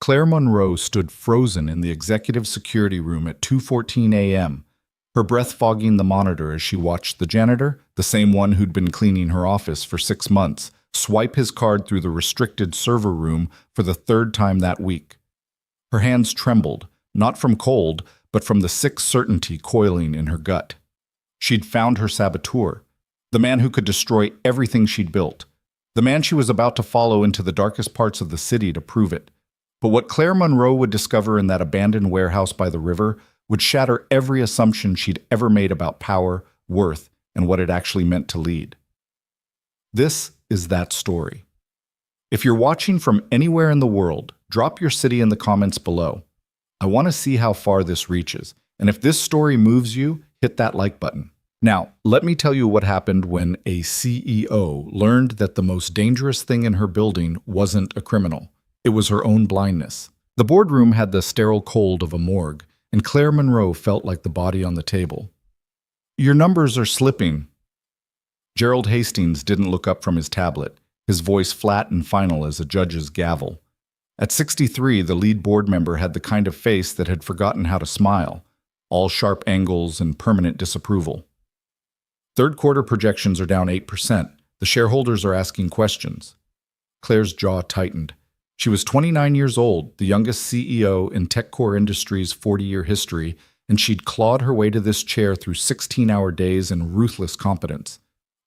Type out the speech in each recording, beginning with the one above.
Claire Monroe stood frozen in the executive security room at 2:14 a.m., her breath fogging the monitor as she watched the janitor, the same one who'd been cleaning her office for 6 months, swipe his card through the restricted server room for the third time that week. Her hands trembled, not from cold, but from the sick certainty coiling in her gut. She'd found her saboteur, the man who could destroy everything she'd built, the man she was about to follow into the darkest parts of the city to prove it. But what Claire Monroe would discover in that abandoned warehouse by the river would shatter every assumption she'd ever made about power, worth, and what it actually meant to lead. This is that story. If you're watching from anywhere in the world, drop your city in the comments below. I want to see how far this reaches, and if this story moves you, hit that like button. Now, let me tell you what happened when a CEO learned that the most dangerous thing in her building wasn't a criminal. It was her own blindness. The boardroom had the sterile cold of a morgue, and Claire Monroe felt like the body on the table. "Your numbers are slipping." Gerald Hastings didn't look up from his tablet, his voice flat and final as a judge's gavel. At 63, the lead board member had the kind of face that had forgotten how to smile, all sharp angles and permanent disapproval. "Third quarter projections are down 8%. The shareholders are asking questions." Claire's jaw tightened. She was 29 years old, the youngest CEO in TechCore Industries' 40-year history, and she'd clawed her way to this chair through 16-hour days and ruthless competence.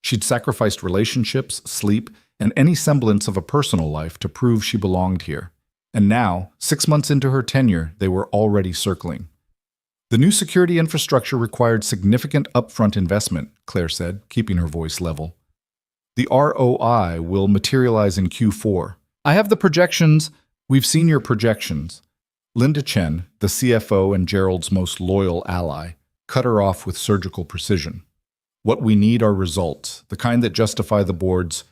She'd sacrificed relationships, sleep, and any semblance of a personal life to prove she belonged here. And now, 6 months into her tenure, they were already circling. "The new security infrastructure required significant upfront investment," Claire said, keeping her voice level. "The ROI will materialize in Q4. I have the projections. We've seen your projections." Linda Chen, the CFO and Gerald's most loyal ally, cut her off with surgical precision. "What we need are results, the kind that justify the board's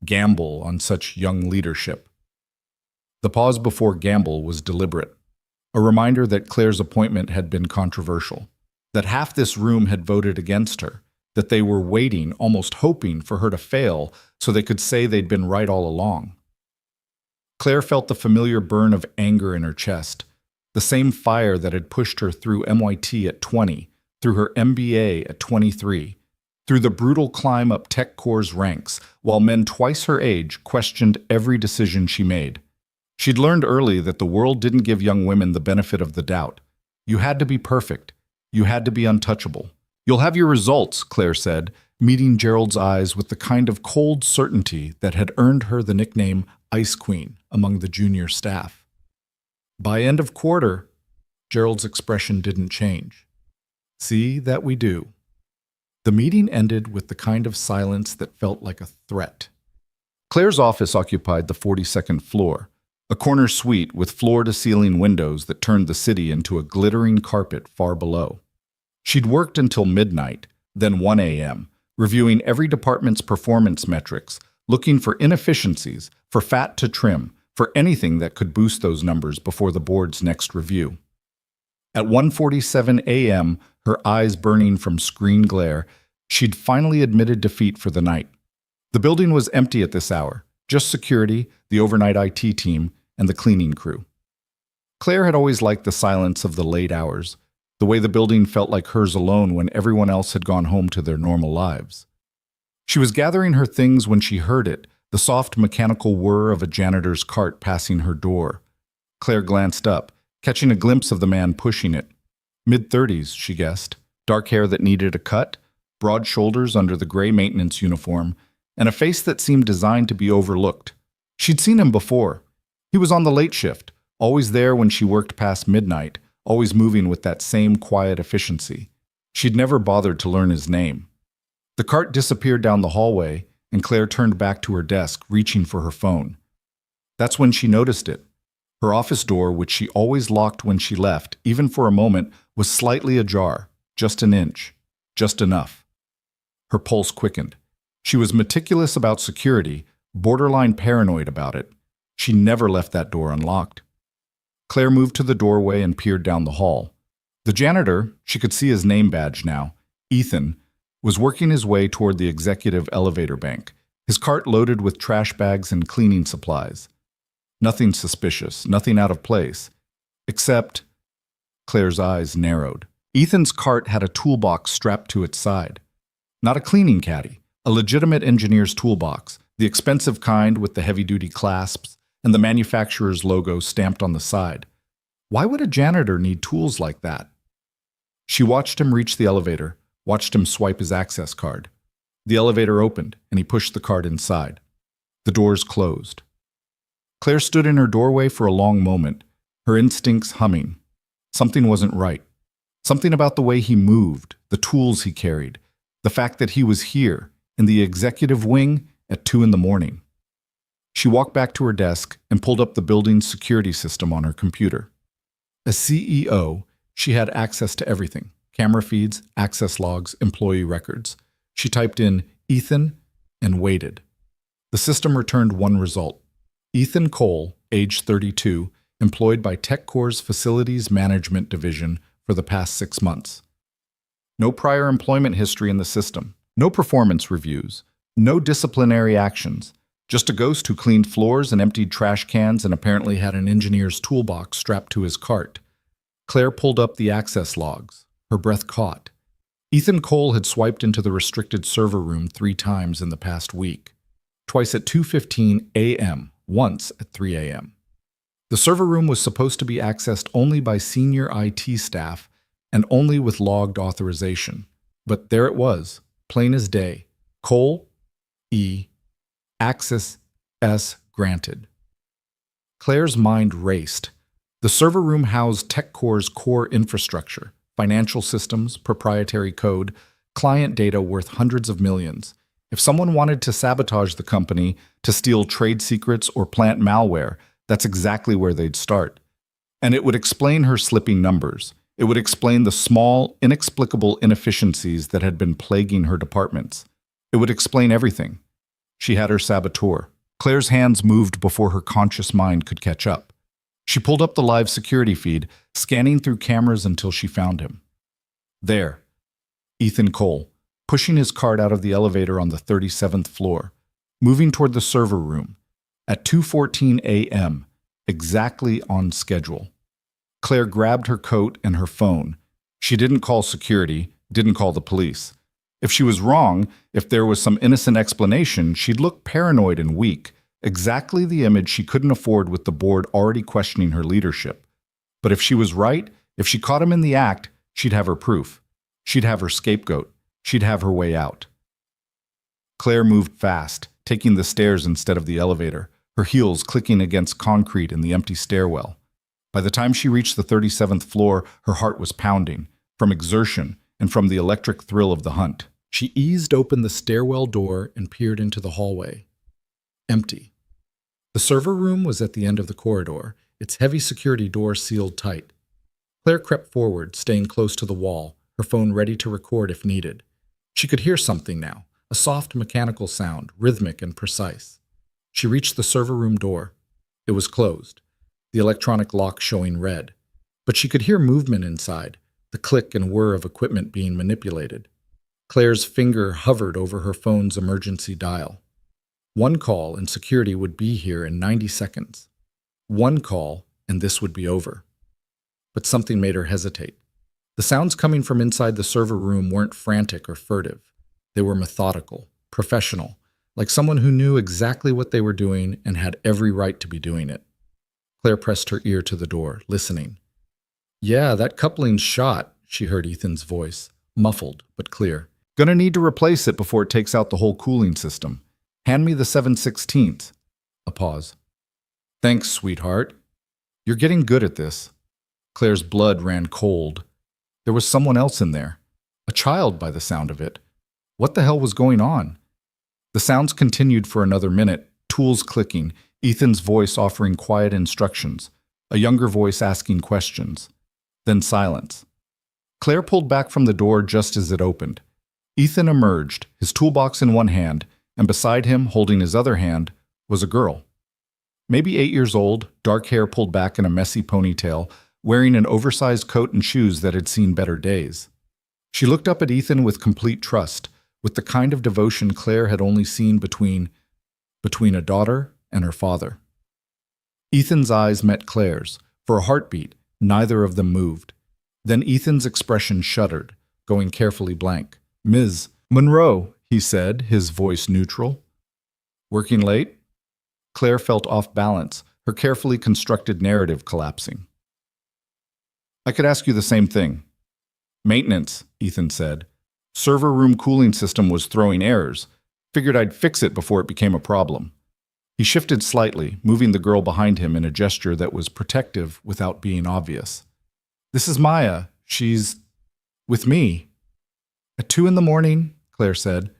gamble on such young leadership." The pause before gamble was deliberate, a reminder that Claire's appointment had been controversial, that half this room had voted against her, that they were waiting, almost hoping for her to fail so they could say they'd been right all along. Claire felt the familiar burn of anger in her chest, the same fire that had pushed her through NYT at 20, through her MBA at 23, through the brutal climb up TechCore's ranks, while men twice her age questioned every decision she made. She'd learned early that the world didn't give young women the benefit of the doubt. You had to be perfect. You had to be untouchable. "You'll have your results," Claire said, meeting Gerald's eyes with the kind of cold certainty that had earned her the nickname Ice Queen among the junior staff. By end of quarter, Gerald's expression didn't change. "See that we do." The meeting ended with the kind of silence that felt like a threat. Claire's office occupied the 42nd floor, a corner suite with floor-to-ceiling windows that turned the city into a glittering carpet far below. She'd worked until midnight, then 1 a.m., reviewing every department's performance metrics, looking for inefficiencies, for fat to trim, for anything that could boost those numbers before the board's next review. At 1:47 a.m., her eyes burning from screen glare, she'd finally admitted defeat for the night. The building was empty at this hour, just security, the overnight IT team, and the cleaning crew. Claire had always liked the silence of the late hours, the way the building felt like hers alone when everyone else had gone home to their normal lives. She was gathering her things when she heard it, the soft mechanical whir of a janitor's cart passing her door. Claire glanced up, catching a glimpse of the man pushing it. Mid-30s, she guessed, dark hair that needed a cut, broad shoulders under the gray maintenance uniform, and a face that seemed designed to be overlooked. She'd seen him before. He was on the late shift, always there when she worked past midnight, always moving with that same quiet efficiency. She'd never bothered to learn his name. The cart disappeared down the hallway, and Claire turned back to her desk, reaching for her phone. That's when she noticed it. Her office door, which she always locked when she left, even for a moment, was slightly ajar, just an inch, just enough. Her pulse quickened. She was meticulous about security, borderline paranoid about it. She never left that door unlocked. Claire moved to the doorway and peered down the hall. The janitor, she could see his name badge now, Ethan, was working his way toward the executive elevator bank, his cart loaded with trash bags and cleaning supplies. Nothing suspicious, nothing out of place. Except, Claire's eyes narrowed. Ethan's cart had a toolbox strapped to its side. Not a cleaning caddy, a legitimate engineer's toolbox, the expensive kind with the heavy-duty clasps and the manufacturer's logo stamped on the side. Why would a janitor need tools like that? She watched him reach the elevator, watched him swipe his access card. The elevator opened, and he pushed the cart inside. The doors closed. Claire stood in her doorway for a long moment, her instincts humming. Something wasn't right. Something about the way he moved, the tools he carried, the fact that he was here, in the executive wing, at 2 a.m. She walked back to her desk and pulled up the building's security system on her computer. As CEO, she had access to everything: camera feeds, access logs, employee records. She typed in Ethan and waited. The system returned one result: Ethan Cole, age 32, employed by TechCore's Facilities Management Division for the past 6 months. No prior employment history in the system, no performance reviews, no disciplinary actions, just a ghost who cleaned floors and emptied trash cans and apparently had an engineer's toolbox strapped to his cart. Claire pulled up the access logs. Her breath caught. Ethan Cole had swiped into the restricted server room 3 times in the past week. Twice at 2:15 a.m., once at 3 a.m. The server room was supposed to be accessed only by senior IT staff and only with logged authorization. But there it was, plain as day. Cole, E, access S granted. Claire's mind raced. The server room housed TechCore's core infrastructure, financial systems, proprietary code, client data worth hundreds of millions. If someone wanted to sabotage the company, to steal trade secrets or plant malware, that's exactly where they'd start. And it would explain her slipping numbers. It would explain the small, inexplicable inefficiencies that had been plaguing her departments. It would explain everything. She had her saboteur. Claire's hands moved before her conscious mind could catch up. She pulled up the live security feed, scanning through cameras until she found him. There, Ethan Cole, pushing his cart out of the elevator on the 37th floor, moving toward the server room, at 2:14 a.m., exactly on schedule. Claire grabbed her coat and her phone. She didn't call security, didn't call the police. If she was wrong, if there was some innocent explanation, she'd look paranoid and weak, exactly the image she couldn't afford with the board already questioning her leadership. But if she was right, if she caught him in the act, she'd have her proof. She'd have her scapegoat. She'd have her way out. Claire moved fast, taking the stairs instead of the elevator, her heels clicking against concrete in the empty stairwell. By the time she reached the 37th floor, her heart was pounding, from exertion and from the electric thrill of the hunt. She eased open the stairwell door and peered into the hallway. Empty. The server room was at the end of the corridor, its heavy security door sealed tight. Claire crept forward, staying close to the wall, her phone ready to record if needed. She could hear something now, a soft mechanical sound, rhythmic and precise. She reached the server room door. It was closed, the electronic lock showing red. But she could hear movement inside, the click and whir of equipment being manipulated. Claire's finger hovered over her phone's emergency dial. One call and security would be here in 90 seconds. One call and this would be over. But something made her hesitate. The sounds coming from inside the server room weren't frantic or furtive. They were methodical, professional, like someone who knew exactly what they were doing and had every right to be doing it. Claire pressed her ear to the door, listening. "Yeah, that coupling's shot," she heard Ethan's voice, muffled but clear. "Gonna need to replace it before it takes out the whole cooling system. Hand me the 7/16." A pause. "Thanks, sweetheart. You're getting good at this." Claire's blood ran cold. There was someone else in there. A child by the sound of it. What the hell was going on? The sounds continued for another minute, tools clicking, Ethan's voice offering quiet instructions, a younger voice asking questions. Then silence. Claire pulled back from the door just as it opened. Ethan emerged, his toolbox in one hand, and beside him, holding his other hand, was a girl. Maybe 8 years old, dark hair pulled back in a messy ponytail, wearing an oversized coat and shoes that had seen better days. She looked up at Ethan with complete trust, with the kind of devotion Claire had only seen between a daughter and her father. Ethan's eyes met Claire's. For a heartbeat, neither of them moved. Then Ethan's expression shuddered, going carefully blank. "Ms. Monroe," he said, his voice neutral. "Working late?" Claire felt off balance, her carefully constructed narrative collapsing. "I could ask you the same thing." "Maintenance," Ethan said. "Server room cooling system was throwing errors. Figured I'd fix it before it became a problem." He shifted slightly, moving the girl behind him in a gesture that was protective without being obvious. "This is Maya. She's with me." "At 2 in the morning," Claire said,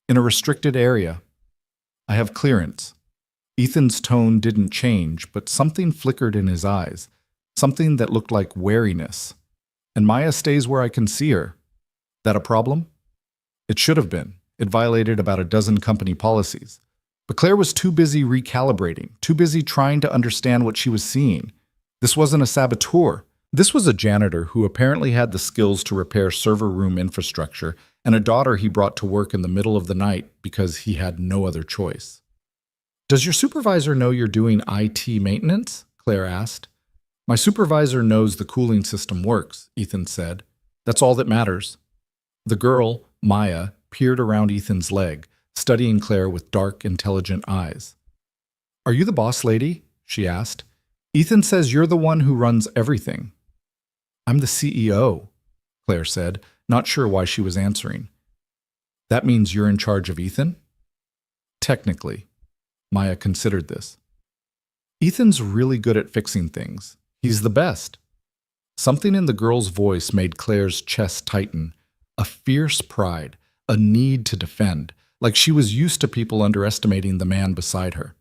"in a restricted area. I have clearance." Ethan's tone didn't change, but something flickered in his eyes, something that looked like wariness. "And Maya stays where I can see her. That a problem?" It should have been. It violated about a dozen company policies. But Claire was too busy recalibrating, too busy trying to understand what she was seeing. This wasn't a saboteur. This was a janitor who apparently had the skills to repair server room infrastructure and a daughter he brought to work in the middle of the night because he had no other choice. "Does your supervisor know you're doing IT maintenance?" Claire asked. "My supervisor knows the cooling system works," Ethan said. "That's all that matters." The girl, Maya, peered around Ethan's leg, studying Claire with dark, intelligent eyes. "Are you the boss lady?" she asked. "Ethan says you're the one who runs everything." "I'm the CEO," Claire said, not sure why she was answering. "That means you're in charge of Ethan?" "Technically." Maya considered this. "Ethan's really good at fixing things. He's the best." Something in the girl's voice made Claire's chest tighten, a fierce pride, a need to defend, like she was used to people underestimating the man beside her.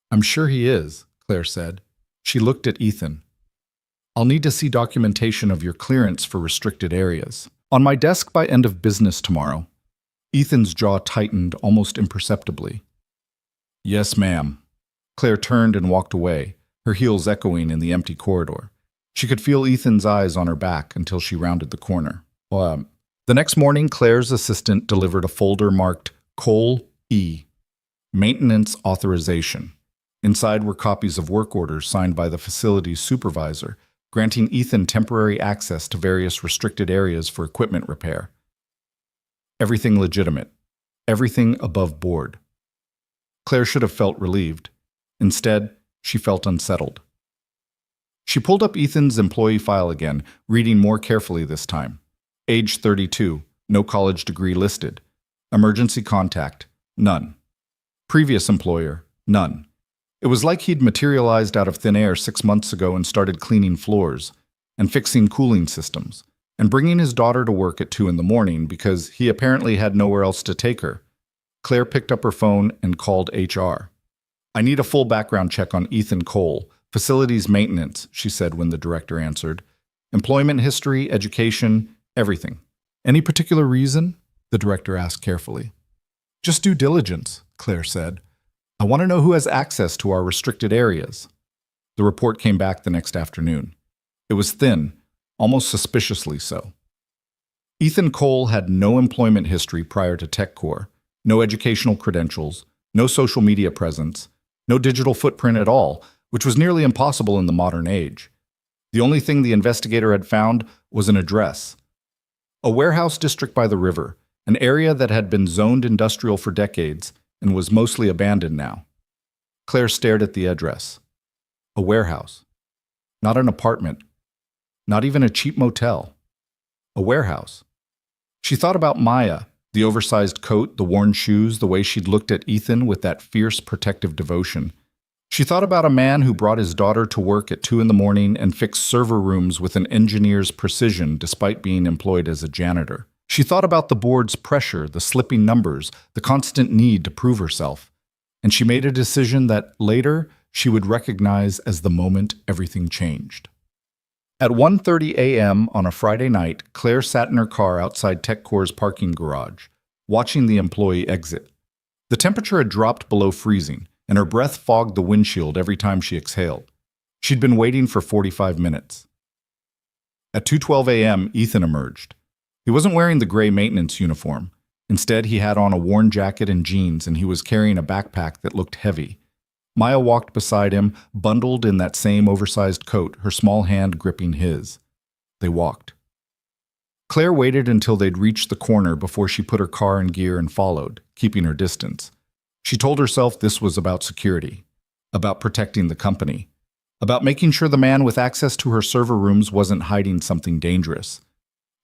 "I'm sure he is," Claire said. She looked at Ethan. "I'll need to see documentation of your clearance for restricted areas. On my desk by end of business tomorrow." Ethan's jaw tightened almost imperceptibly. "Yes, ma'am." Claire turned and walked away, her heels echoing in the empty corridor. She could feel Ethan's eyes on her back until she rounded the corner. The next morning, Claire's assistant delivered a folder marked Cole E. Maintenance Authorization. Inside were copies of work orders signed by the facility's supervisor, granting Ethan temporary access to various restricted areas for equipment repair. Everything legitimate. Everything above board. Claire should have felt relieved. Instead, she felt unsettled. She pulled up Ethan's employee file again, reading more carefully this time. Age 32, no college degree listed. Emergency contact, none. Previous employer, none. It was like he'd materialized out of thin air 6 months ago and started cleaning floors, and fixing cooling systems, and bringing his daughter to work at 2 in the morning because he apparently had nowhere else to take her. Claire picked up her phone and called HR. "I need a full background check on Ethan Cole, facilities maintenance," she said when the director answered. "Employment history, education, everything." "Any particular reason?" the director asked carefully. "Just due diligence," Claire said. "I want to know who has access to our restricted areas." The report came back the next afternoon. It was thin, almost suspiciously so. Ethan Cole had no employment history prior to TechCore, no educational credentials, no social media presence, no digital footprint at all, which was nearly impossible in the modern age. The only thing the investigator had found was an address. A warehouse district by the river, an area that had been zoned industrial for decades and was mostly abandoned now. Claire stared at the address. A warehouse. Not an apartment. Not even a cheap motel. A warehouse. She thought about Maya, the oversized coat, the worn shoes, the way she'd looked at Ethan with that fierce protective devotion. She thought about a man who brought his daughter to work at 2 in the morning and fixed server rooms with an engineer's precision despite being employed as a janitor. She thought about the board's pressure, the slipping numbers, the constant need to prove herself. And she made a decision that later she would recognize as the moment everything changed. At 1:30 a.m. on a Friday night, Claire sat in her car outside TechCore's parking garage, watching the employee exit. The temperature had dropped below freezing, and her breath fogged the windshield every time she exhaled. She'd been waiting for 45 minutes. At 2:12 a.m., Ethan emerged. He wasn't wearing the gray maintenance uniform. Instead, he had on a worn jacket and jeans, and he was carrying a backpack that looked heavy. Maya walked beside him, bundled in that same oversized coat, her small hand gripping his. They walked. Claire waited until they'd reached the corner before she put her car in gear and followed, keeping her distance. She told herself this was about security, about protecting the company, about making sure the man with access to her server rooms wasn't hiding something dangerous.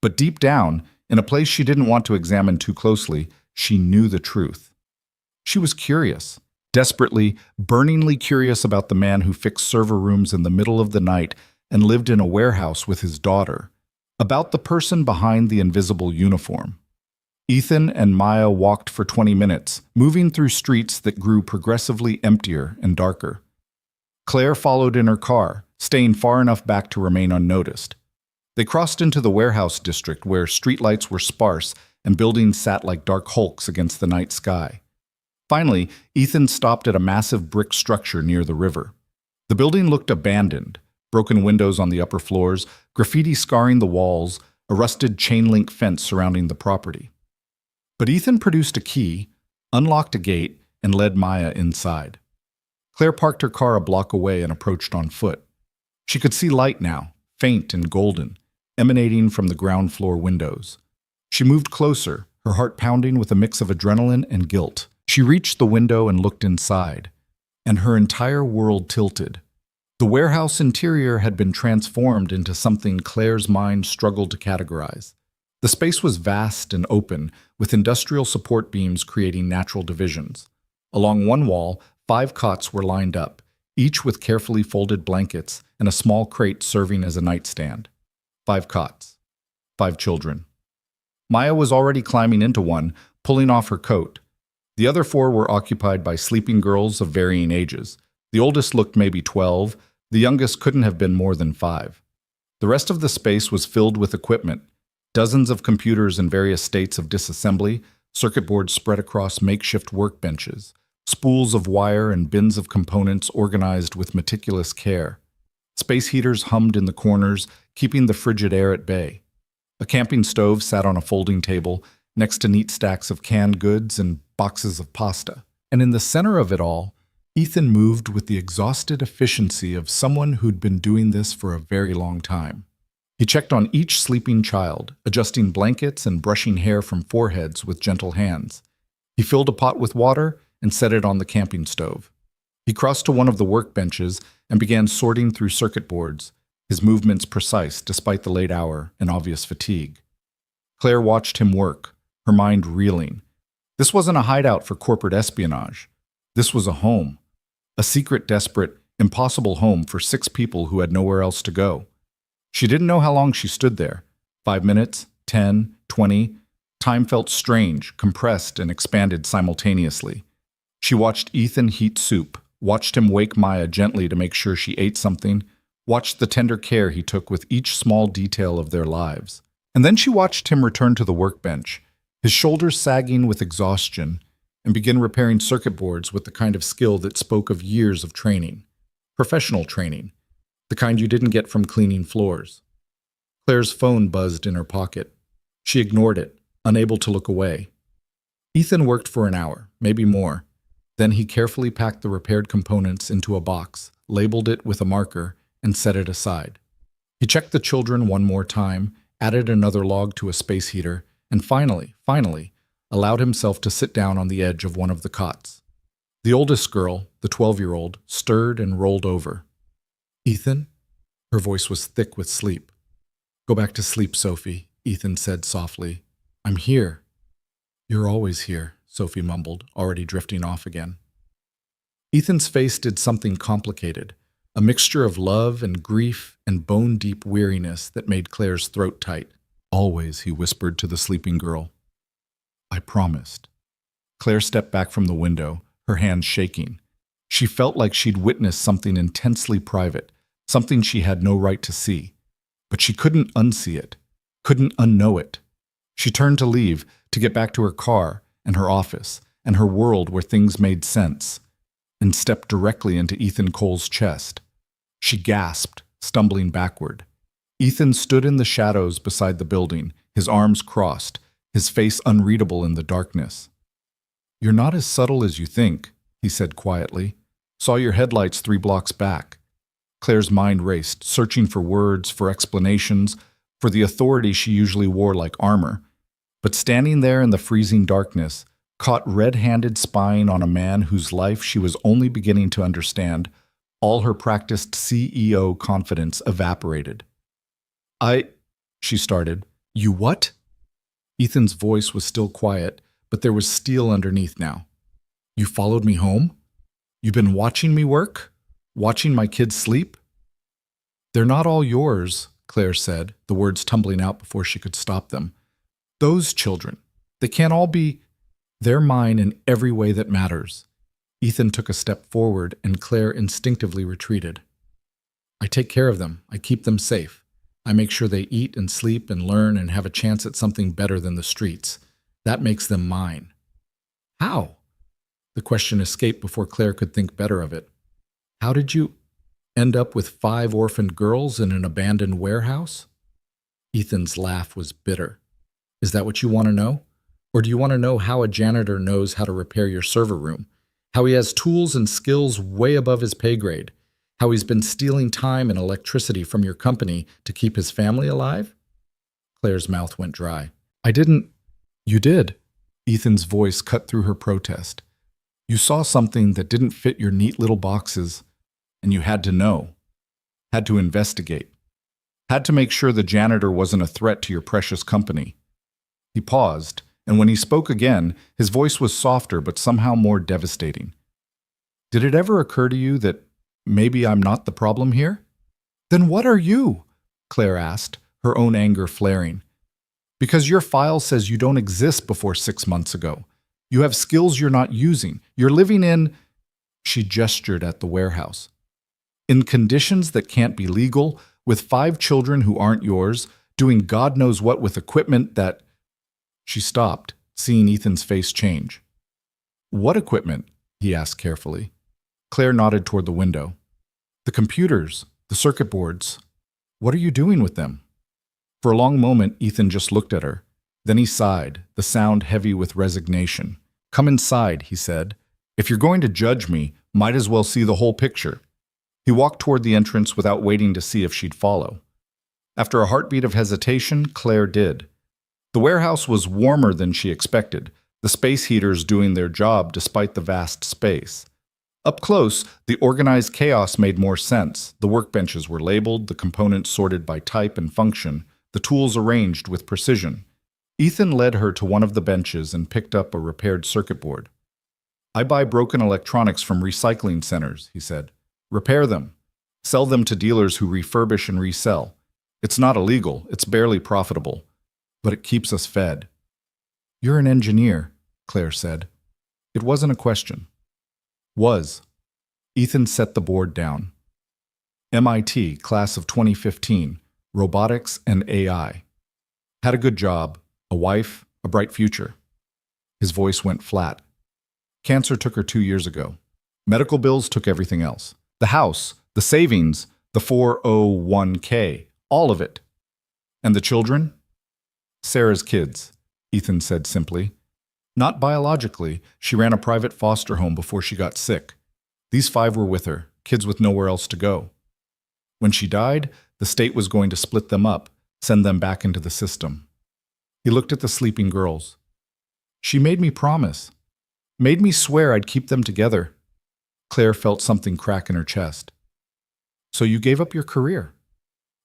But deep down, in a place she didn't want to examine too closely, she knew the truth. She was curious, desperately, burningly curious about the man who fixed server rooms in the middle of the night and lived in a warehouse with his daughter, about the person behind the invisible uniform. Ethan and Maya walked for 20 minutes, moving through streets that grew progressively emptier and darker. Claire followed in her car, staying far enough back to remain unnoticed. They crossed into the warehouse district where streetlights were sparse and buildings sat like dark hulks against the night sky. Finally, Ethan stopped at a massive brick structure near the river. The building looked abandoned, broken windows on the upper floors, graffiti scarring the walls, a rusted chain-link fence surrounding the property. But Ethan produced a key, unlocked a gate, and led Maya inside. Claire parked her car a block away and approached on foot. She could see light now, faint and golden, emanating from the ground floor windows. She moved closer, her heart pounding with a mix of adrenaline and guilt. She reached the window and looked inside, and her entire world tilted. The warehouse interior had been transformed into something Claire's mind struggled to categorize. The space was vast and open, with industrial support beams creating natural divisions. Along one wall, 5 cots were lined up, each with carefully folded blankets and a small crate serving as a nightstand. 5 cots. 5 children. Maya was already climbing into one, pulling off her coat. The other 4 were occupied by sleeping girls of varying ages. The oldest looked maybe 12, the youngest couldn't have been more than 5. The rest of the space was filled with equipment, dozens of computers in various states of disassembly, circuit boards spread across makeshift workbenches, spools of wire and bins of components organized with meticulous care. Space heaters hummed in the corners, keeping the frigid air at bay. A camping stove sat on a folding table, next to neat stacks of canned goods and boxes of pasta. And in the center of it all, Ethan moved with the exhausted efficiency of someone who'd been doing this for a very long time. He checked on each sleeping child, adjusting blankets and brushing hair from foreheads with gentle hands. He filled a pot with water and set it on the camping stove. He crossed to one of the workbenches and began sorting through circuit boards, his movements precise despite the late hour and obvious fatigue. Claire watched him work, her mind reeling. This wasn't a hideout for corporate espionage. This was a home. A secret, desperate, impossible home for 6 people who had nowhere else to go. She didn't know how long she stood there. 5 minutes, 10, 20. Time felt strange, compressed, and expanded simultaneously. She watched Ethan heat soup, watched him wake Maya gently to make sure she ate something, watched the tender care he took with each small detail of their lives. And then she watched him return to the workbench, his shoulders sagging with exhaustion, and begin repairing circuit boards with the kind of skill that spoke of years of training. Professional training. The kind you didn't get from cleaning floors. Claire's phone buzzed in her pocket. She ignored it, unable to look away. Ethan worked for an hour, maybe more. Then he carefully packed the repaired components into a box, labeled it with a marker, and set it aside. He checked the children one more time, added another log to a space heater, and finally, allowed himself to sit down on the edge of one of the cots. The oldest girl, the 12-year-old, stirred and rolled over. "Ethan?" Her voice was thick with sleep. "Go back to sleep, Sophie," Ethan said softly. "I'm here." "You're always here," Sophie mumbled, already drifting off again. Ethan's face did something complicated, a mixture of love and grief and bone-deep weariness that made Claire's throat tight. "Always," he whispered to the sleeping girl. "I promised." Claire stepped back from the window, her hands shaking. She felt like she'd witnessed something intensely private, something she had no right to see. But she couldn't unsee it, couldn't unknow it. She turned to leave, to get back to her car and her office and her world where things made sense, and stepped directly into Ethan Cole's chest. She gasped, stumbling backward. Ethan stood in the shadows beside the building, his arms crossed, his face unreadable in the darkness. "You're not as subtle as you think," he said quietly. Saw your headlights 3 blocks back. Claire's mind raced, searching for words, for explanations, for the authority she usually wore like armor. But standing there in the freezing darkness, caught red-handed spying on a man whose life she was only beginning to understand, all her practiced CEO confidence evaporated. She started. You what? Ethan's voice was still quiet, but there was steel underneath now. You followed me home? You've been watching me work? Watching my kids sleep? They're not all yours, Claire said, the words tumbling out before she could stop them. Those children, they can't all be. They're mine in every way that matters. Ethan took a step forward and Claire instinctively retreated. I take care of them. I keep them safe. I make sure they eat and sleep and learn and have a chance at something better than the streets. That makes them mine. How? The question escaped before Claire could think better of it. How did you end up with 5 orphaned girls in an abandoned warehouse? Ethan's laugh was bitter. Is that what you want to know? Or do you want to know how a janitor knows how to repair your server room? How he has tools and skills way above his pay grade? How he's been stealing time and electricity from your company to keep his family alive? Claire's mouth went dry. I didn't. You did. Ethan's voice cut through her protest. You saw something that didn't fit your neat little boxes, and you had to know. Had to investigate. Had to make sure the janitor wasn't a threat to your precious company. He paused, and when he spoke again, his voice was softer but somehow more devastating. Did it ever occur to you that maybe I'm not the problem here? Then what are you? Claire asked, her own anger flaring. Because your file says you don't exist before 6 months ago. You have skills you're not using. You're living in, she gestured at the warehouse, in conditions that can't be legal, with 5 children who aren't yours, doing God knows what with equipment that. She stopped, seeing Ethan's face change. What equipment? He asked carefully. Claire nodded toward the window. The computers, the circuit boards. What are you doing with them? For a long moment, Ethan just looked at her. Then he sighed, the sound heavy with resignation. Come inside, he said. If you're going to judge me, might as well see the whole picture. He walked toward the entrance without waiting to see if she'd follow. After a heartbeat of hesitation, Claire did. The warehouse was warmer than she expected, the space heaters doing their job despite the vast space. Up close, the organized chaos made more sense. The workbenches were labeled, the components sorted by type and function, the tools arranged with precision. Ethan led her to one of the benches and picked up a repaired circuit board. I buy broken electronics from recycling centers, he said. Repair them. Sell them to dealers who refurbish and resell. It's not illegal, it's barely profitable. But it keeps us fed. You're an engineer, Claire said. It wasn't a question. Was. Ethan set the board down. MIT, class of 2015, robotics and AI. Had a good job, a wife, a bright future. His voice went flat. Cancer took her 2 years ago. Medical bills took everything else. The house, the savings, the 401k, all of it. And the children? Sarah's kids, Ethan said simply. Not biologically, she ran a private foster home before she got sick. These 5 were with her, kids with nowhere else to go. When she died, the state was going to split them up, send them back into the system. He looked at the sleeping girls. She made me promise. Made me swear I'd keep them together. Claire felt something crack in her chest. So you gave up your career?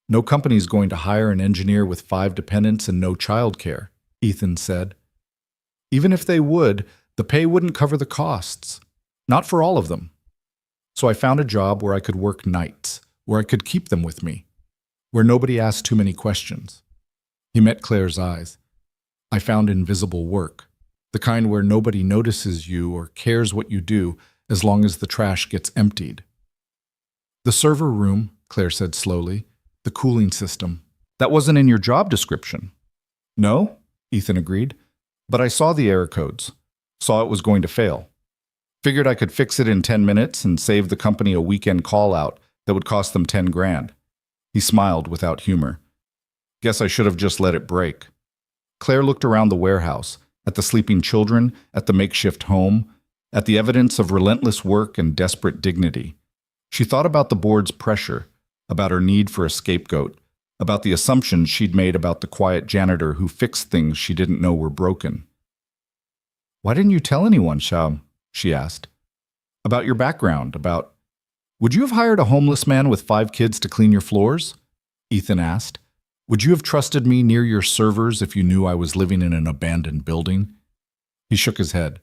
No company's going to hire an engineer with 5 dependents and no childcare, Ethan said. Even if they would, the pay wouldn't cover the costs. Not for all of them. So I found a job where I could work nights, where I could keep them with me, where nobody asked too many questions. He met Claire's eyes. I found invisible work, the kind where nobody notices you or cares what you do as long as the trash gets emptied. The server room, Claire said slowly, the cooling system. That wasn't in your job description. No, Ethan agreed, but I saw the error codes, saw it was going to fail. Figured I could fix it in 10 minutes and save the company a weekend call-out that would cost them 10 grand. He smiled without humor. Guess I should have just let it break. Claire looked around the warehouse, at the sleeping children, at the makeshift home, at the evidence of relentless work and desperate dignity. She thought about the board's pressure, about her need for a scapegoat, about the assumptions she'd made about the quiet janitor who fixed things she didn't know were broken. "Why didn't you tell anyone, Sham?" she asked. "About your background, about—" "Would you have hired a homeless man with 5 kids to clean your floors?" Ethan asked. "Would you have trusted me near your servers if you knew I was living in an abandoned building?" He shook his head.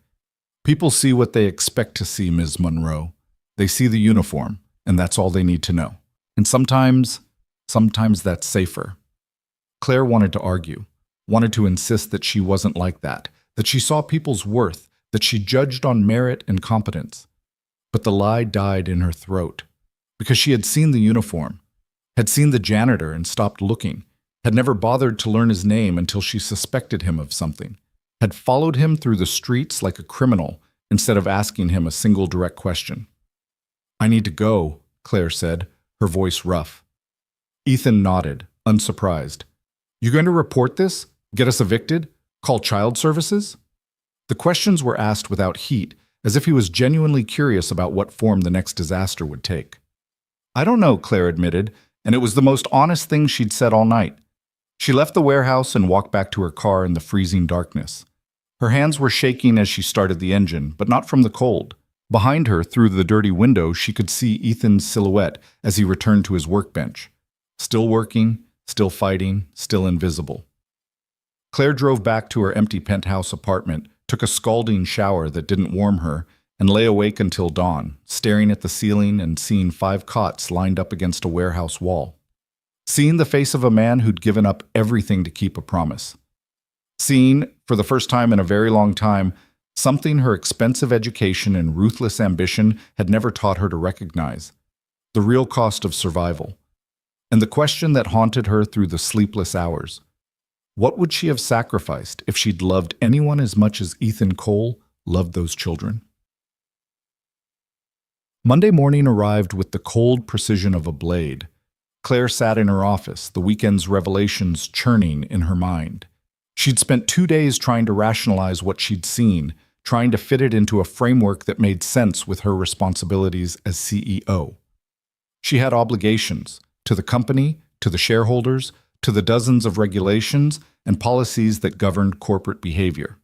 "People see what they expect to see, Ms. Monroe. They see the uniform, and that's all they need to know. And sometimes that's safer." Claire wanted to argue, wanted to insist that she wasn't like that she saw people's worth, that she judged on merit and competence. But the lie died in her throat, because she had seen the uniform, had seen the janitor and stopped looking, had never bothered to learn his name until she suspected him of something, had followed him through the streets like a criminal instead of asking him a single direct question. "I need to go," Claire said, her voice rough. Ethan nodded, unsurprised. "You going to report this? Get us evicted? Call child services?" The questions were asked without heat, as if he was genuinely curious about what form the next disaster would take. "I don't know," Claire admitted, and it was the most honest thing she'd said all night. She left the warehouse and walked back to her car in the freezing darkness. Her hands were shaking as she started the engine, but not from the cold. Behind her, through the dirty window, she could see Ethan's silhouette as he returned to his workbench. Still working, still fighting, still invisible. Claire drove back to her empty penthouse apartment, took a scalding shower that didn't warm her, and lay awake until dawn, staring at the ceiling and seeing 5 cots lined up against a warehouse wall. Seeing the face of a man who'd given up everything to keep a promise. Seeing, for the first time in a very long time, something her expensive education and ruthless ambition had never taught her to recognize: the real cost of survival. And the question that haunted her through the sleepless hours: what would she have sacrificed if she'd loved anyone as much as Ethan Cole loved those children? Monday morning arrived with the cold precision of a blade. Claire sat in her office, the weekend's revelations churning in her mind. She'd spent 2 days trying to rationalize what she'd seen, trying to fit it into a framework that made sense with her responsibilities as CEO. She had obligations to the company, to the shareholders, to the dozens of regulations and policies that governed corporate behavior.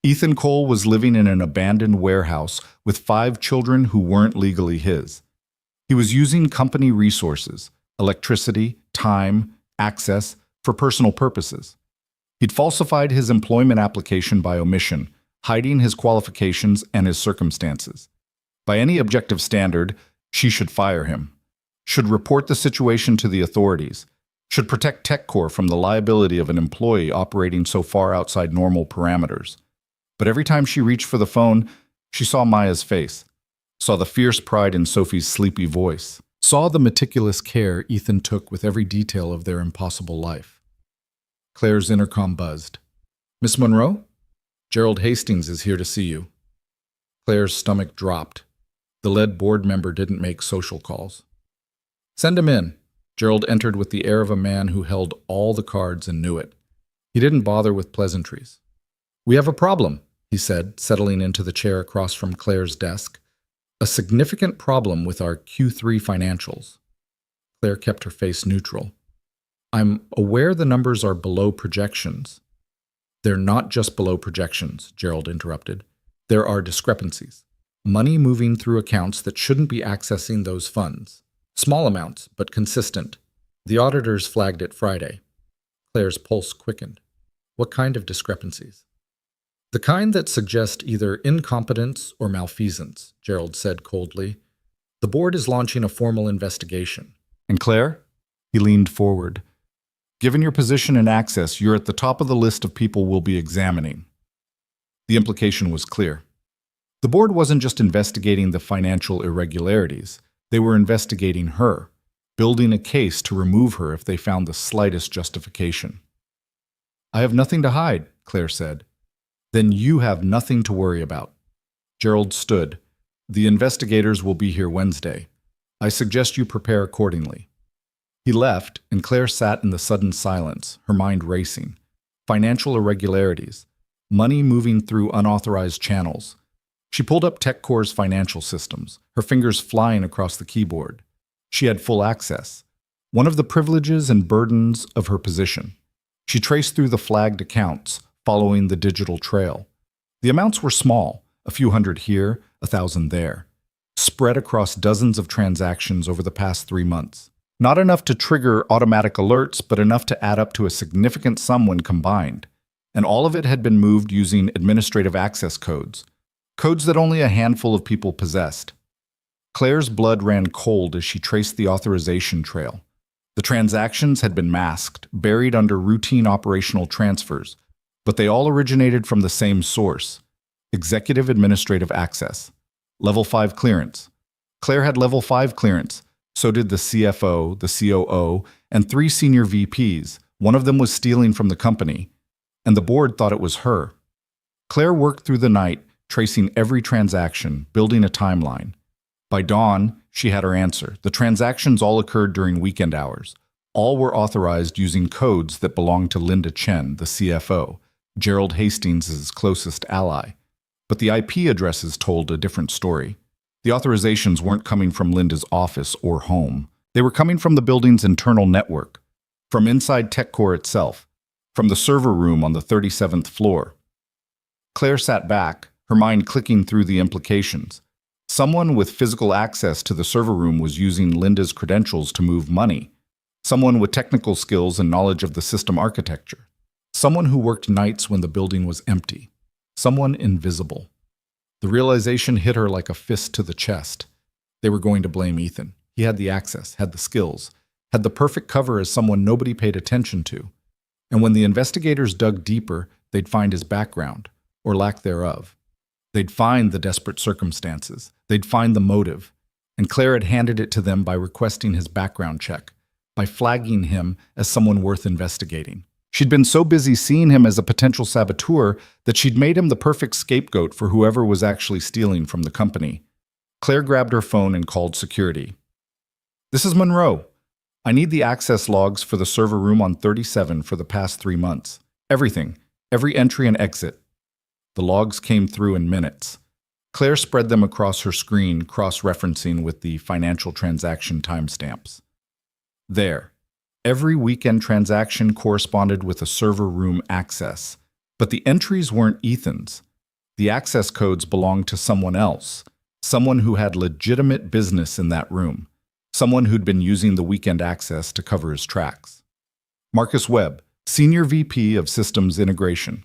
Ethan Cole was living in an abandoned warehouse with 5 children who weren't legally his. He was using company resources, electricity, time, access, for personal purposes. He'd falsified his employment application by omission, hiding his qualifications and his circumstances. By any objective standard, she should fire him, should report the situation to the authorities, should protect TechCore from the liability of an employee operating so far outside normal parameters. But every time she reached for the phone, she saw Maya's face, saw the fierce pride in Sophie's sleepy voice, saw the meticulous care Ethan took with every detail of their impossible life. Claire's intercom buzzed. "Miss Monroe? Gerald Hastings is here to see you." Claire's stomach dropped. The lead board member didn't make social calls. "Send him in." Gerald entered with the air of a man who held all the cards and knew it. He didn't bother with pleasantries. "We have a problem," he said, settling into the chair across from Claire's desk. "A significant problem with our Q3 financials." Claire kept her face neutral. "I'm aware the numbers are below projections." "They're not just below projections," Gerald interrupted. "There are discrepancies. Money moving through accounts that shouldn't be accessing those funds. Small amounts, but consistent. The auditors flagged it Friday." Claire's pulse quickened. "What kind of discrepancies?" "The kind that suggest either incompetence or malfeasance," Gerald said coldly. "The board is launching a formal investigation." "And Claire?" He leaned forward. "Given your position and access, you're at the top of the list of people we'll be examining." The implication was clear. The board wasn't just investigating the financial irregularities. They were investigating her, building a case to remove her if they found the slightest justification. "I have nothing to hide," Claire said. "Then you have nothing to worry about." Gerald stood. "The investigators will be here Wednesday. I suggest you prepare accordingly." He left, and Claire sat in the sudden silence, her mind racing. Financial irregularities, money moving through unauthorized channels. She pulled up TechCore's financial systems, her fingers flying across the keyboard. She had full access, one of the privileges and burdens of her position. She traced through the flagged accounts, following the digital trail. The amounts were small, a few hundred here, 1,000 there, spread across dozens of transactions over the past 3 months. Not enough to trigger automatic alerts, but enough to add up to a significant sum when combined. And all of it had been moved using administrative access codes, codes that only a handful of people possessed. Claire's blood ran cold as she traced the authorization trail. The transactions had been masked, buried under routine operational transfers, but they all originated from the same source: Executive Administrative Access. Level 5 clearance. Claire had Level 5 clearance. So did the CFO, the COO, and 3 senior VPs. One of them was stealing from the company, and the board thought it was her. Claire worked through the night, tracing every transaction, building a timeline. By dawn, she had her answer. The transactions all occurred during weekend hours. All were authorized using codes that belonged to Linda Chen, the CFO, Gerald Hastings' closest ally. But the IP addresses told a different story. The authorizations weren't coming from Linda's office or home. They were coming from the building's internal network, from inside TechCore itself, from the server room on the 37th floor. Claire sat back, her mind clicking through the implications. Someone with physical access to the server room was using Linda's credentials to move money. Someone with technical skills and knowledge of the system architecture. Someone who worked nights when the building was empty. Someone invisible. The realization hit her like a fist to the chest. They were going to blame Ethan. He had the access, had the skills, had the perfect cover as someone nobody paid attention to. And when the investigators dug deeper, they'd find his background, or lack thereof. They'd find the desperate circumstances. They'd find the motive. And Claire had handed it to them by requesting his background check, by flagging him as someone worth investigating. She'd been so busy seeing him as a potential saboteur that she'd made him the perfect scapegoat for whoever was actually stealing from the company. Claire grabbed her phone and called security. "This is Monroe. I need the access logs for the server room on 37 for the past 3 months. Everything, every entry and exit." The logs came through in minutes. Claire spread them across her screen, cross-referencing with the financial transaction timestamps. There. Every weekend transaction corresponded with a server room access, but the entries weren't Ethan's. The access codes belonged to someone else, someone who had legitimate business in that room, someone who'd been using the weekend access to cover his tracks. Marcus Webb, Senior VP of Systems Integration,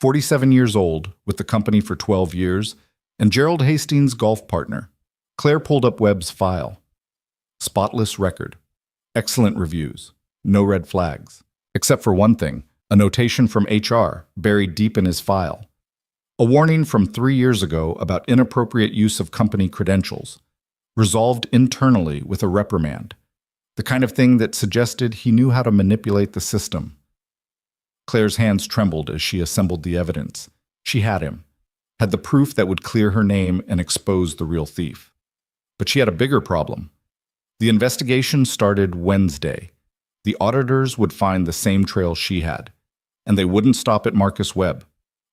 47 years old, with the company for 12 years, and Gerald Hastings' golf partner. Claire pulled up Webb's file. Spotless record. Excellent reviews. No red flags. Except for one thing, a notation from HR buried deep in his file. A warning from 3 years ago about inappropriate use of company credentials, resolved internally with a reprimand. The kind of thing that suggested he knew how to manipulate the system. Claire's hands trembled as she assembled the evidence. She had him, had the proof that would clear her name and expose the real thief. But she had a bigger problem. The investigation started Wednesday. The auditors would find the same trail she had, and they wouldn't stop at Marcus Webb.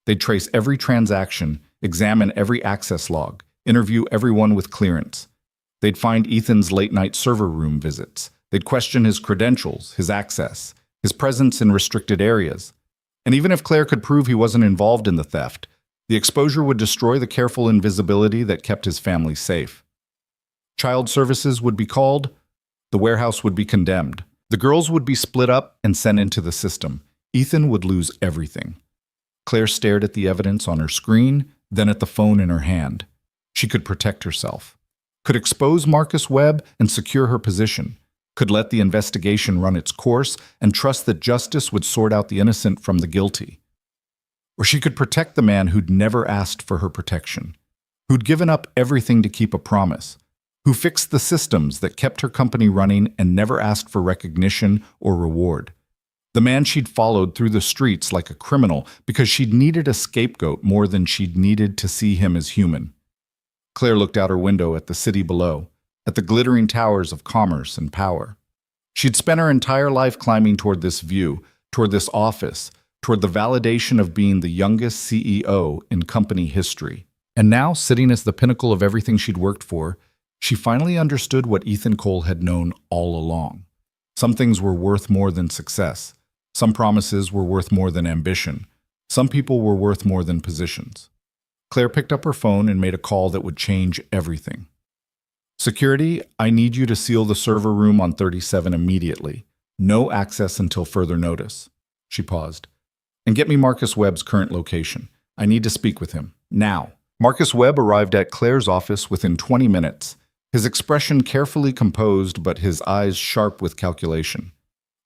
They'd trace every transaction, examine every access log, interview everyone with clearance. They'd find Ethan's late-night server room visits. They'd question his credentials, his access, his presence in restricted areas. And even if Claire could prove he wasn't involved in the theft, the exposure would destroy the careful invisibility that kept his family safe. Child services would be called. The warehouse would be condemned. The girls would be split up and sent into the system. Ethan would lose everything. Claire stared at the evidence on her screen, then at the phone in her hand. She could protect herself, could expose Marcus Webb and secure her position, could let the investigation run its course and trust that justice would sort out the innocent from the guilty. Or she could protect the man who'd never asked for her protection, who'd given up everything to keep a promise, who fixed the systems that kept her company running and never asked for recognition or reward. The man she'd followed through the streets like a criminal because she'd needed a scapegoat more than she'd needed to see him as human. Claire looked out her window at the city below, at the glittering towers of commerce and power. She'd spent her entire life climbing toward this view, toward this office, toward the validation of being the youngest CEO in company history. And now, sitting as the pinnacle of everything she'd worked for, she finally understood what Ethan Cole had known all along. Some things were worth more than success. Some promises were worth more than ambition. Some people were worth more than positions. Claire picked up her phone and made a call that would change everything. Security, I need you to seal the server room on 37 immediately. No access until further notice. She paused. And get me Marcus Webb's current location. I need to speak with him. Now. Marcus Webb arrived at Claire's office within 20 minutes, his expression carefully composed but his eyes sharp with calculation.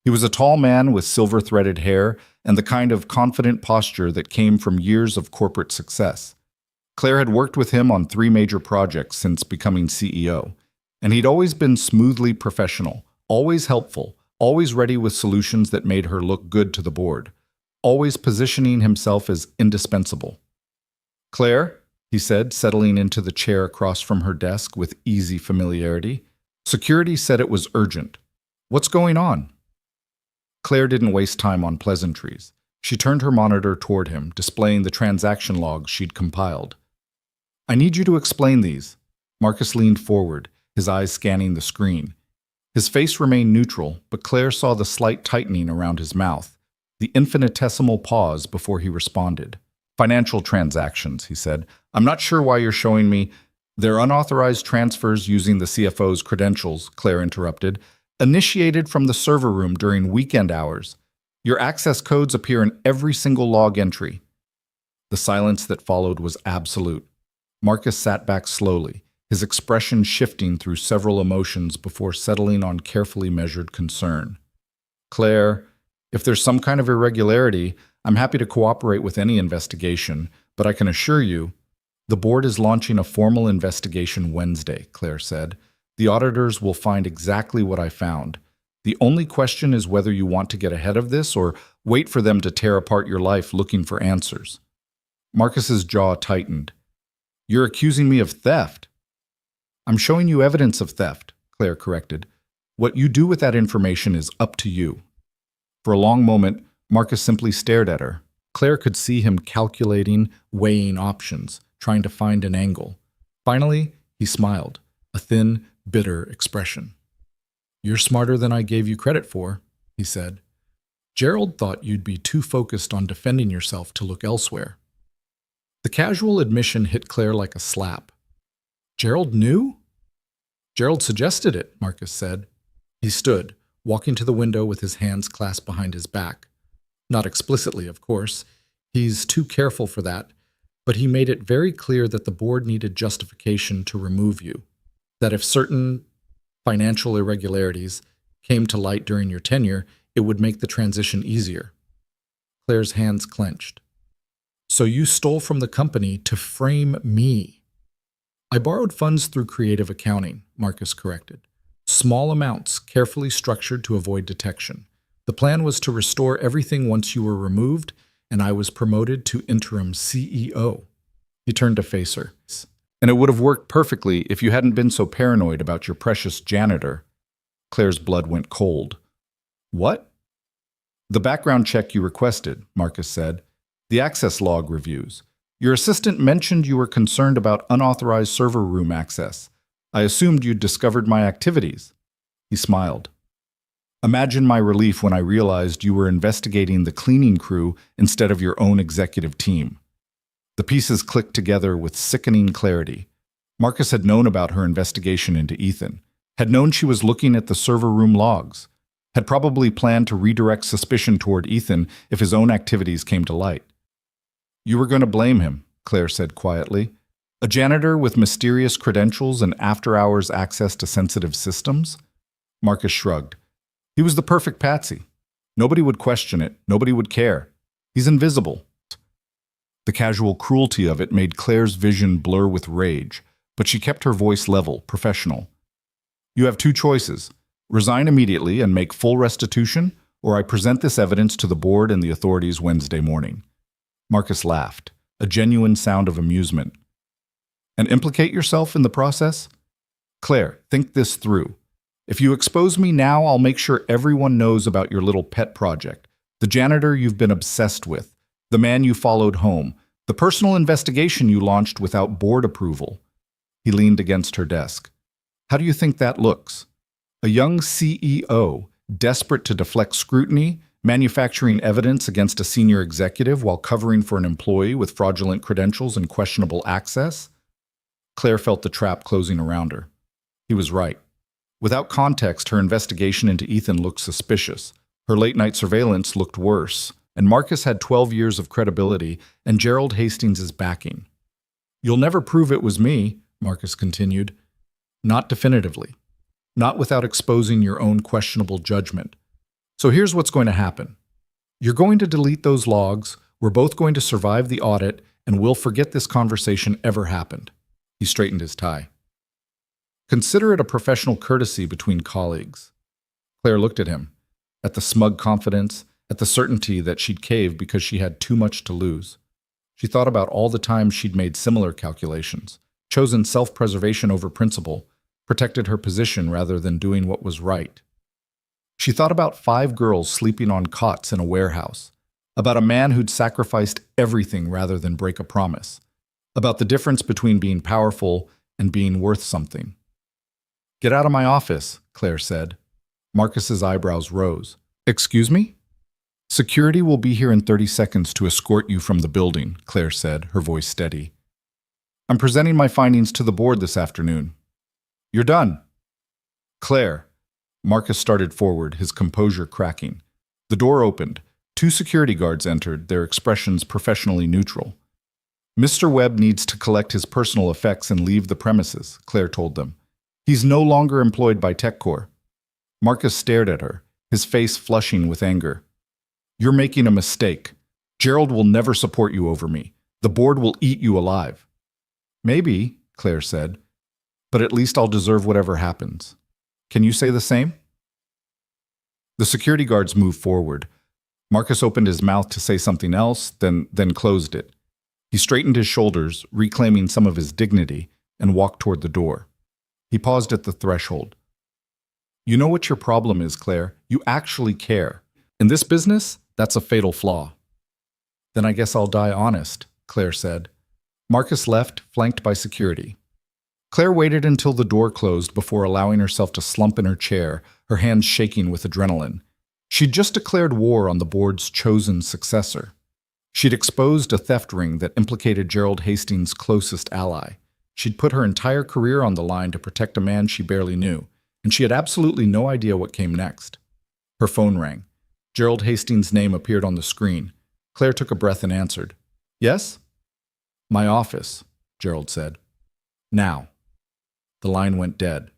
He was a tall man with silver-threaded hair and the kind of confident posture that came from years of corporate success. Claire had worked with him on 3 major projects since becoming CEO, and he'd always been smoothly professional, always helpful, always ready with solutions that made her look good to the board, always positioning himself as indispensable. "Claire," he said, settling into the chair across from her desk with easy familiarity. "Security said it was urgent. What's going on?" Claire didn't waste time on pleasantries. She turned her monitor toward him, displaying the transaction logs she'd compiled. "I need you to explain these." Marcus leaned forward, his eyes scanning the screen. His face remained neutral, but Claire saw the slight tightening around his mouth, the infinitesimal pause before he responded. "Financial transactions," he said. "I'm not sure why you're showing me." "They're unauthorized transfers using the CFO's credentials," Claire interrupted, "initiated from the server room during weekend hours. Your access codes appear in every single log entry." The silence that followed was absolute. Marcus sat back slowly, his expression shifting through several emotions before settling on carefully measured concern. "Claire, if there's some kind of irregularity, I'm happy to cooperate with any investigation, but I can assure you, the board is launching a formal investigation Wednesday," Claire said. "The auditors will find exactly what I found. The only question is whether you want to get ahead of this or wait for them to tear apart your life looking for answers." Marcus's jaw tightened. "You're accusing me of theft." "I'm showing you evidence of theft," Claire corrected. "What you do with that information is up to you." For a long moment, Marcus simply stared at her. Claire could see him calculating, weighing options, trying to find an angle. Finally, he smiled, a thin, bitter expression. "You're smarter than I gave you credit for," he said. "Gerald thought you'd be too focused on defending yourself to look elsewhere." The casual admission hit Claire like a slap. "Gerald knew?" "Gerald suggested it," Marcus said. He stood, walking to the window with his hands clasped behind his back. Not explicitly, of course. He's too careful for that. But he made it very clear that the board needed justification to remove you. That if certain financial irregularities came to light during your tenure, it would make the transition easier. Claire's hands clenched. "So you stole from the company to frame me." "I borrowed funds through creative accounting," Marcus corrected. "Small amounts, carefully structured to avoid detection. The plan was to restore everything once you were removed, and I was promoted to interim CEO." He turned to face her. "And it would have worked perfectly if you hadn't been so paranoid about your precious janitor." Claire's blood went cold. "What?" "The background check you requested," Marcus said. "The access log reviews. Your assistant mentioned you were concerned about unauthorized server room access. I assumed you'd discovered my activities." He smiled. "Imagine my relief when I realized you were investigating the cleaning crew instead of your own executive team." The pieces clicked together with sickening clarity. Marcus had known about her investigation into Ethan, had known she was looking at the server room logs, had probably planned to redirect suspicion toward Ethan if his own activities came to light. "You were going to blame him," Claire said quietly. "A janitor with mysterious credentials and after-hours access to sensitive systems?" Marcus shrugged. "He was the perfect patsy. Nobody would question it. Nobody would care. He's invisible." The casual cruelty of it made Claire's vision blur with rage, but she kept her voice level, professional. "You have 2 choices. Resign immediately and make full restitution, or I present this evidence to the board and the authorities Wednesday morning." Marcus laughed, a genuine sound of amusement. "And implicate yourself in the process? Claire, think this through. If you expose me now, I'll make sure everyone knows about your little pet project, the janitor you've been obsessed with, the man you followed home, The personal investigation you launched without board approval. He leaned against her desk. How do you think that looks? A young CEO, desperate to deflect scrutiny, manufacturing evidence against a senior executive while covering for an employee with fraudulent credentials and questionable access? Claire felt the trap closing around her. He was right. Without context, her investigation into Ethan looked suspicious. Her late-night surveillance looked worse, and Marcus had 12 years of credibility and Gerald Hastings' backing. You'll never prove it was me, Marcus continued. Not definitively. Not without exposing your own questionable judgment. So here's what's going to happen. You're going to delete those logs, we're both going to survive the audit, and we'll forget this conversation ever happened. He straightened his tie. Consider it a professional courtesy between colleagues. Claire looked at him, at the smug confidence, at the certainty that she'd cave because she had too much to lose. She thought about all the times she'd made similar calculations, chosen self-preservation over principle, protected her position rather than doing what was right. She thought about 5 girls sleeping on cots in a warehouse, about a man who'd sacrificed everything rather than break a promise, about the difference between being powerful and being worth something. Get out of my office, Claire said. Marcus's eyebrows rose. Excuse me? Security will be here in 30 seconds to escort you from the building, Claire said, her voice steady. I'm presenting my findings to the board this afternoon. You're done. Claire. Marcus started forward, his composure cracking. The door opened. 2 security guards entered, their expressions professionally neutral. Mr. Webb needs to collect his personal effects and leave the premises, Claire told them. He's no longer employed by TechCore. Marcus stared at her, his face flushing with anger. You're making a mistake. Gerald will never support you over me. The board will eat you alive. Maybe, Claire said, but at least I'll deserve whatever happens. Can you say the same? The security guards moved forward. Marcus opened his mouth to say something else, then closed it. He straightened his shoulders, reclaiming some of his dignity, and walked toward the door. He paused at the threshold. You know what your problem is, Claire? You actually care. In this business, that's a fatal flaw. Then I guess I'll die honest, Claire said. Marcus left, flanked by security. Claire waited until the door closed before allowing herself to slump in her chair, her hands shaking with adrenaline. She'd just declared war on the board's chosen successor. She'd exposed a theft ring that implicated Gerald Hastings' closest ally. She'd put her entire career on the line to protect a man she barely knew, and she had absolutely no idea what came next. Her phone rang. Gerald Hastings' name appeared on the screen. Claire took a breath and answered. Yes? My office, Gerald said. Now. The line went dead.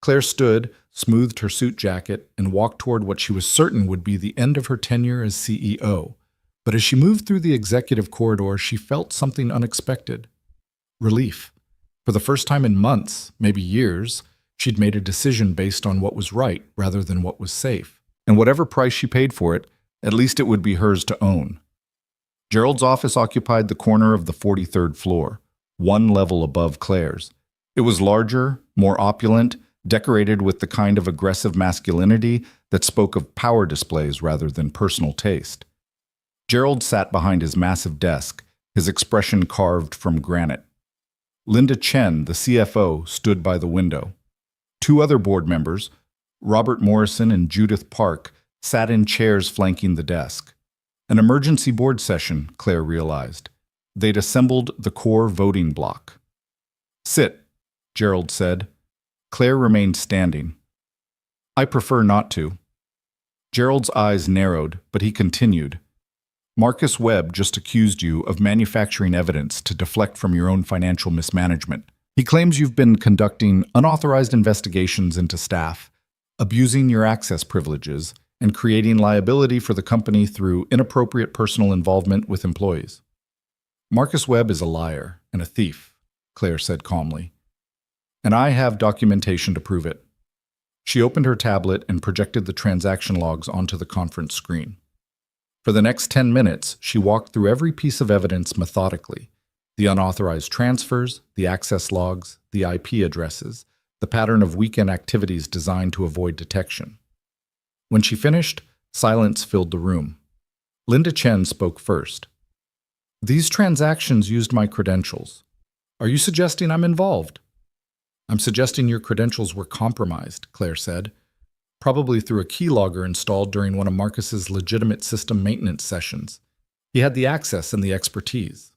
Claire stood, smoothed her suit jacket, and walked toward what she was certain would be the end of her tenure as CEO. But as she moved through the executive corridor, she felt something unexpected. Relief. For the first time in months, maybe years, she'd made a decision based on what was right rather than what was safe. And whatever price she paid for it, at least it would be hers to own. Gerald's office occupied the corner of the 43rd floor, 1 level above Claire's. It was larger, more opulent, decorated with the kind of aggressive masculinity that spoke of power displays rather than personal taste. Gerald sat behind his massive desk, his expression carved from granite. Linda Chen, the CFO, stood by the window. 2 other board members, Robert Morrison and Judith Park, sat in chairs flanking the desk. An emergency board session, Claire realized. They'd assembled the core voting block. Sit, Gerald said. Claire remained standing. I prefer not to. Gerald's eyes narrowed, but he continued. Marcus Webb just accused you of manufacturing evidence to deflect from your own financial mismanagement. He claims you've been conducting unauthorized investigations into staff, abusing your access privileges, and creating liability for the company through inappropriate personal involvement with employees. Marcus Webb is a liar and a thief, Claire said calmly. And I have documentation to prove it. She opened her tablet and projected the transaction logs onto the conference screen. For the next 10 minutes, she walked through every piece of evidence methodically. The unauthorized transfers, the access logs, the IP addresses, the pattern of weekend activities designed to avoid detection. When she finished, silence filled the room. Linda Chen spoke first. These transactions used my credentials. Are you suggesting I'm involved? I'm suggesting your credentials were compromised, Claire said, probably through a keylogger installed during one of Marcus's legitimate system maintenance sessions. He had the access and the expertise.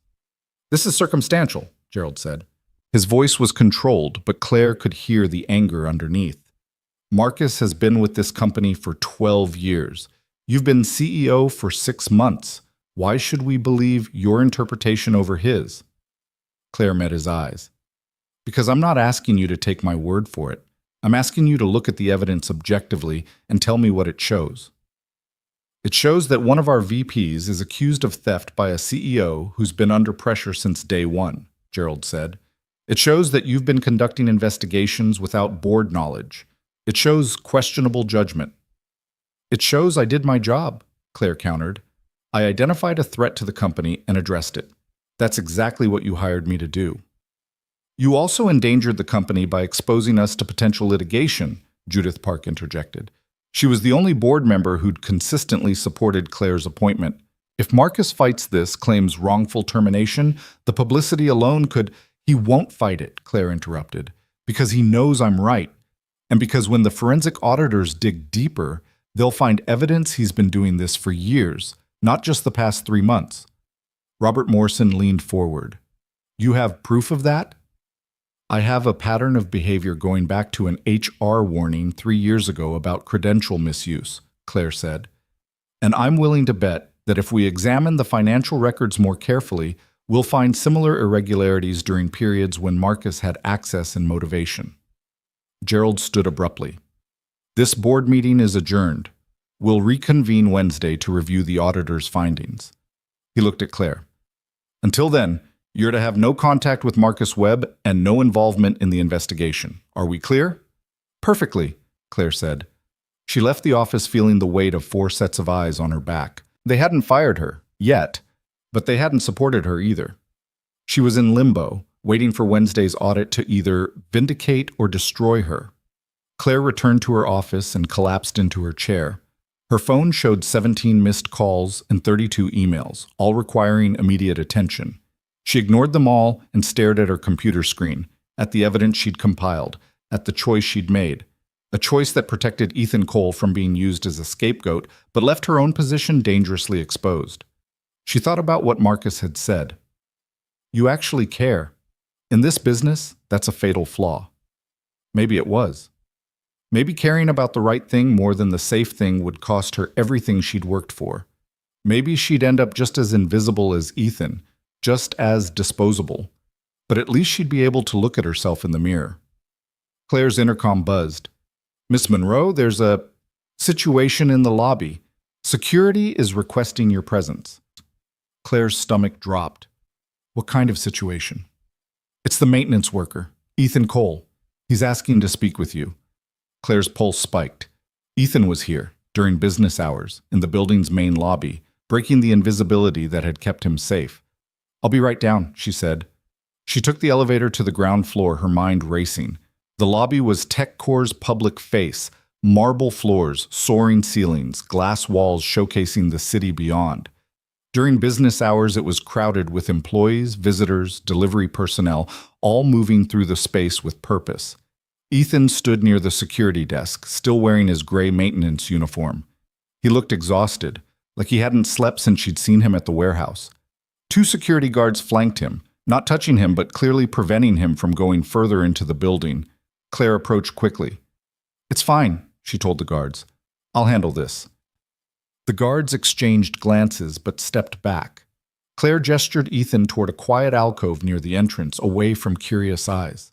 This is circumstantial, Gerald said. His voice was controlled, but Claire could hear the anger underneath. Marcus has been with this company for 12 years. You've been CEO for 6 months. Why should we believe your interpretation over his? Claire met his eyes. Because I'm not asking you to take my word for it. I'm asking you to look at the evidence objectively and tell me what it shows. It shows that one of our VPs is accused of theft by a CEO who's been under pressure since day one, Gerald said. It shows that you've been conducting investigations without board knowledge. It shows questionable judgment. It shows I did my job, Claire countered. I identified a threat to the company and addressed it. That's exactly what you hired me to do. You also endangered the company by exposing us to potential litigation, Judith Park interjected. She was the only board member who'd consistently supported Claire's appointment. If Marcus fights this, claims wrongful termination, the publicity alone could— He won't fight it, Claire interrupted, because he knows I'm right, and because when the forensic auditors dig deeper, they'll find evidence he's been doing this for years, not just the past 3 months. Robert Morrison leaned forward. You have proof of that? I have a pattern of behavior going back to an HR warning 3 years ago about credential misuse, Claire said. And I'm willing to bet that if we examine the financial records more carefully, we'll find similar irregularities during periods when Marcus had access and motivation. Gerald stood abruptly. This board meeting is adjourned. We'll reconvene Wednesday to review the auditor's findings. He looked at Claire. Until then, you're to have no contact with Marcus Webb and no involvement in the investigation. Are we clear? Perfectly, Claire said. She left the office feeling the weight of 4 sets of eyes on her back. They hadn't fired her, yet, but they hadn't supported her either. She was in limbo, waiting for Wednesday's audit to either vindicate or destroy her. Claire returned to her office and collapsed into her chair. Her phone showed 17 missed calls and 32 emails, all requiring immediate attention. She ignored them all and stared at her computer screen, at the evidence she'd compiled, at the choice she'd made. A choice that protected Ethan Cole from being used as a scapegoat, but left her own position dangerously exposed. She thought about what Marcus had said. You actually care. In this business, that's a fatal flaw. Maybe it was. Maybe caring about the right thing more than the safe thing would cost her everything she'd worked for. Maybe she'd end up just as invisible as Ethan, just as disposable. But at least she'd be able to look at herself in the mirror. Claire's intercom buzzed. Miss Monroe, there's a situation in the lobby. Security is requesting your presence. Claire's stomach dropped. What kind of situation? It's the maintenance worker, Ethan Cole. He's asking to speak with you. Claire's pulse spiked. Ethan was here, during business hours, in the building's main lobby, breaking the invisibility that had kept him safe. I'll be right down, she said. She took the elevator to the ground floor, her mind racing. The lobby was TechCore's public face, marble floors, soaring ceilings, glass walls showcasing the city beyond. During business hours, it was crowded with employees, visitors, delivery personnel, all moving through the space with purpose. Ethan stood near the security desk, still wearing his gray maintenance uniform. He looked exhausted, like he hadn't slept since she'd seen him at the warehouse. 2 security guards flanked him, not touching him but clearly preventing him from going further into the building. Claire approached quickly. It's fine, she told the guards. I'll handle this. The guards exchanged glances but stepped back. Claire gestured Ethan toward a quiet alcove near the entrance, away from curious eyes.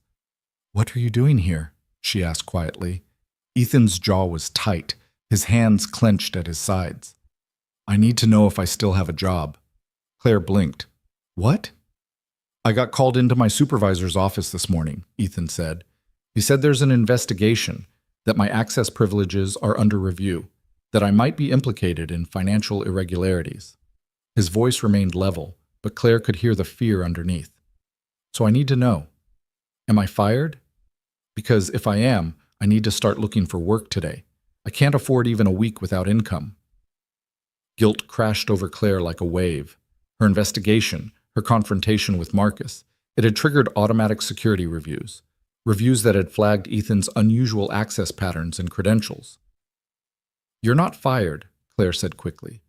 What are you doing here? She asked quietly. Ethan's jaw was tight, his hands clenched at his sides. I need to know if I still have a job. Claire blinked. What? I got called into my supervisor's office this morning, Ethan said. He said there's an investigation, that my access privileges are under review, that I might be implicated in financial irregularities. His voice remained level, but Claire could hear the fear underneath. So I need to know. Am I fired? Because if I am, I need to start looking for work today. I can't afford even a week without income. Guilt crashed over Claire like a wave. Her investigation, her confrontation with Marcus, it had triggered automatic security reviews. Reviews that had flagged Ethan's unusual access patterns and credentials. "You're not fired," Claire said quickly.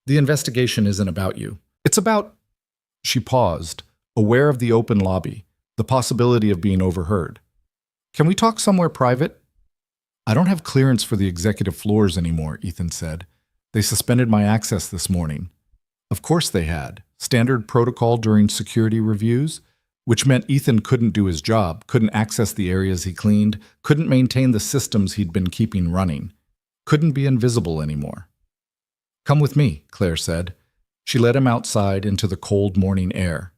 "The investigation isn't about you. It's about—" She paused, aware of the open lobby, the possibility of being overheard. "Can we talk somewhere private?" "I don't have clearance for the executive floors anymore," Ethan said. "They suspended my access this morning." Of course they had. Standard protocol during security reviews, which meant Ethan couldn't do his job, couldn't access the areas he cleaned, couldn't maintain the systems he'd been keeping running, couldn't be invisible anymore. "Come with me," Claire said. She led him outside into the cold morning air.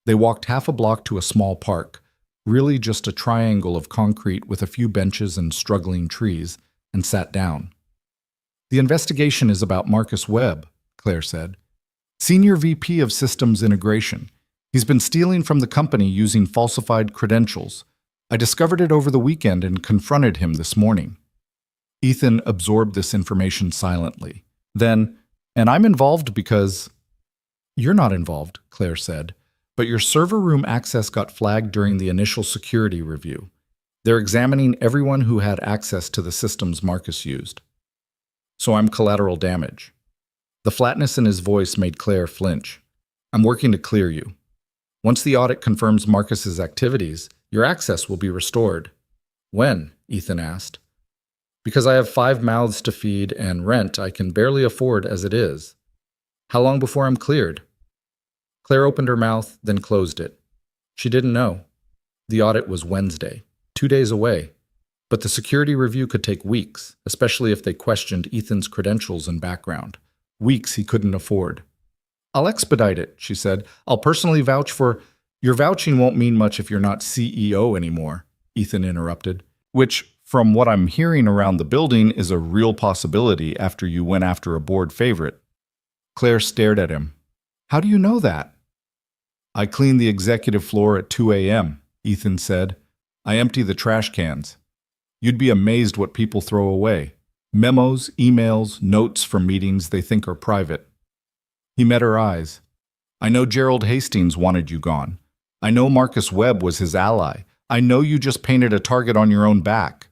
They walked half a block to a small park, really just a triangle of concrete with a few benches and struggling trees, and sat down. "The investigation is about Marcus Webb," Claire said. "Senior VP of Systems Integration. He's been stealing from the company using falsified credentials. I discovered it over the weekend and confronted him this morning." Ethan absorbed this information silently. Then, "And I'm involved because—" "You're not involved," Claire said, "but your server room access got flagged during the initial security review. They're examining everyone who had access to the systems Marcus used. So I'm collateral damage." The flatness in his voice made Claire flinch. "I'm working to clear you. Once the audit confirms Marcus's activities, your access will be restored." "When?" Ethan asked. "Because I have 5 mouths to feed and rent I can barely afford as it is." "How long before I'm cleared?" Claire opened her mouth, then closed it. She didn't know. The audit was Wednesday, 2 days away. But the security review could take weeks, especially if they questioned Ethan's credentials and background. Weeks he couldn't afford. "I'll expedite it," she said. "I'll personally vouch for—" "Your vouching won't mean much if you're not CEO anymore," Ethan interrupted. "Which, from what I'm hearing around the building, is a real possibility after you went after a board favorite." Claire stared at him. "How do you know that?" "I cleaned the executive floor at 2 a.m., Ethan said. "I empty the trash cans. You'd be amazed what people throw away. Memos, emails, notes from meetings they think are private." He met her eyes. "I know Gerald Hastings wanted you gone. I know Marcus Webb was his ally. I know you just painted a target on your own back."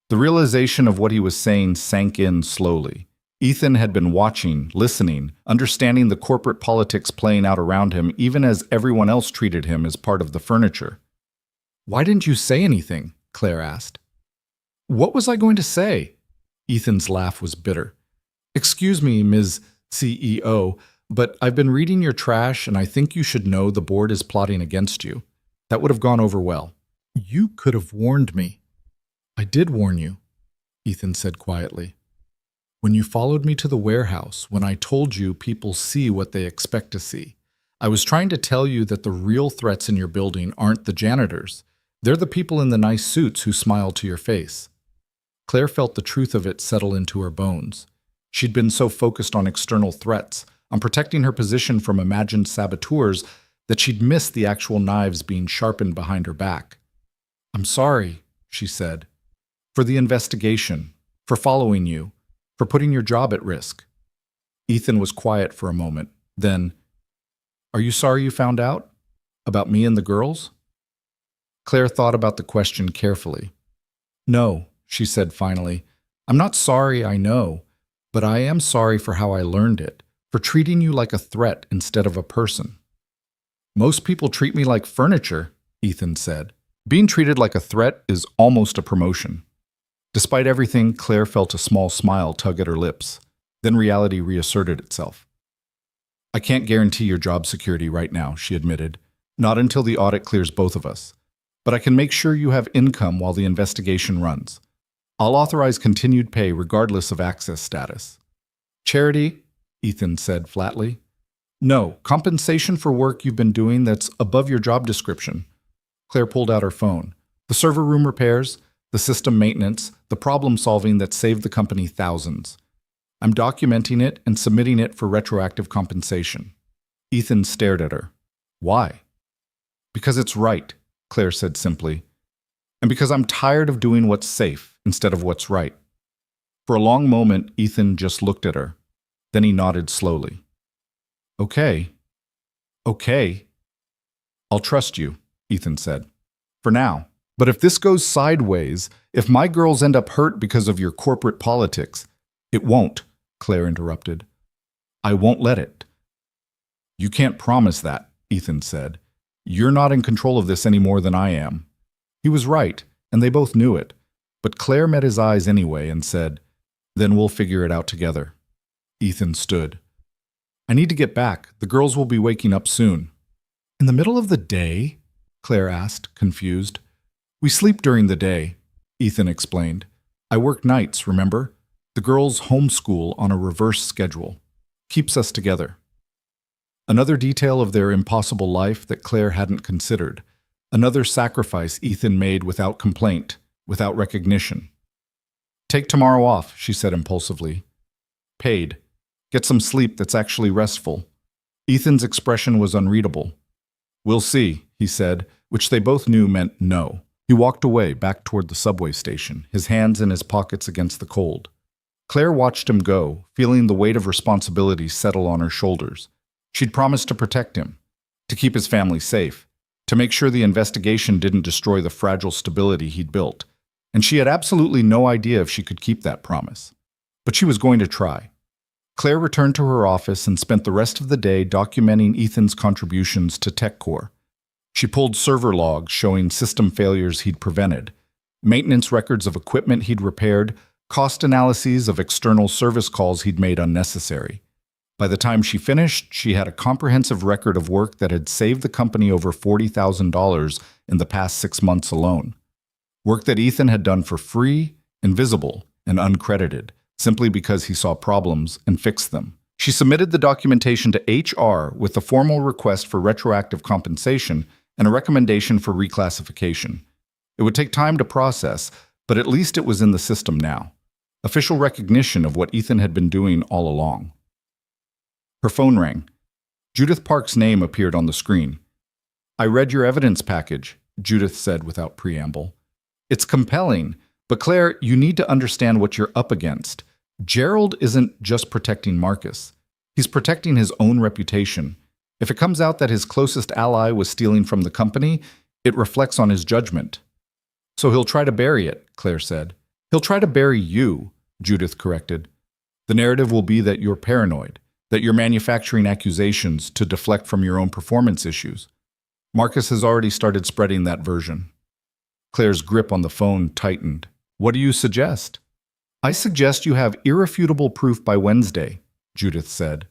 The realization of what he was saying sank in slowly. Ethan had been watching, listening, understanding the corporate politics playing out around him even as everyone else treated him as part of the furniture. "Why didn't you say anything?" Claire asked. "What was I going to say?" Ethan's laugh was bitter. "Excuse me, Ms. CEO, but I've been reading your trash and I think you should know the board is plotting against you. That would have gone over well." "You could have warned me." "I did warn you," Ethan said quietly. "When you followed me to the warehouse, when I told you people see what they expect to see. I was trying to tell you that the real threats in your building aren't the janitors. They're the people in the nice suits who smile to your face." Claire felt the truth of it settle into her bones. She'd been so focused on external threats, on protecting her position from imagined saboteurs, that she'd missed the actual knives being sharpened behind her back. "I'm sorry," she said, "for the investigation, for following you, for putting your job at risk." Ethan was quiet for a moment. Then, "Are you sorry you found out? About me and the girls?" Claire thought about the question carefully. "No," she said finally. "I'm not sorry, I know, but I am sorry for how I learned it, for treating you like a threat instead of a person." "Most people treat me like furniture," Ethan said. "Being treated like a threat is almost a promotion." Despite everything, Claire felt a small smile tug at her lips. Then reality reasserted itself. "I can't guarantee your job security right now," she admitted. "Not until the audit clears both of us. But I can make sure you have income while the investigation runs. I'll authorize continued pay regardless of access status." "Charity?" Ethan said flatly. "No, compensation for work you've been doing that's above your job description." Claire pulled out her phone. "The server room repairs, the system maintenance, the problem solving that saved the company thousands. I'm documenting it and submitting it for retroactive compensation." Ethan stared at her. "Why?" "Because it's right," Claire said simply. "And because I'm tired of doing what's safe instead of what's right." For a long moment, Ethan just looked at her. Then he nodded slowly. Okay. Okay. I'll trust you, Ethan said. For now. But if this goes sideways, if my girls end up hurt because of your corporate politics, it won't, Claire interrupted. I won't let it. You can't promise that, Ethan said. You're not in control of this any more than I am. He was right, and they both knew it. But Claire met his eyes anyway and said, Then we'll figure it out together. Ethan stood. I need to get back. The girls will be waking up soon. In the middle of the day? Claire asked, confused. We sleep during the day, Ethan explained. I work nights, remember? The girls homeschool on a reverse schedule. Keeps us together. Another detail of their impossible life that Claire hadn't considered. Another sacrifice Ethan made without complaint, without recognition. Take tomorrow off, she said impulsively. Paid. Get some sleep that's actually restful. Ethan's expression was unreadable. We'll see, he said, which they both knew meant no. He walked away, back toward the subway station, his hands in his pockets against the cold. Claire watched him go, feeling the weight of responsibility settle on her shoulders. She'd promised to protect him, to keep his family safe, to make sure the investigation didn't destroy the fragile stability he'd built, and she had absolutely no idea if she could keep that promise. But she was going to try. Claire returned to her office and spent the rest of the day documenting Ethan's contributions to TechCore. She pulled server logs showing system failures he'd prevented, maintenance records of equipment he'd repaired, cost analyses of external service calls he'd made unnecessary. By the time she finished, she had a comprehensive record of work that had saved the company over $40,000 in the past 6 months alone. Work that Ethan had done for free, invisible, and uncredited, simply because he saw problems and fixed them. She submitted the documentation to HR with a formal request for retroactive compensation and a recommendation for reclassification. It would take time to process, but at least it was in the system now. Official recognition of what Ethan had been doing all along. Her phone rang. Judith Park's name appeared on the screen. I read your evidence package, Judith said without preamble. It's compelling, but Claire, you need to understand what you're up against. Gerald isn't just protecting Marcus. He's protecting his own reputation. If it comes out that his closest ally was stealing from the company, it reflects on his judgment. So he'll try to bury it, Claire said. He'll try to bury you, Judith corrected. The narrative will be that you're paranoid, that you're manufacturing accusations to deflect from your own performance issues. Marcus has already started spreading that version. Claire's grip on the phone tightened. What do you suggest? I suggest you have irrefutable proof by Wednesday, Judith said.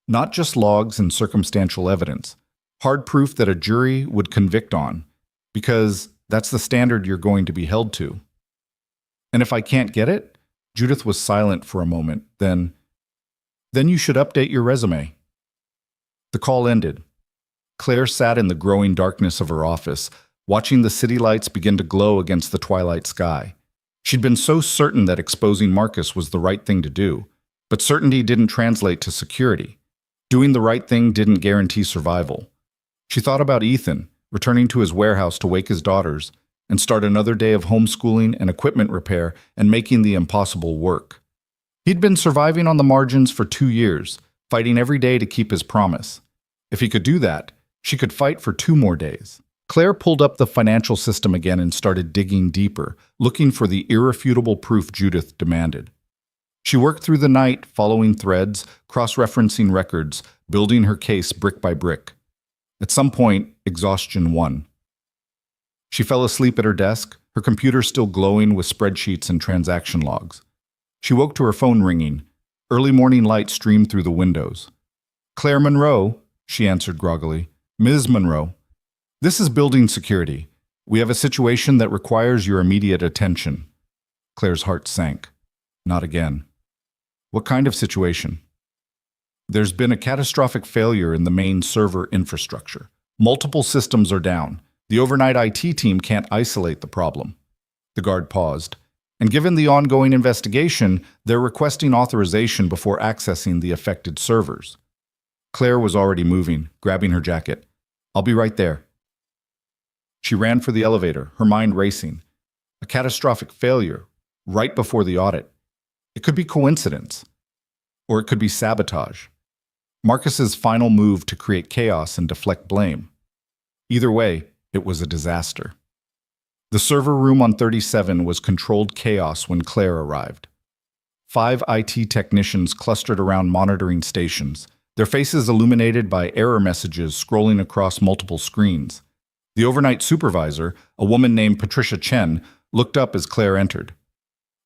Not just logs and circumstantial evidence. Hard proof that a jury would convict on, because that's the standard you're going to be held to. And if I can't get it? Judith was silent for a moment, then you should update your resume. The call ended. Claire sat in the growing darkness of her office, watching the city lights begin to glow against the twilight sky. She'd been so certain that exposing Marcus was the right thing to do, but certainty didn't translate to security. Doing the right thing didn't guarantee survival. She thought about Ethan, returning to his warehouse to wake his daughters, and start another day of homeschooling and equipment repair and making the impossible work. He'd been surviving on the margins for 2 years, fighting every day to keep his promise. If he could do that, she could fight for 2 more days. Claire pulled up the financial system again and started digging deeper, looking for the irrefutable proof Judith demanded. She worked through the night, following threads, cross-referencing records, building her case brick by brick. At some point, exhaustion won. She fell asleep at her desk, her computer still glowing with spreadsheets and transaction logs. She woke to her phone ringing. Early morning light streamed through the windows. Claire Monroe, she answered groggily. Ms. Monroe. This is building security. We have a situation that requires your immediate attention. Claire's heart sank. Not again. What kind of situation? There's been a catastrophic failure in the main server infrastructure. Multiple systems are down. The overnight IT team can't isolate the problem. The guard paused. And given the ongoing investigation, they're requesting authorization before accessing the affected servers. Claire was already moving, grabbing her jacket. I'll be right there. She ran for the elevator, her mind racing. A catastrophic failure, right before the audit. It could be coincidence, or it could be sabotage. Marcus's final move to create chaos and deflect blame. Either way, it was a disaster. The server room on 37 was controlled chaos when Claire arrived. 5 IT technicians clustered around monitoring stations, their faces illuminated by error messages scrolling across multiple screens. The overnight supervisor, a woman named Patricia Chen, looked up as Claire entered.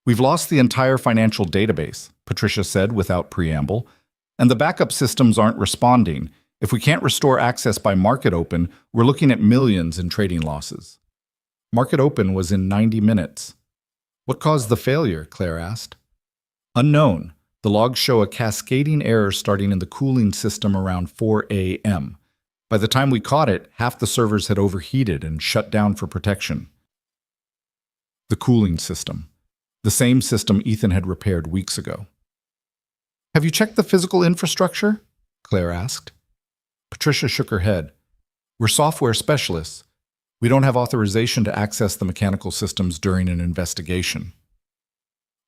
"We've lost the entire financial database," Patricia said without preamble, "and the backup systems aren't responding. If we can't restore access by market open, we're looking at millions in trading losses." Market open was in 90 minutes. "What caused the failure?" Claire asked. "Unknown. The logs show a cascading error starting in the cooling system around 4 a.m. By the time we caught it, half the servers had overheated and shut down for protection." The cooling system. The same system Ethan had repaired weeks ago. "Have you checked the physical infrastructure?" Claire asked. Patricia shook her head. "We're software specialists. We don't have authorization to access the mechanical systems during an investigation."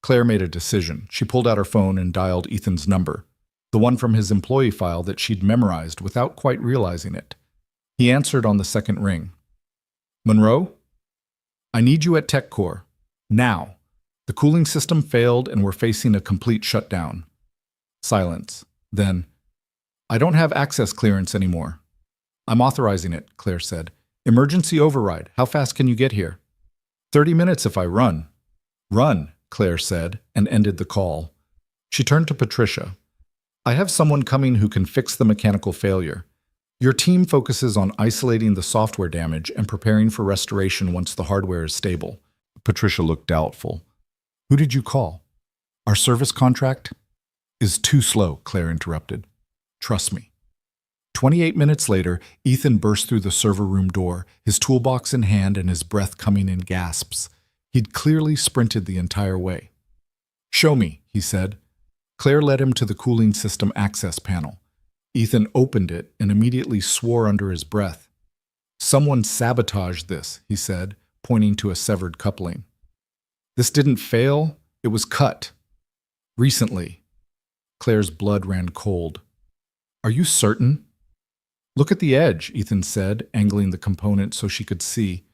Claire made a decision. She pulled out her phone and dialed Ethan's number, the one from his employee file that she'd memorized without quite realizing it. He answered on the second ring. "Monroe? I need you at TechCore. Now. The cooling system failed and we're facing a complete shutdown." Silence. Then, "I don't have access clearance anymore." "I'm authorizing it," Claire said. "Emergency override. How fast can you get here?" 30 minutes if I run." "Run," Claire said, and ended the call. She turned to Patricia. "I have someone coming who can fix the mechanical failure. Your team focuses on isolating the software damage and preparing for restoration once the hardware is stable." Patricia looked doubtful. "Who did you call?" "Our service contract is too slow," Claire interrupted. "Trust me." 28 minutes later, Ethan burst through the server room door, his toolbox in hand and his breath coming in gasps. He'd clearly sprinted the entire way. "Show me," he said. Claire led him to the cooling system access panel. Ethan opened it and immediately swore under his breath. "Someone sabotaged this," he said, pointing to a severed coupling. "This didn't fail, it was cut. Recently." Claire's blood ran cold. "Are you certain?" "Look at the edge," Ethan said, angling the component so she could see.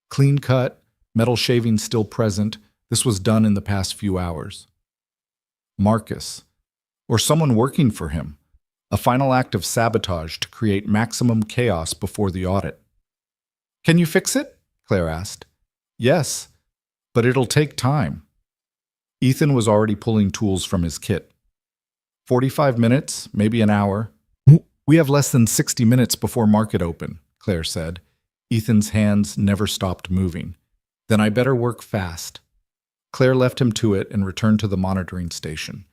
"Clean cut, metal shaving still present. This was done in the past few hours." Marcus, or someone working for him. A final act of sabotage to create maximum chaos before the audit. "Can you fix it?" Claire asked. "Yes, but it'll take time." Ethan was already pulling tools from his kit. 45 minutes, maybe an hour. "We have less than 60 minutes before market open," Claire said. Ethan's hands never stopped moving. "Then I better work fast." Claire left him to it and returned to the monitoring station.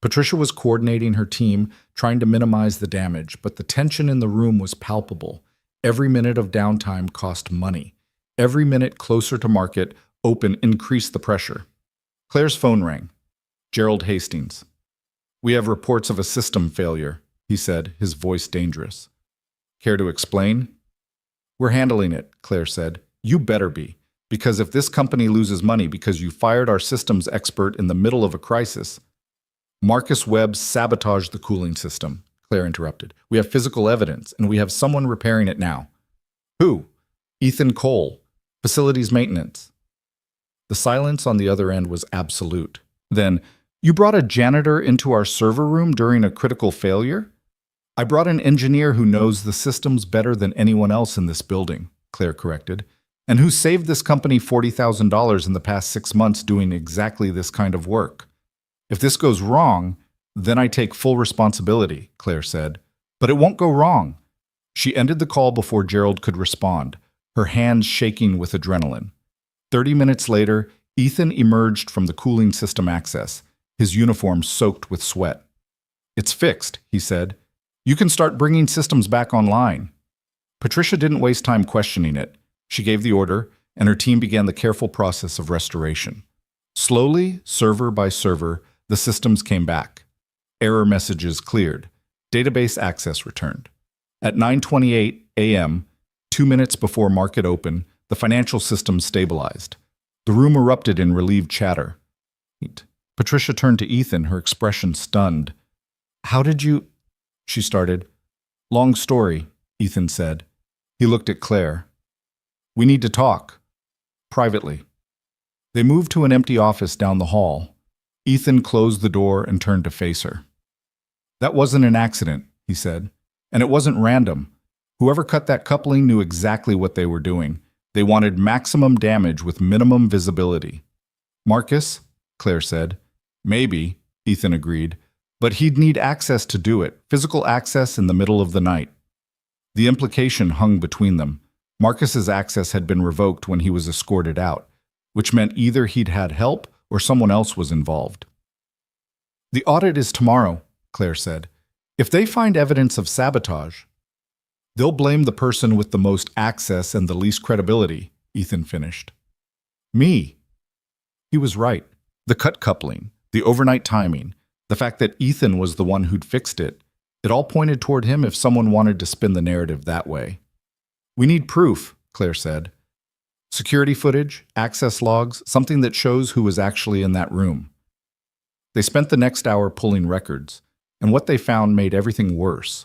Patricia was coordinating her team, trying to minimize the damage, but the tension in the room was palpable. Every minute of downtime cost money. Every minute closer to market open increased the pressure. Claire's phone rang. Gerald Hastings. "We have reports of a system failure," he said, his voice dangerous. "Care to explain?" "We're handling it," Claire said. "You better be. Because if this company loses money because you fired our systems expert in the middle of a crisis—" "Marcus Webb sabotaged the cooling system," Claire interrupted. "We have physical evidence, and we have someone repairing it now." "Who?" "Ethan Cole, facilities maintenance." The silence on the other end was absolute. Then, "You brought a janitor into our server room during a critical failure?" "I brought an engineer who knows the systems better than anyone else in this building," Claire corrected, "and who saved this company $40,000 in the past 6 months doing exactly this kind of work. If this goes wrong, then I take full responsibility," Claire said. "But it won't go wrong." She ended the call before Gerald could respond, her hands shaking with adrenaline. 30 minutes later, Ethan emerged from the cooling system access, his uniform soaked with sweat. "It's fixed," he said. "You can start bringing systems back online." Patricia didn't waste time questioning it. She gave the order, and her team began the careful process of restoration. Slowly, server by server, the systems came back. Error messages cleared. Database access returned. At 9:28 a.m., 2 minutes before market open, the financial system stabilized. The room erupted in relieved chatter. Patricia turned to Ethan, her expression stunned. "How did you—" she started. Long story, Ethan said. He looked at Claire. We need to talk. Privately. They moved to an empty office down the hall. Ethan closed the door and turned to face her. That wasn't an accident, he said. And it wasn't random. Whoever cut that coupling knew exactly what they were doing. They wanted maximum damage with minimum visibility. Marcus? Claire said. Maybe, Ethan agreed. But he'd need access to do it, physical access in the middle of the night. The implication hung between them. Marcus's access had been revoked when he was escorted out, which meant either he'd had help or someone else was involved. The audit is tomorrow, Claire said. If they find evidence of sabotage, they'll blame the person with the most access and the least credibility, Ethan finished. Me. He was right. The cut coupling, the overnight timing, the fact that Ethan was the one who'd fixed it, it all pointed toward him if someone wanted to spin the narrative that way. We need proof, Claire said. Security footage, access logs, something that shows who was actually in that room. They spent the next hour pulling records, and what they found made everything worse.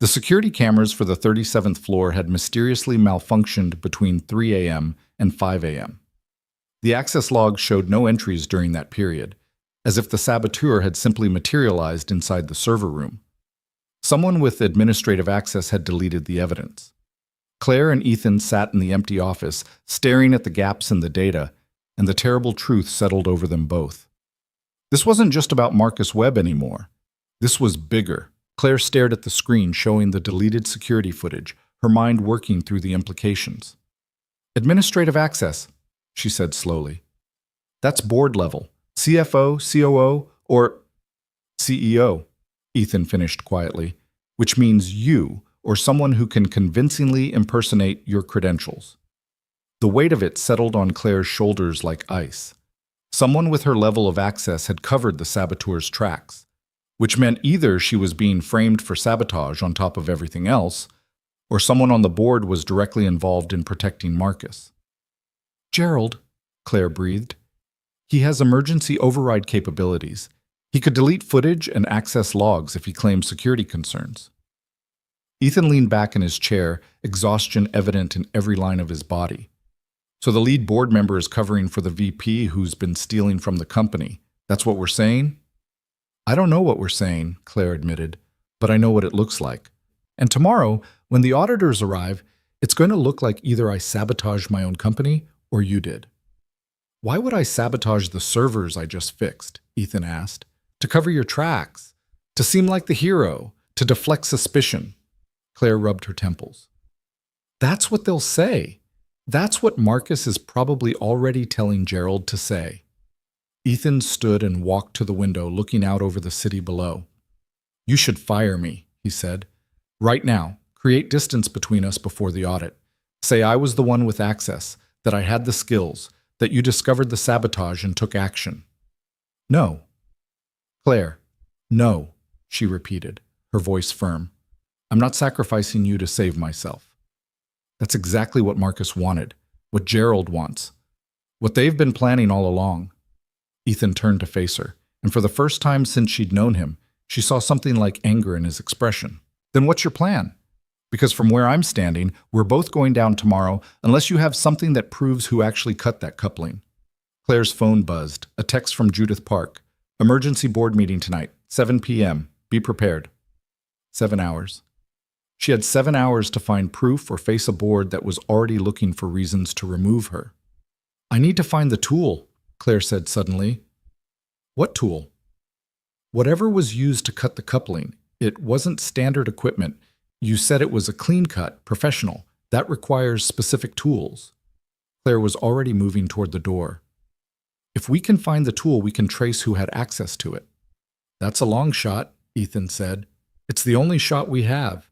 The security cameras for the 37th floor had mysteriously malfunctioned between 3 a.m. and 5 a.m. The access logs showed no entries during that period, as if the saboteur had simply materialized inside the server room. Someone with administrative access had deleted the evidence. Claire and Ethan sat in the empty office, staring at the gaps in the data, and the terrible truth settled over them both. This wasn't just about Marcus Webb anymore. This was bigger. Claire stared at the screen showing the deleted security footage, her mind working through the implications. Administrative access, she said slowly. That's board level. CFO, COO, or CEO, Ethan finished quietly, which means you or someone who can convincingly impersonate your credentials. The weight of it settled on Claire's shoulders like ice. Someone with her level of access had covered the saboteur's tracks, which meant either she was being framed for sabotage on top of everything else, or someone on the board was directly involved in protecting Marcus. Gerald, Claire breathed. He has emergency override capabilities. He could delete footage and access logs if he claimed security concerns. Ethan leaned back in his chair, exhaustion evident in every line of his body. So the lead board member is covering for the VP who's been stealing from the company. That's what we're saying? I don't know what we're saying, Claire admitted, but I know what it looks like. And tomorrow, when the auditors arrive, it's going to look like either I sabotaged my own company or you did. Why would I sabotage the servers I just fixed? Ethan asked. To cover your tracks, to seem like the hero, to deflect suspicion. Claire rubbed her temples. That's what they'll say. That's what Marcus is probably already telling Gerald to say. Ethan stood and walked to the window, looking out over the city below. You should fire me, he said. Right now, create distance between us before the audit. Say I was the one with access, that I had the skills, that you discovered the sabotage and took action. No. Claire, no, she repeated, her voice firm. I'm not sacrificing you to save myself. That's exactly what Marcus wanted, what Gerald wants, what they've been planning all along. Ethan turned to face her, and for the first time since she'd known him, she saw something like anger in his expression. Then what's your plan? Because from where I'm standing, we're both going down tomorrow unless you have something that proves who actually cut that coupling. Claire's phone buzzed, a text from Judith Park. Emergency board meeting tonight, 7 p.m. Be prepared. 7 hours. She had 7 hours to find proof or face a board that was already looking for reasons to remove her. I need to find the tool, Claire said suddenly. What tool? Whatever was used to cut the coupling. It wasn't standard equipment. You said it was a clean cut, professional. That requires specific tools. Claire was already moving toward the door. If we can find the tool, we can trace who had access to it. That's a long shot, Ethan said. It's the only shot we have.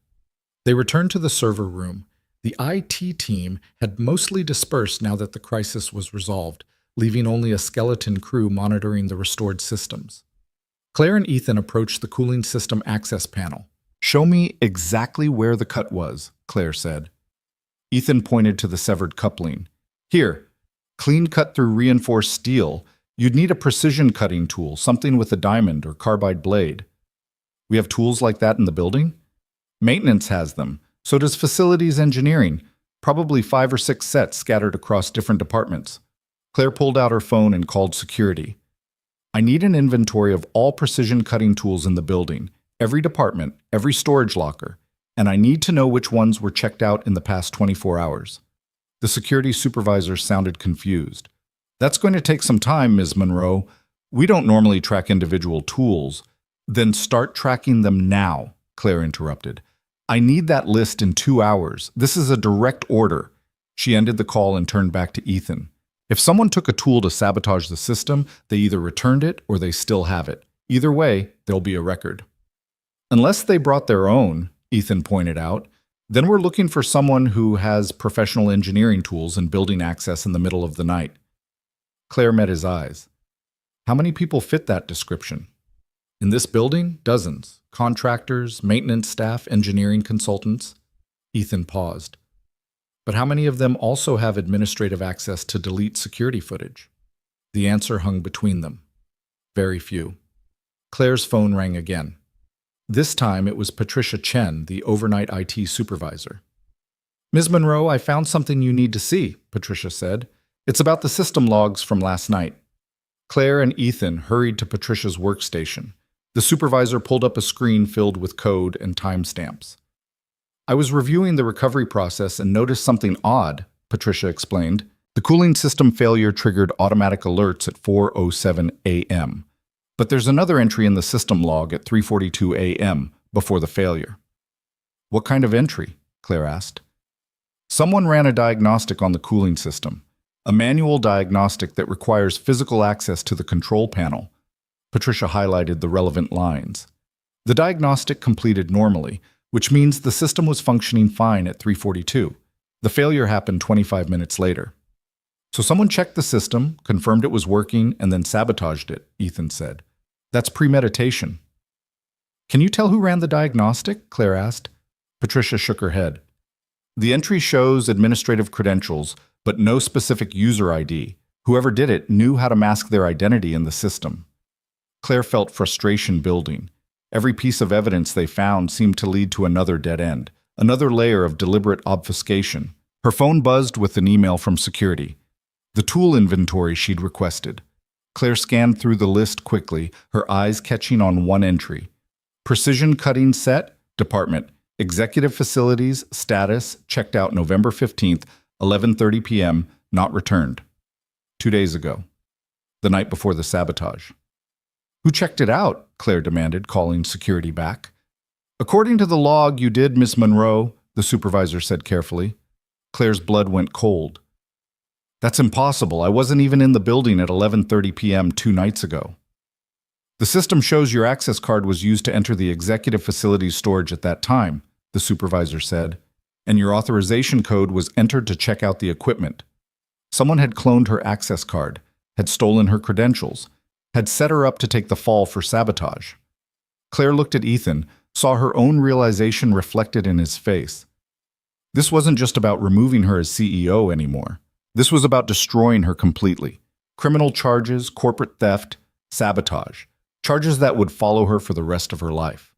They returned to the server room. The IT team had mostly dispersed now that the crisis was resolved, leaving only a skeleton crew monitoring the restored systems. Claire and Ethan approached the cooling system access panel. Show me exactly where the cut was, Claire said. Ethan pointed to the severed coupling. Here, clean cut through reinforced steel. You'd need a precision cutting tool, something with a diamond or carbide blade. We have tools like that in the building? Maintenance has them. So does facilities engineering. Probably 5 or 6 sets scattered across different departments. Claire pulled out her phone and called security. I need an inventory of all precision cutting tools in the building, every department, every storage locker, and I need to know which ones were checked out in the past 24 hours. The security supervisor sounded confused. That's going to take some time, Ms. Monroe. We don't normally track individual tools. Then start tracking them now, Claire interrupted. I need that list in 2 hours. This is a direct order. She ended the call and turned back to Ethan. If someone took a tool to sabotage the system, they either returned it or they still have it. Either way, there'll be a record. Unless they brought their own, Ethan pointed out, then we're looking for someone who has professional engineering tools and building access in the middle of the night. Claire met his eyes. How many people fit that description? In this building, dozens. Contractors, maintenance staff, engineering consultants. Ethan paused. But how many of them also have administrative access to delete security footage? The answer hung between them. Very few. Claire's phone rang again. This time it was Patricia Chen, the overnight IT supervisor. Ms. Monroe, I found something you need to see, Patricia said. It's about the system logs from last night. Claire and Ethan hurried to Patricia's workstation. The supervisor pulled up a screen filled with code and timestamps. I was reviewing the recovery process and noticed something odd, Patricia explained. The cooling system failure triggered automatic alerts at 4:07 a.m. But there's another entry in the system log at 3:42 a.m. before the failure. What kind of entry? Claire asked. Someone ran a diagnostic on the cooling system, a manual diagnostic that requires physical access to the control panel. Patricia highlighted the relevant lines. The diagnostic completed normally, which means the system was functioning fine at 3:42. The failure happened 25 minutes later. So someone checked the system, confirmed it was working, and then sabotaged it, Ethan said. That's premeditation. Can you tell who ran the diagnostic? Claire asked. Patricia shook her head. The entry shows administrative credentials, but no specific user ID. Whoever did it knew how to mask their identity in the system. Claire felt frustration building. Every piece of evidence they found seemed to lead to another dead end, another layer of deliberate obfuscation. Her phone buzzed with an email from security. The tool inventory she'd requested. Claire scanned through the list quickly, her eyes catching on one entry. Precision cutting set, department, executive facilities, status, checked out November 15th, 11:30 p.m., not returned. 2 days ago. The night before the sabotage. Who checked it out? Claire demanded, calling security back. According to the log you did, Miss Monroe, the supervisor said carefully. Claire's blood went cold. That's impossible. I wasn't even in the building at 11:30 p.m. 2 nights ago. The system shows your access card was used to enter the executive facilities storage at that time, the supervisor said, and your authorization code was entered to check out the equipment. Someone had cloned her access card, had stolen her credentials, had set her up to take the fall for sabotage. Claire looked at Ethan, saw her own realization reflected in his face. This wasn't just about removing her as CEO anymore. This was about destroying her completely. Criminal charges, corporate theft, sabotage. Charges that would follow her for the rest of her life.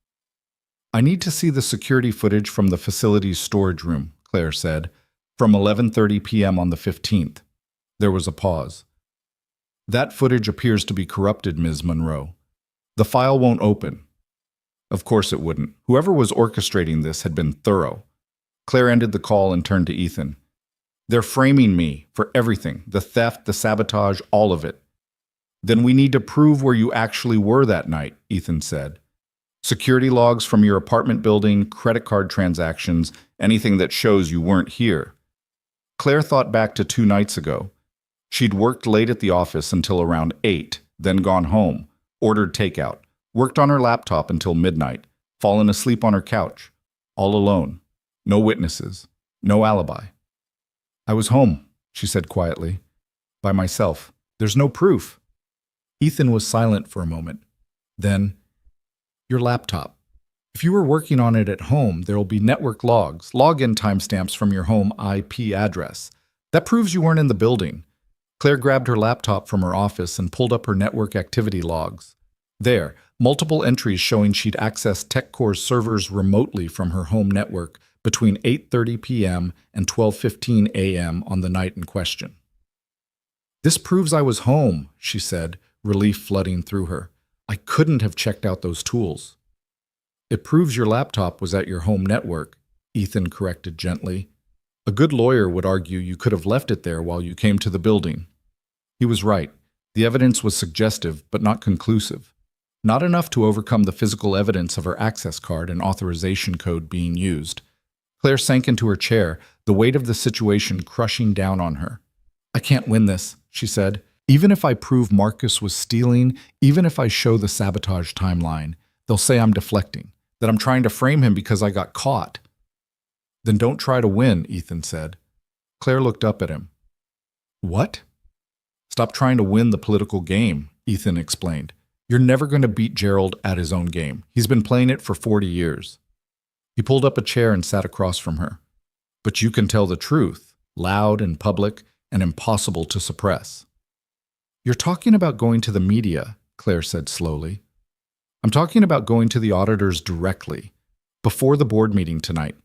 I need to see the security footage from the facility's storage room, Claire said, from 11:30 p.m. on the 15th. There was a pause. That footage appears to be corrupted, Ms. Monroe. The file won't open. Of course it wouldn't. Whoever was orchestrating this had been thorough. Claire ended the call and turned to Ethan. They're framing me for everything, the theft, the sabotage, all of it. Then we need to prove where you actually were that night, Ethan said. Security logs from your apartment building, credit card transactions, anything that shows you weren't here. Claire thought back to 2 nights ago. She'd worked late at the office until around 8, then gone home, ordered takeout, worked on her laptop until midnight, fallen asleep on her couch, all alone. No witnesses, no alibi. I was home, she said quietly, by myself. There's no proof. Ethan was silent for a moment. Then, your laptop. If you were working on it at home, there will be network logs, login timestamps from your home IP address. That proves you weren't in the building. Claire grabbed her laptop from her office and pulled up her network activity logs. There, multiple entries showing she'd accessed TechCore's servers remotely from her home network between 8:30 p.m. and 12:15 a.m. on the night in question. "This proves I was home," she said, relief flooding through her. "I couldn't have checked out those tools." "It proves your laptop was at your home network," Ethan corrected gently. "A good lawyer would argue you could have left it there while you came to the building." He was right. The evidence was suggestive, but not conclusive. Not enough to overcome the physical evidence of her access card and authorization code being used. Claire sank into her chair, the weight of the situation crushing down on her. "I can't win this," she said. "Even if I prove Marcus was stealing, even if I show the sabotage timeline, they'll say I'm deflecting, that I'm trying to frame him because I got caught." "Then don't try to win," Ethan said. Claire looked up at him. "What?" "Stop trying to win the political game," Ethan explained. "You're never going to beat Gerald at his own game. He's been playing it for 40 years. He pulled up a chair and sat across from her. "But you can tell the truth, loud and public and impossible to suppress." "You're talking about going to the media," Claire said slowly. "I'm talking about going to the auditors directly, before the board meeting tonight.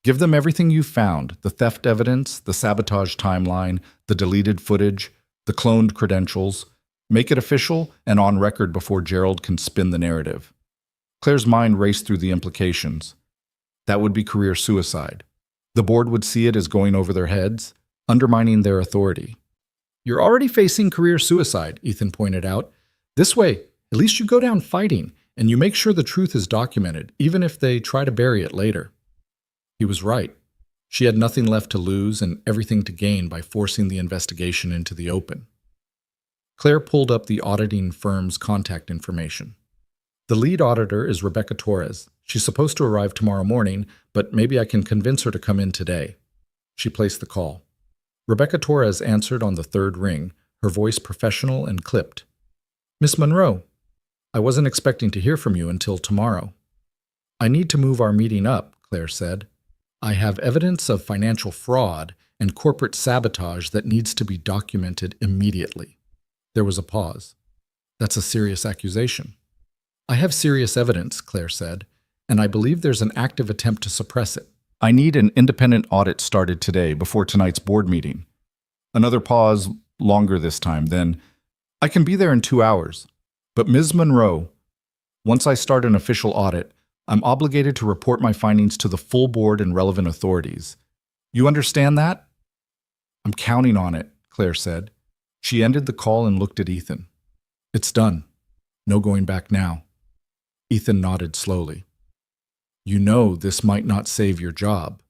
Give them everything you've found, the theft evidence, the sabotage timeline, the deleted footage, the cloned credentials. Make it official and on record before Gerald can spin the narrative." Claire's mind raced through the implications. That would be career suicide. The board would see it as going over their heads, undermining their authority. "You're already facing career suicide," Ethan pointed out. "This way, at least you go down fighting, and you make sure the truth is documented, even if they try to bury it later." He was right. She had nothing left to lose and everything to gain by forcing the investigation into the open. Claire pulled up the auditing firm's contact information. "The lead auditor is Rebecca Torres. She's supposed to arrive tomorrow morning, but maybe I can convince her to come in today." She placed the call. Rebecca Torres answered on the third ring, her voice professional and clipped. "Miss Monroe, I wasn't expecting to hear from you until tomorrow." "I need to move our meeting up," Claire said. "I have evidence of financial fraud and corporate sabotage that needs to be documented immediately." There was a pause. "That's a serious accusation." "I have serious evidence," Claire said, "and I believe there's an active attempt to suppress it. I need an independent audit started today before tonight's board meeting." Another pause, longer this time, then, "I can be there in 2 hours. But Ms. Monroe, once I start an official audit, I'm obligated to report my findings to the full board and relevant authorities. You understand that?" "I'm counting on it," Claire said. She ended the call and looked at Ethan. "It's done. No going back now." Ethan nodded slowly. "You know this might not save your job."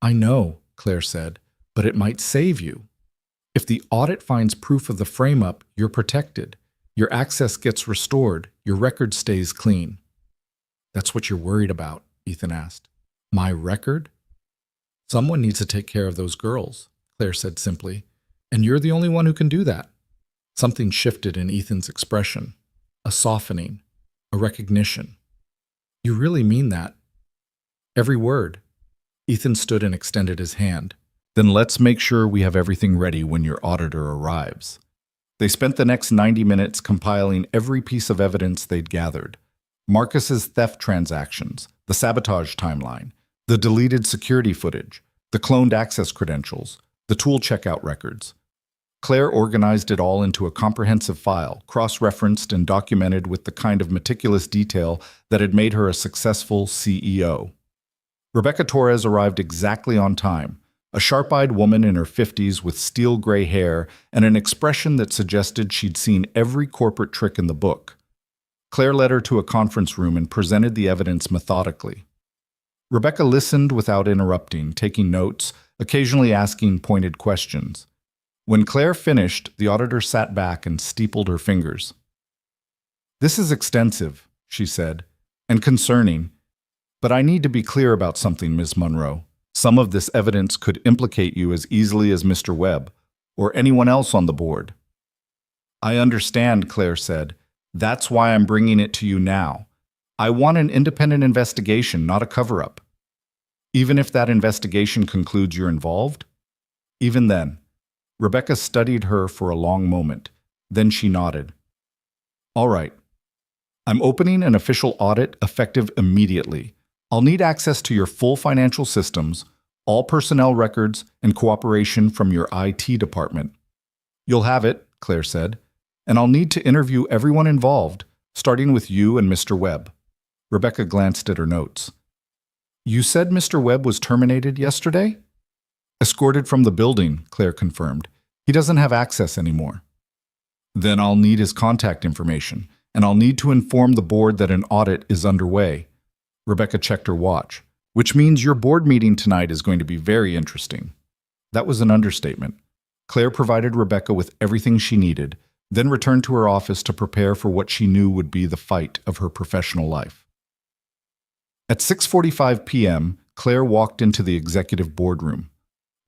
"I know," Claire said, "but it might save you. If the audit finds proof of the frame-up, you're protected. Your access gets restored. Your record stays clean." "That's what you're worried about?" Ethan asked. "My record?" "Someone needs to take care of those girls," Claire said simply, "and you're the only one who can do that." Something shifted in Ethan's expression. A softening. A recognition. "You really mean that?" "Every word." Ethan stood and extended his hand. "Then let's make sure we have everything ready when your auditor arrives." They spent the next 90 minutes compiling every piece of evidence they'd gathered. Marcus's theft transactions, the sabotage timeline, the deleted security footage, the cloned access credentials, the tool checkout records. Claire organized it all into a comprehensive file, cross-referenced and documented with the kind of meticulous detail that had made her a successful CEO. Rebecca Torres arrived exactly on time, a sharp-eyed woman in her 50s with steel gray hair and an expression that suggested she'd seen every corporate trick in the book. Claire led her to a conference room and presented the evidence methodically. Rebecca listened without interrupting, taking notes, occasionally asking pointed questions. When Claire finished, the auditor sat back and steepled her fingers. "This is extensive," she said, "and concerning. But I need to be clear about something, Ms. Monroe. Some of this evidence could implicate you as easily as Mr. Webb, or anyone else on the board." "I understand," Claire said. "That's why I'm bringing it to you now. I want an independent investigation, not a cover-up." "Even if that investigation concludes you're involved?" "Even then." Rebecca studied her for a long moment. Then she nodded. "All right. I'm opening an official audit effective immediately. I'll need access to your full financial systems, all personnel records, and cooperation from your IT department. You'll have it, Claire said, and I'll need to interview everyone involved, starting with you and Mr. Webb. Rebecca glanced at her notes. You said Mr. Webb was terminated yesterday? Escorted from the building, Claire confirmed. He doesn't have access anymore. Then I'll need his contact information, and I'll need to inform the board that an audit is underway. Rebecca checked her watch, which means your board meeting tonight is going to be very interesting. That was an understatement. Claire provided Rebecca with everything she needed, then returned to her office to prepare for what she knew would be the fight of her professional life. At 6:45 p.m., Claire walked into the executive boardroom.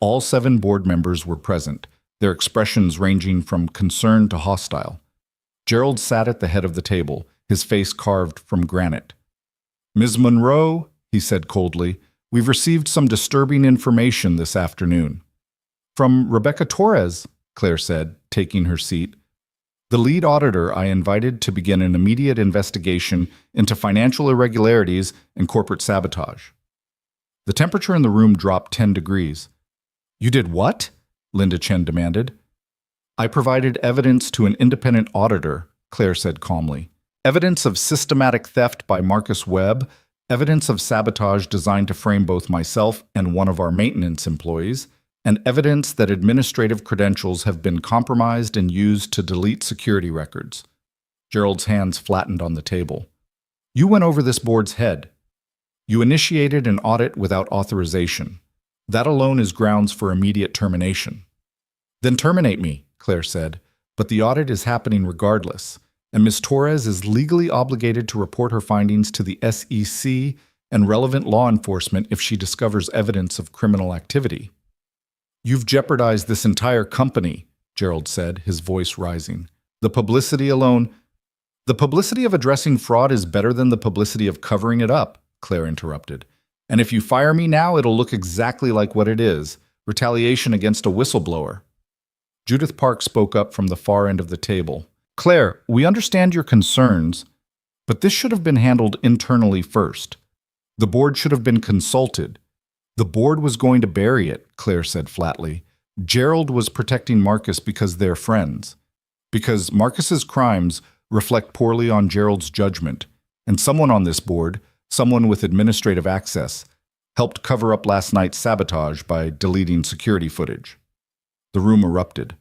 All 7 board members were present, their expressions ranging from concerned to hostile. Gerald sat at the head of the table, his face carved from granite. Ms. Monroe, he said coldly, we've received some disturbing information this afternoon. From Rebecca Torres, Claire said, taking her seat. The lead auditor I invited to begin an immediate investigation into financial irregularities and corporate sabotage. The temperature in the room dropped 10 degrees. You did what? Linda Chen demanded. I provided evidence to an independent auditor, Claire said calmly. Evidence of systematic theft by Marcus Webb, evidence of sabotage designed to frame both myself and one of our maintenance employees, and evidence that administrative credentials have been compromised and used to delete security records. Gerald's hands flattened on the table. You went over this board's head. You initiated an audit without authorization. That alone is grounds for immediate termination. Then terminate me, Claire said, but the audit is happening regardless, and Ms. Torres is legally obligated to report her findings to the SEC and relevant law enforcement if she discovers evidence of criminal activity. You've jeopardized this entire company, Gerald said, his voice rising. The publicity of addressing fraud is better than the publicity of covering it up, Claire interrupted. And if you fire me now, it'll look exactly like what it is, retaliation against a whistleblower. Judith Park spoke up from the far end of the table. Claire, we understand your concerns, but this should have been handled internally first. The board should have been consulted. The board was going to bury it, Claire said flatly. Gerald was protecting Marcus because they're friends. Because Marcus's crimes reflect poorly on Gerald's judgment, and someone on this board, someone with administrative access, helped cover up last night's sabotage by deleting security footage. The room erupted.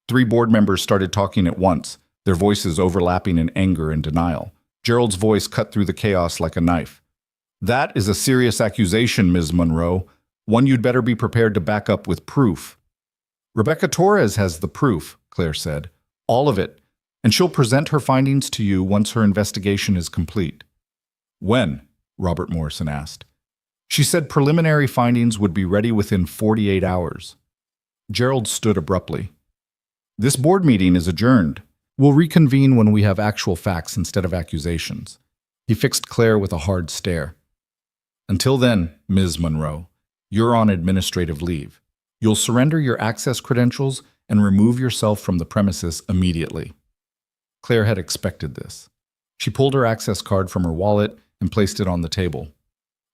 3 board members started talking at once, their voices overlapping in anger and denial. Gerald's voice cut through the chaos like a knife. That is a serious accusation, Ms. Monroe, one you'd better be prepared to back up with proof. Rebecca Torres has the proof, Claire said, all of it, and she'll present her findings to you once her investigation is complete. When? Robert Morrison asked. She said preliminary findings would be ready within 48 hours. Gerald stood abruptly. This board meeting is adjourned. We'll reconvene when we have actual facts instead of accusations. He fixed Claire with a hard stare. Until then, Ms. Monroe, you're on administrative leave. You'll surrender your access credentials and remove yourself from the premises immediately. Claire had expected this. She pulled her access card from her wallet and placed it on the table.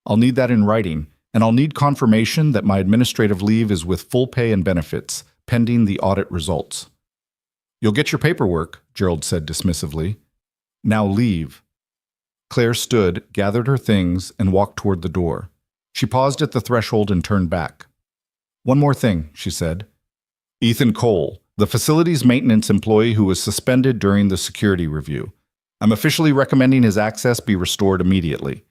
I'll need that in writing, and I'll need confirmation that my administrative leave is with full pay and benefits, pending the audit results. You'll get your paperwork, Gerald said dismissively. Now leave. Claire stood, gathered her things, and walked toward the door. She paused at the threshold and turned back. One more thing, she said. Ethan Cole, the facilities maintenance employee who was suspended during the security review. I'm officially recommending his access be restored immediately.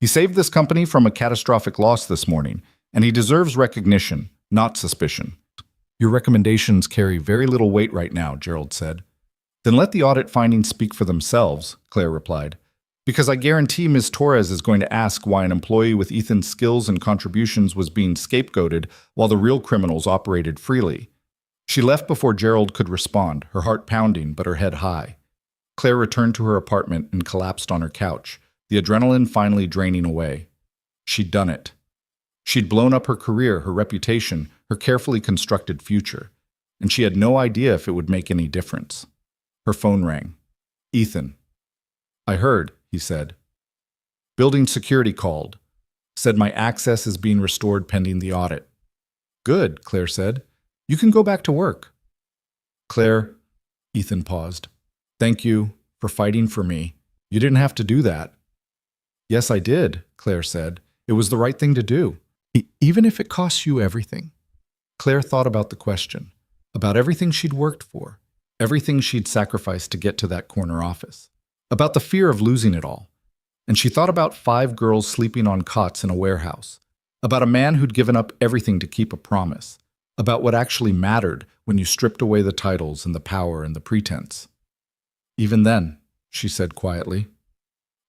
He saved this company from a catastrophic loss this morning, and he deserves recognition, not suspicion. Your recommendations carry very little weight right now, Gerald said. Then let the audit findings speak for themselves, Claire replied. Because I guarantee Ms. Torres is going to ask why an employee with Ethan's skills and contributions was being scapegoated while the real criminals operated freely. She left before Gerald could respond, her heart pounding but her head high. Claire returned to her apartment and collapsed on her couch, the adrenaline finally draining away. She'd done it. She'd blown up her career, her reputation, her carefully constructed future, and she had no idea if it would make any difference. Her phone rang. Ethan. I heard, he said. Building security called. Said my access is being restored pending the audit. Good, Claire said. You can go back to work. Claire, Ethan paused. Thank you for fighting for me. You didn't have to do that. Yes, I did, Claire said. It was the right thing to do, even if it costs you everything. Claire thought about the question, about everything she'd worked for, everything she'd sacrificed to get to that corner office, about the fear of losing it all. And she thought about 5 girls sleeping on cots in a warehouse, about a man who'd given up everything to keep a promise, about what actually mattered when you stripped away the titles and the power and the pretense. Even then, she said quietly.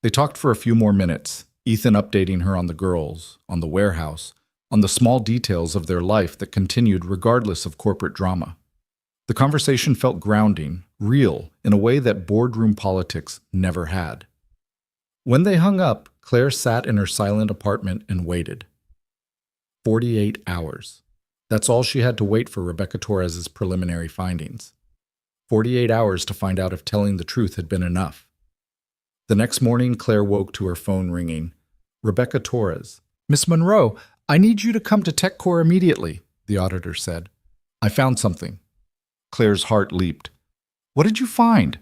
They talked for a few more minutes, Ethan updating her on the girls, on the warehouse, on the small details of their life that continued regardless of corporate drama. The conversation felt grounding, real, in a way that boardroom politics never had. When they hung up, Claire sat in her silent apartment and waited. 48 hours. That's all she had to wait for Rebecca Torres's preliminary findings. 48 hours to find out if telling the truth had been enough. The next morning, Claire woke to her phone ringing. Rebecca Torres. Miss Monroe, I need you to come to TechCore immediately, the auditor said. I found something. Claire's heart leaped. What did you find?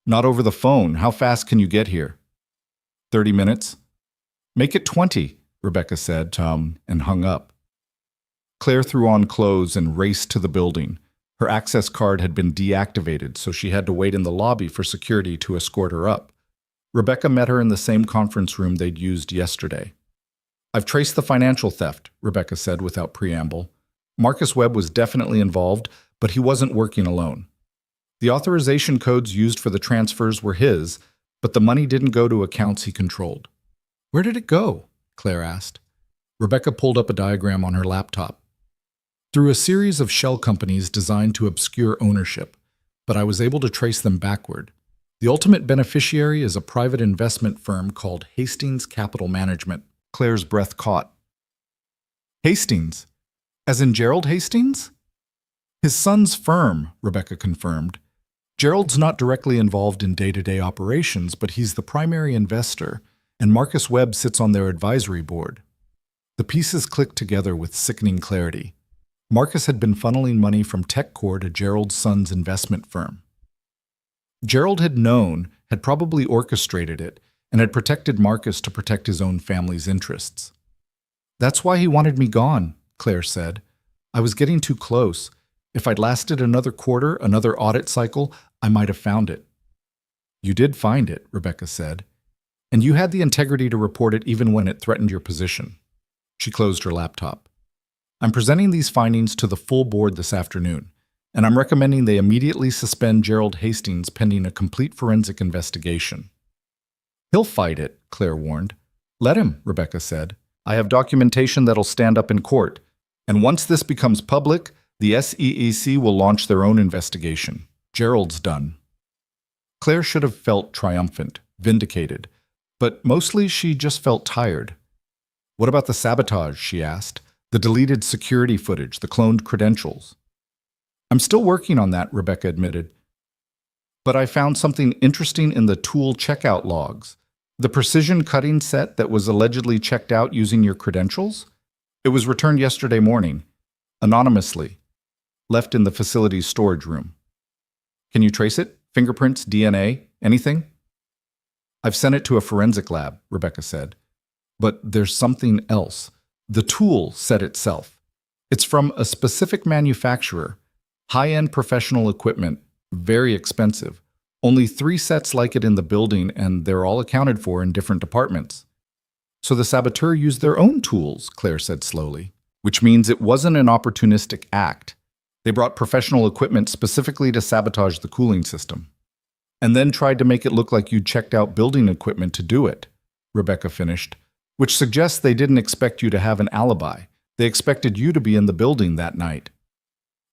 Not over the phone. How fast can you get here? 30 minutes. Make it 20, Rebecca said, and hung up. Claire threw on clothes and raced to the building. Her access card had been deactivated, so she had to wait in the lobby for security to escort her up. Rebecca met her in the same conference room they'd used yesterday. I've traced the financial theft, Rebecca said without preamble. Marcus Webb was definitely involved, but he wasn't working alone. The authorization codes used for the transfers were his, but the money didn't go to accounts he controlled. Where did it go? Claire asked. Rebecca pulled up a diagram on her laptop. Through a series of shell companies designed to obscure ownership, but I was able to trace them backward. The ultimate beneficiary is a private investment firm called Hastings Capital Management. Claire's breath caught. Hastings? As in Gerald Hastings? His son's firm, Rebecca confirmed. Gerald's not directly involved in day-to-day operations, but he's the primary investor, and Marcus Webb sits on their advisory board. The pieces clicked together with sickening clarity. Marcus had been funneling money from TechCore to Gerald's son's investment firm. Gerald had known, had probably orchestrated it, and had protected Marcus to protect his own family's interests. That's why he wanted me gone, Claire said. I was getting too close. If I'd lasted another quarter, another audit cycle, I might have found it. You did find it, Rebecca said. And you had the integrity to report it even when it threatened your position. She closed her laptop. I'm presenting these findings to the full board this afternoon, and I'm recommending they immediately suspend Gerald Hastings pending a complete forensic investigation. He'll fight it, Claire warned. Let him, Rebecca said. I have documentation that'll stand up in court, and once this becomes public, the SEEC will launch their own investigation. Gerald's done. Claire should have felt triumphant, vindicated, but mostly she just felt tired. What about the sabotage, she asked, the deleted security footage, the cloned credentials? I'm still working on that, Rebecca admitted. But I found something interesting in the tool checkout logs. The precision cutting set that was allegedly checked out using your credentials? It was returned yesterday morning, anonymously, left in the facility's storage room. Can you trace it? Fingerprints, DNA, anything? I've sent it to a forensic lab, Rebecca said. But there's something else. The tool set itself. It's from a specific manufacturer. High-end professional equipment, very expensive. Only 3 sets like it in the building, and they're all accounted for in different departments. So the saboteur used their own tools, Claire said slowly, which means it wasn't an opportunistic act. They brought professional equipment specifically to sabotage the cooling system, and then tried to make it look like you'd checked out building equipment to do it, Rebecca finished, which suggests they didn't expect you to have an alibi. They expected you to be in the building that night.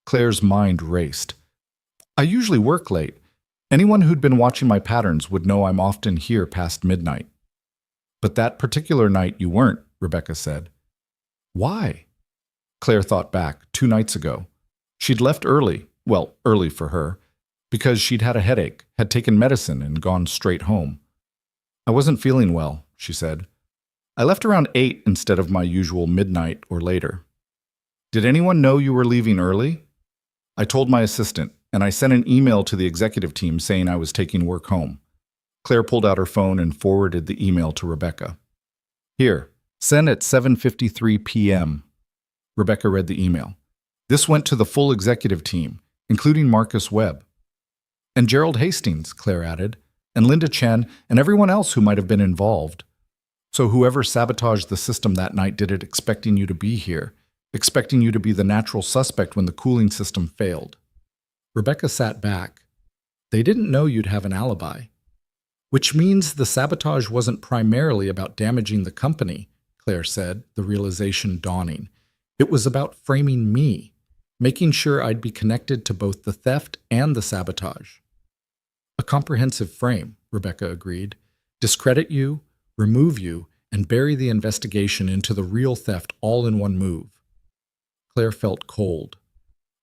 Claire's mind raced. I usually work late. Anyone who'd been watching my patterns would know I'm often here past midnight. But that particular night you weren't, Rebecca said. Why? Claire thought back, 2 nights ago. She'd left early, well, early for her, because she'd had a headache, had taken medicine and gone straight home. I wasn't feeling well, she said. I left around 8 instead of my usual midnight or later. Did anyone know you were leaving early? I told my assistant, and I sent an email to the executive team saying I was taking work home. Claire pulled out her phone and forwarded the email to Rebecca. Here, send at 7:53 p.m. Rebecca read the email. This went to the full executive team, including Marcus Webb. And Gerald Hastings, Claire added, and Linda Chen, and everyone else who might have been involved. So whoever sabotaged the system that night did it expecting you to be here, expecting you to be the natural suspect when the cooling system failed. Rebecca sat back. They didn't know you'd have an alibi. Which means the sabotage wasn't primarily about damaging the company, Claire said, the realization dawning. It was about framing me, making sure I'd be connected to both the theft and the sabotage. A comprehensive frame, Rebecca agreed. Discredit you, remove you, and bury the investigation into the real theft all in one move. Claire felt cold.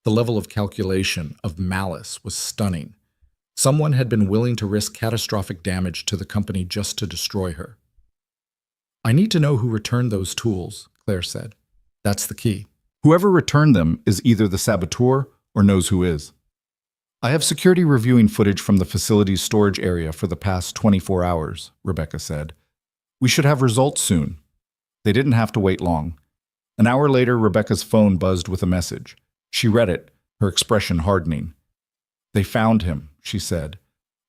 The level of calculation, of malice, was stunning. Someone had been willing to risk catastrophic damage to the company just to destroy her. I need to know who returned those tools, Claire said. That's the key. Whoever returned them is either the saboteur or knows who is. I have security reviewing footage from the facility's storage area for the past 24 hours, Rebecca said. We should have results soon. They didn't have to wait long. An hour later, Rebecca's phone buzzed with a message. She read it, her expression hardening. They found him, she said.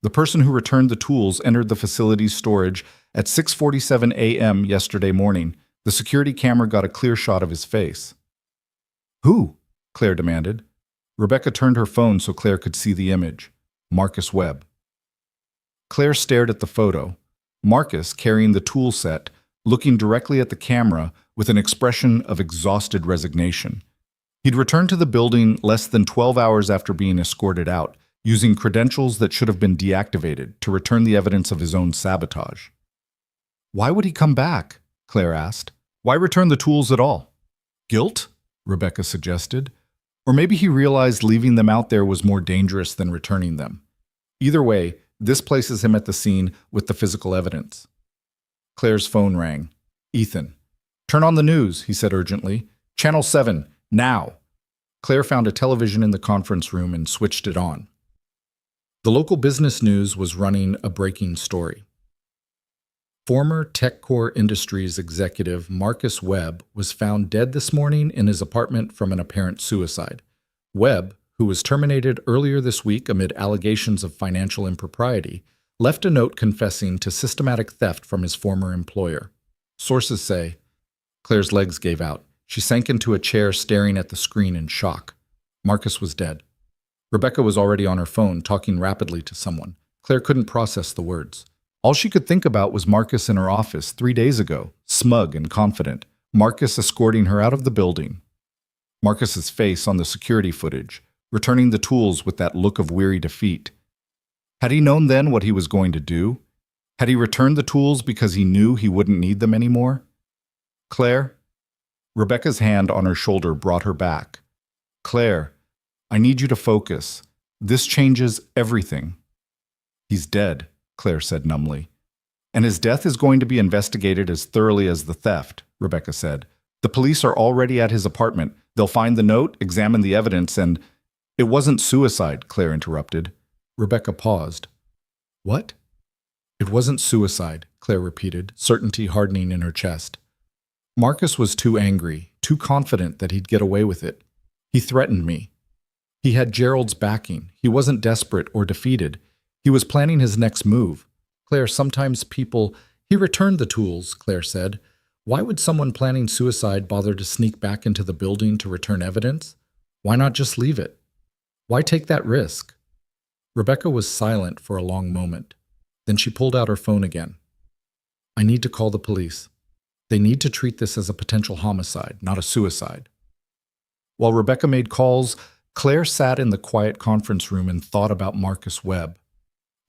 The person who returned the tools entered the facility's storage at 6:47 a.m. yesterday morning. The security camera got a clear shot of his face. Who? Claire demanded. Rebecca turned her phone so Claire could see the image. Marcus Webb. Claire stared at the photo. Marcus, carrying the tool set, looking directly at the camera with an expression of exhausted resignation. He'd returned to the building less than 12 hours after being escorted out, using credentials that should have been deactivated to return the evidence of his own sabotage. Why would he come back? Claire asked. Why return the tools at all? Guilt? Rebecca suggested. Or maybe he realized leaving them out there was more dangerous than returning them. Either way, this places him at the scene with the physical evidence. Claire's phone rang. Ethan. Turn on the news, he said urgently. Channel 7, now. Claire found a television in the conference room and switched it on. The local business news was running a breaking story. Former TechCore Industries executive Marcus Webb was found dead this morning in his apartment from an apparent suicide. Webb, who was terminated earlier this week amid allegations of financial impropriety, left a note confessing to systematic theft from his former employer. Sources say, Claire's legs gave out. She sank into a chair staring at the screen in shock. Marcus was dead. Rebecca was already on her phone, talking rapidly to someone. Claire couldn't process the words. All she could think about was Marcus in her office 3 days ago, smug and confident, Marcus escorting her out of the building. Marcus's face on the security footage, returning the tools with that look of weary defeat. Had he known then what he was going to do? Had he returned the tools because he knew he wouldn't need them anymore? Claire? Rebecca's hand on her shoulder brought her back. Claire, I need you to focus. This changes everything. He's dead, Claire said numbly. And his death is going to be investigated as thoroughly as the theft, Rebecca said. The police are already at his apartment. They'll find the note, examine the evidence, and... It wasn't suicide, Claire interrupted. Rebecca paused. What? It wasn't suicide, Claire repeated, certainty hardening in her chest. Marcus was too angry, too confident that he'd get away with it. He threatened me. He had Gerald's backing. He wasn't desperate or defeated. He was planning his next move. Claire, sometimes people... He returned the tools, Claire said. Why would someone planning suicide bother to sneak back into the building to return evidence? Why not just leave it? Why take that risk? Rebecca was silent for a long moment. Then she pulled out her phone again. I need to call the police. They need to treat this as a potential homicide, not a suicide. While Rebecca made calls, Claire sat in the quiet conference room and thought about Marcus Webb,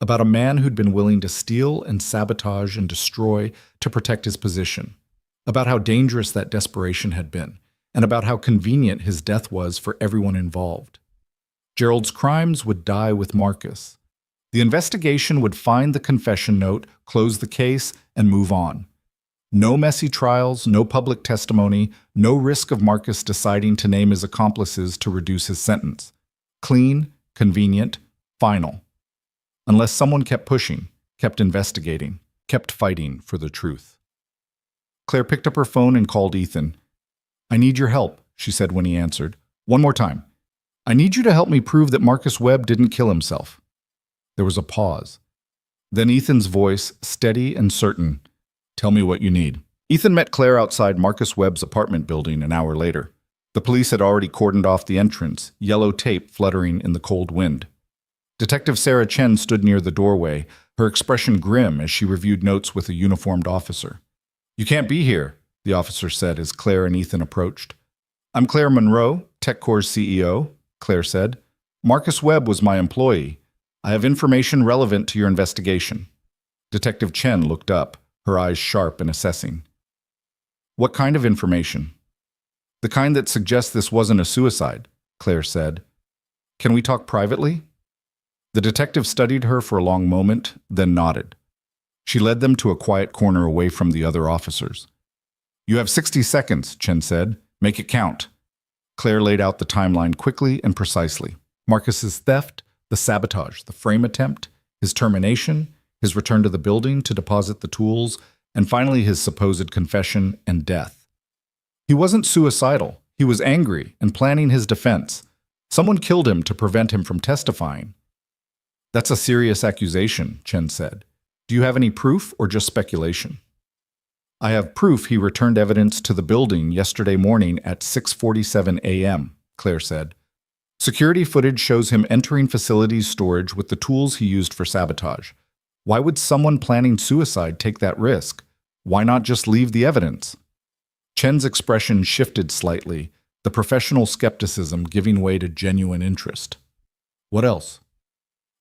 about a man who'd been willing to steal and sabotage and destroy to protect his position, about how dangerous that desperation had been, and about how convenient his death was for everyone involved. Gerald's crimes would die with Marcus. The investigation would find the confession note, close the case, and move on. No messy trials, no public testimony, no risk of Marcus deciding to name his accomplices to reduce his sentence. Clean, convenient, final. Unless someone kept pushing, kept investigating, kept fighting for the truth. Claire picked up her phone and called Ethan. "I need your help," she said when he answered. "One more time. I need you to help me prove that Marcus Webb didn't kill himself." There was a pause. Then Ethan's voice, steady and certain. "Tell me what you need." Ethan met Claire outside Marcus Webb's apartment building an hour later. The police had already cordoned off the entrance, yellow tape fluttering in the cold wind. Detective Sarah Chen stood near the doorway, her expression grim as she reviewed notes with a uniformed officer. "You can't be here," the officer said as Claire and Ethan approached. "I'm Claire Monroe, TechCore's CEO," Claire said. "Marcus Webb was my employee. I have information relevant to your investigation." Detective Chen looked up, her eyes sharp and assessing. "What kind of information?" "The kind that suggests this wasn't a suicide," Claire said. "Can we talk privately?" The detective studied her for a long moment, then nodded. She led them to a quiet corner away from the other officers. "You have 60 seconds, Chen said. "Make it count." Claire laid out the timeline quickly and precisely. Marcus's theft, the sabotage, the frame attempt, his termination, his return to the building to deposit the tools, and finally his supposed confession and death. He wasn't suicidal. He was angry and planning his defense. Someone killed him to prevent him from testifying. "That's a serious accusation," Chen said. "Do you have any proof or just speculation?" "I have proof he returned evidence to the building yesterday morning at 6:47 a.m., Claire said. "Security footage shows him entering facilities storage with the tools he used for sabotage. Why would someone planning suicide take that risk? Why not just leave the evidence?" Chen's expression shifted slightly, the professional skepticism giving way to genuine interest. "What else?"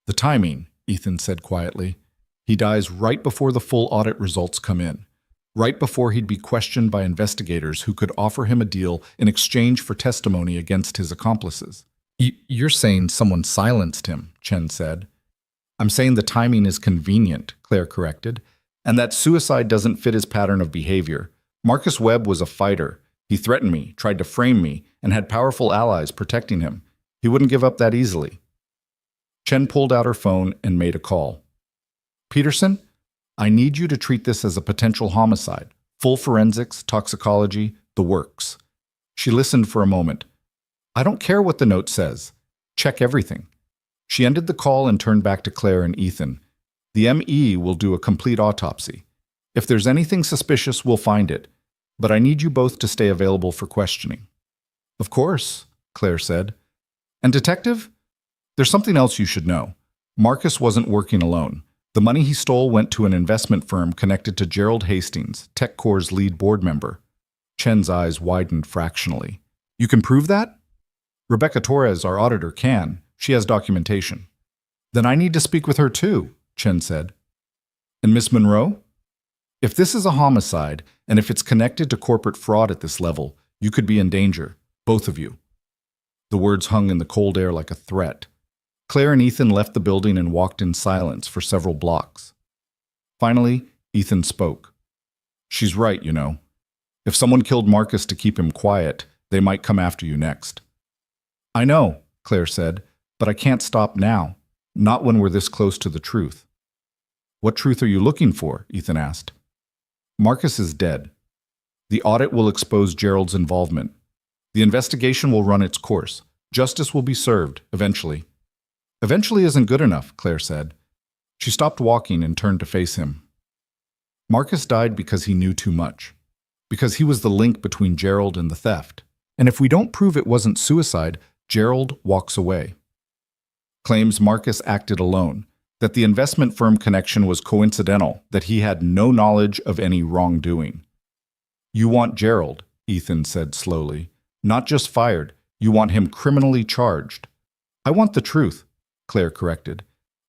"The timing," Ethan said quietly. "He dies right before the full audit results come in, right before he'd be questioned by investigators who could offer him a deal in exchange for testimony against his accomplices." "You're saying someone silenced him," Chen said. "I'm saying the timing is convenient," Claire corrected, "and that suicide doesn't fit his pattern of behavior. Marcus Webb was a fighter. He threatened me, tried to frame me, and had powerful allies protecting him. He wouldn't give up that easily." Chen pulled out her phone and made a call. "Peterson, I need you to treat this as a potential homicide. Full forensics, toxicology, the works." She listened for a moment. "I don't care what the note says. Check everything." She ended the call and turned back to Claire and Ethan. "The ME will do a complete autopsy. If there's anything suspicious, we'll find it. But I need you both to stay available for questioning." "Of course," Claire said. "And Detective? There's something else you should know. Marcus wasn't working alone. The money he stole went to an investment firm connected to Gerald Hastings, TechCore's lead board member." Chen's eyes widened fractionally. "You can prove that?" "Rebecca Torres, our auditor, can. She has documentation." "Then I need to speak with her too," Chen said. "And Miss Monroe? If this is a homicide, and if it's connected to corporate fraud at this level, you could be in danger, both of you." The words hung in the cold air like a threat. Claire and Ethan left the building and walked in silence for several blocks. Finally, Ethan spoke. "She's right, you know. If someone killed Marcus to keep him quiet, they might come after you next." "I know," Claire said, "but I can't stop now. Not when we're this close to the truth." "What truth are you looking for?" Ethan asked. "Marcus is dead. The audit will expose Gerald's involvement. The investigation will run its course. Justice will be served, eventually." "Eventually isn't good enough," Claire said. She stopped walking and turned to face him. "Marcus died because he knew too much. Because he was the link between Gerald and the theft. And if we don't prove it wasn't suicide, Gerald walks away." Claims Marcus acted alone, that the investment firm connection was coincidental, that he had no knowledge of any wrongdoing. "You want Gerald," Ethan said slowly. "Not just fired. You want him criminally charged." "I want the truth," Claire corrected.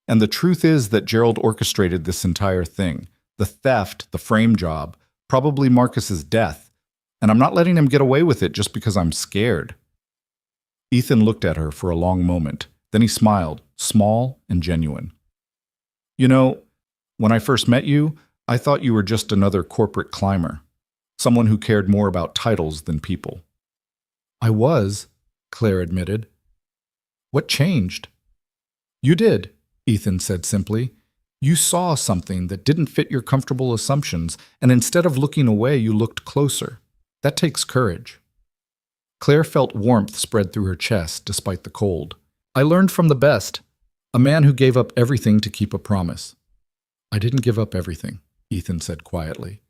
"And the truth is that Gerald orchestrated this entire thing. The theft, the frame job, probably Marcus's death. And I'm not letting him get away with it just because I'm scared." Ethan looked at her for a long moment. Then he smiled, small and genuine. You know, when I first met you, I thought you were just another corporate climber, someone who cared more about titles than people. I was, Claire admitted. What changed? You did, Ethan said simply. You saw something that didn't fit your comfortable assumptions, and instead of looking away, you looked closer. That takes courage. Claire felt warmth spread through her chest despite the cold. I learned from the best, a man who gave up everything to keep a promise. I didn't give up everything, Ethan said quietly.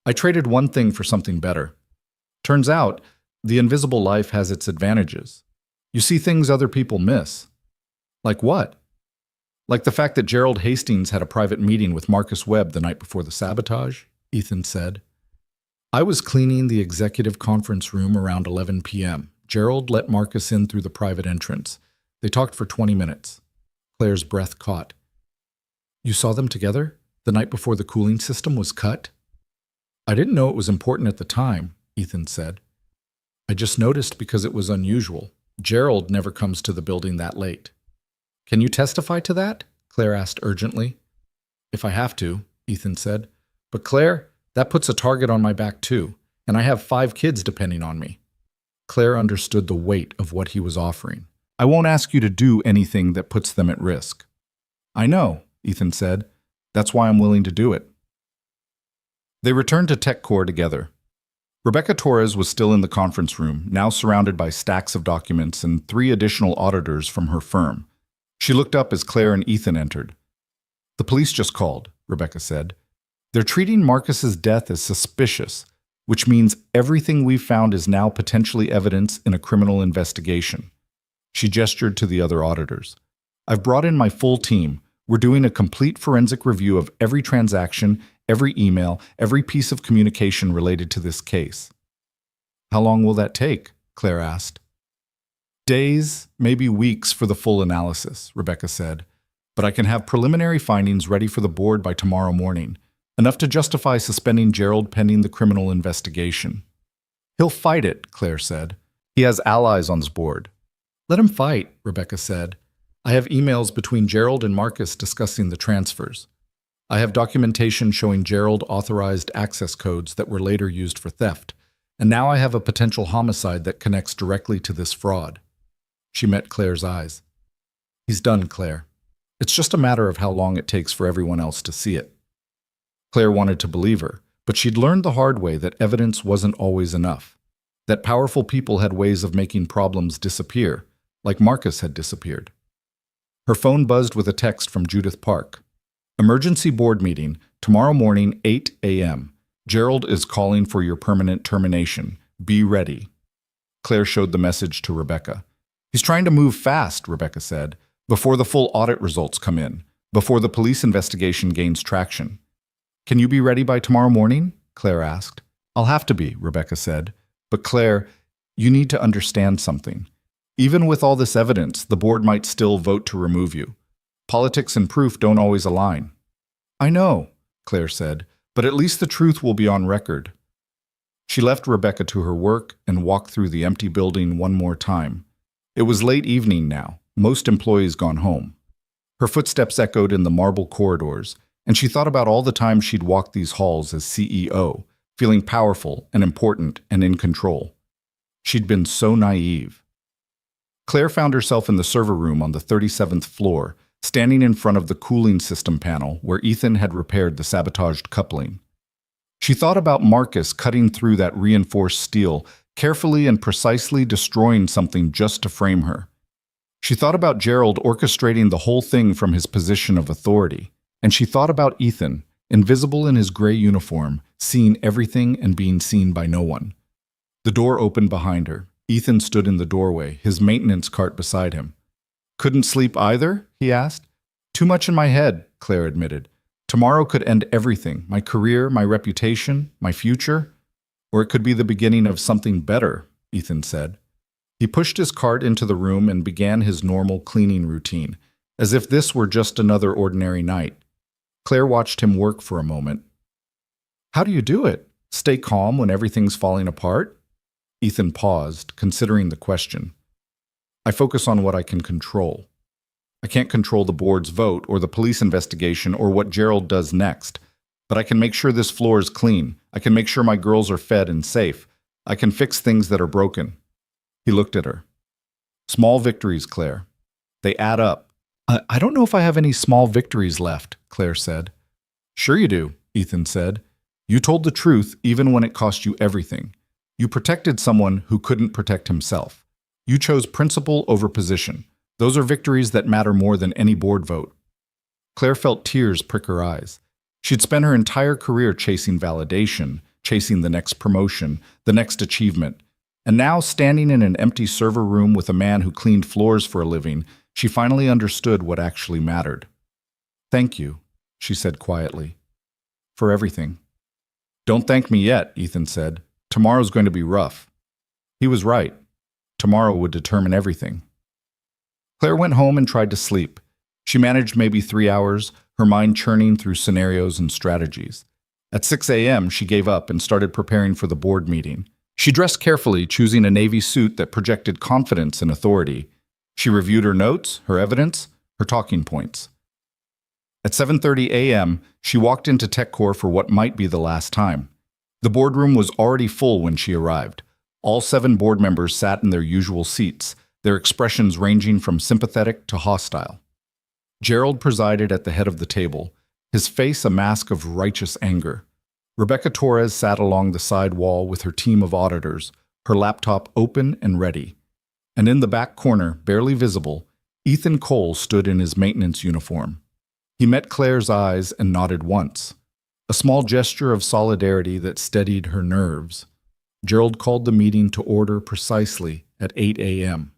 I traded one thing for something better. Turns out, the invisible life has its advantages. You see things other people miss. Like what? Like the fact that Gerald Hastings had a private meeting with Marcus Webb the night before the sabotage, Ethan said. I was cleaning the executive conference room around 11 p.m. Gerald let Marcus in through the private entrance. They talked for 20 minutes. Claire's breath caught. You saw them together? The night before the cooling system was cut? I didn't know it was important at the time, Ethan said. I just noticed because it was unusual. Gerald never comes to the building that late. Can you testify to that? Claire asked urgently. If I have to, Ethan said. But Claire, that puts a target on my back too, and I have 5 kids depending on me. Claire understood the weight of what he was offering. I won't ask you to do anything that puts them at risk. I know, Ethan said. That's why I'm willing to do it. They returned to TechCore together. Rebecca Torres was still in the conference room, now surrounded by stacks of documents and 3 additional auditors from her firm. She looked up as Claire and Ethan entered. The police just called, Rebecca said. They're treating Marcus's death as suspicious, which means everything we've found is now potentially evidence in a criminal investigation. She gestured to the other auditors. I've brought in my full team. We're doing a complete forensic review of every transaction, every email, every piece of communication related to this case. How long will that take? Claire asked. Days, maybe weeks for the full analysis, Rebecca said. But I can have preliminary findings ready for the board by tomorrow morning, enough to justify suspending Gerald pending the criminal investigation. He'll fight it, Claire said. He has allies on his board. Let him fight, Rebecca said. I have emails between Gerald and Marcus discussing the transfers. I have documentation showing Gerald authorized access codes that were later used for theft, and now I have a potential homicide that connects directly to this fraud. She met Claire's eyes. He's done, Claire. It's just a matter of how long it takes for everyone else to see it. Claire wanted to believe her, but she'd learned the hard way that evidence wasn't always enough, that powerful people had ways of making problems disappear, like Marcus had disappeared. Her phone buzzed with a text from Judith Park. Emergency board meeting, tomorrow morning, 8 a.m. Gerald is calling for your permanent termination. Be ready. Claire showed the message to Rebecca. He's trying to move fast, Rebecca said, before the full audit results come in, before the police investigation gains traction. Can you be ready by tomorrow morning? Claire asked. I'll have to be, Rebecca said. But Claire, you need to understand something. Even with all this evidence, the board might still vote to remove you. Politics and proof don't always align. I know, Claire said, but at least the truth will be on record. She left Rebecca to her work and walked through the empty building one more time. It was late evening now, most employees gone home. Her footsteps echoed in the marble corridors, and she thought about all the time she'd walked these halls as CEO, feeling powerful and important and in control. She'd been so naive. Claire found herself in the server room on the 37th floor, standing in front of the cooling system panel where Ethan had repaired the sabotaged coupling. She thought about Marcus cutting through that reinforced steel, carefully and precisely destroying something just to frame her. She thought about Gerald orchestrating the whole thing from his position of authority. And she thought about Ethan, invisible in his gray uniform, seeing everything and being seen by no one. The door opened behind her. Ethan stood in the doorway, his maintenance cart beside him. Couldn't sleep either? He asked. Too much in my head, Claire admitted. Tomorrow could end everything, my career, my reputation, my future. Or it could be the beginning of something better, Ethan said. He pushed his cart into the room and began his normal cleaning routine, as if this were just another ordinary night. Claire watched him work for a moment. How do you do it? Stay calm when everything's falling apart? Ethan paused, considering the question. I focus on what I can control. I can't control the board's vote or the police investigation or what Gerald does next. But I can make sure this floor is clean. I can make sure my girls are fed and safe. I can fix things that are broken. He looked at her. Small victories, Claire. They add up. I don't know if I have any small victories left, Claire said. Sure you do, Ethan said. You told the truth even when it cost you everything. You protected someone who couldn't protect himself. You chose principle over position. Those are victories that matter more than any board vote. Claire felt tears prick her eyes. She'd spent her entire career chasing validation, chasing the next promotion, the next achievement. And now, standing in an empty server room with a man who cleaned floors for a living, she finally understood what actually mattered. Thank you, she said quietly, for everything. Don't thank me yet, Ethan said. Tomorrow's going to be rough. He was right. Tomorrow would determine everything. Claire went home and tried to sleep. She managed maybe 3 hours, her mind churning through scenarios and strategies. At 6 a.m., she gave up and started preparing for the board meeting. She dressed carefully, choosing a navy suit that projected confidence and authority. She reviewed her notes, her evidence, her talking points. At 7:30 a.m., she walked into TechCore for what might be the last time. The boardroom was already full when she arrived. All 7 board members sat in their usual seats, their expressions ranging from sympathetic to hostile. Gerald presided at the head of the table, his face a mask of righteous anger. Rebecca Torres sat along the side wall with her team of auditors, her laptop open and ready. And in the back corner, barely visible, Ethan Cole stood in his maintenance uniform. He met Claire's eyes and nodded once, a small gesture of solidarity that steadied her nerves. Gerald called the meeting to order precisely at 8 a.m.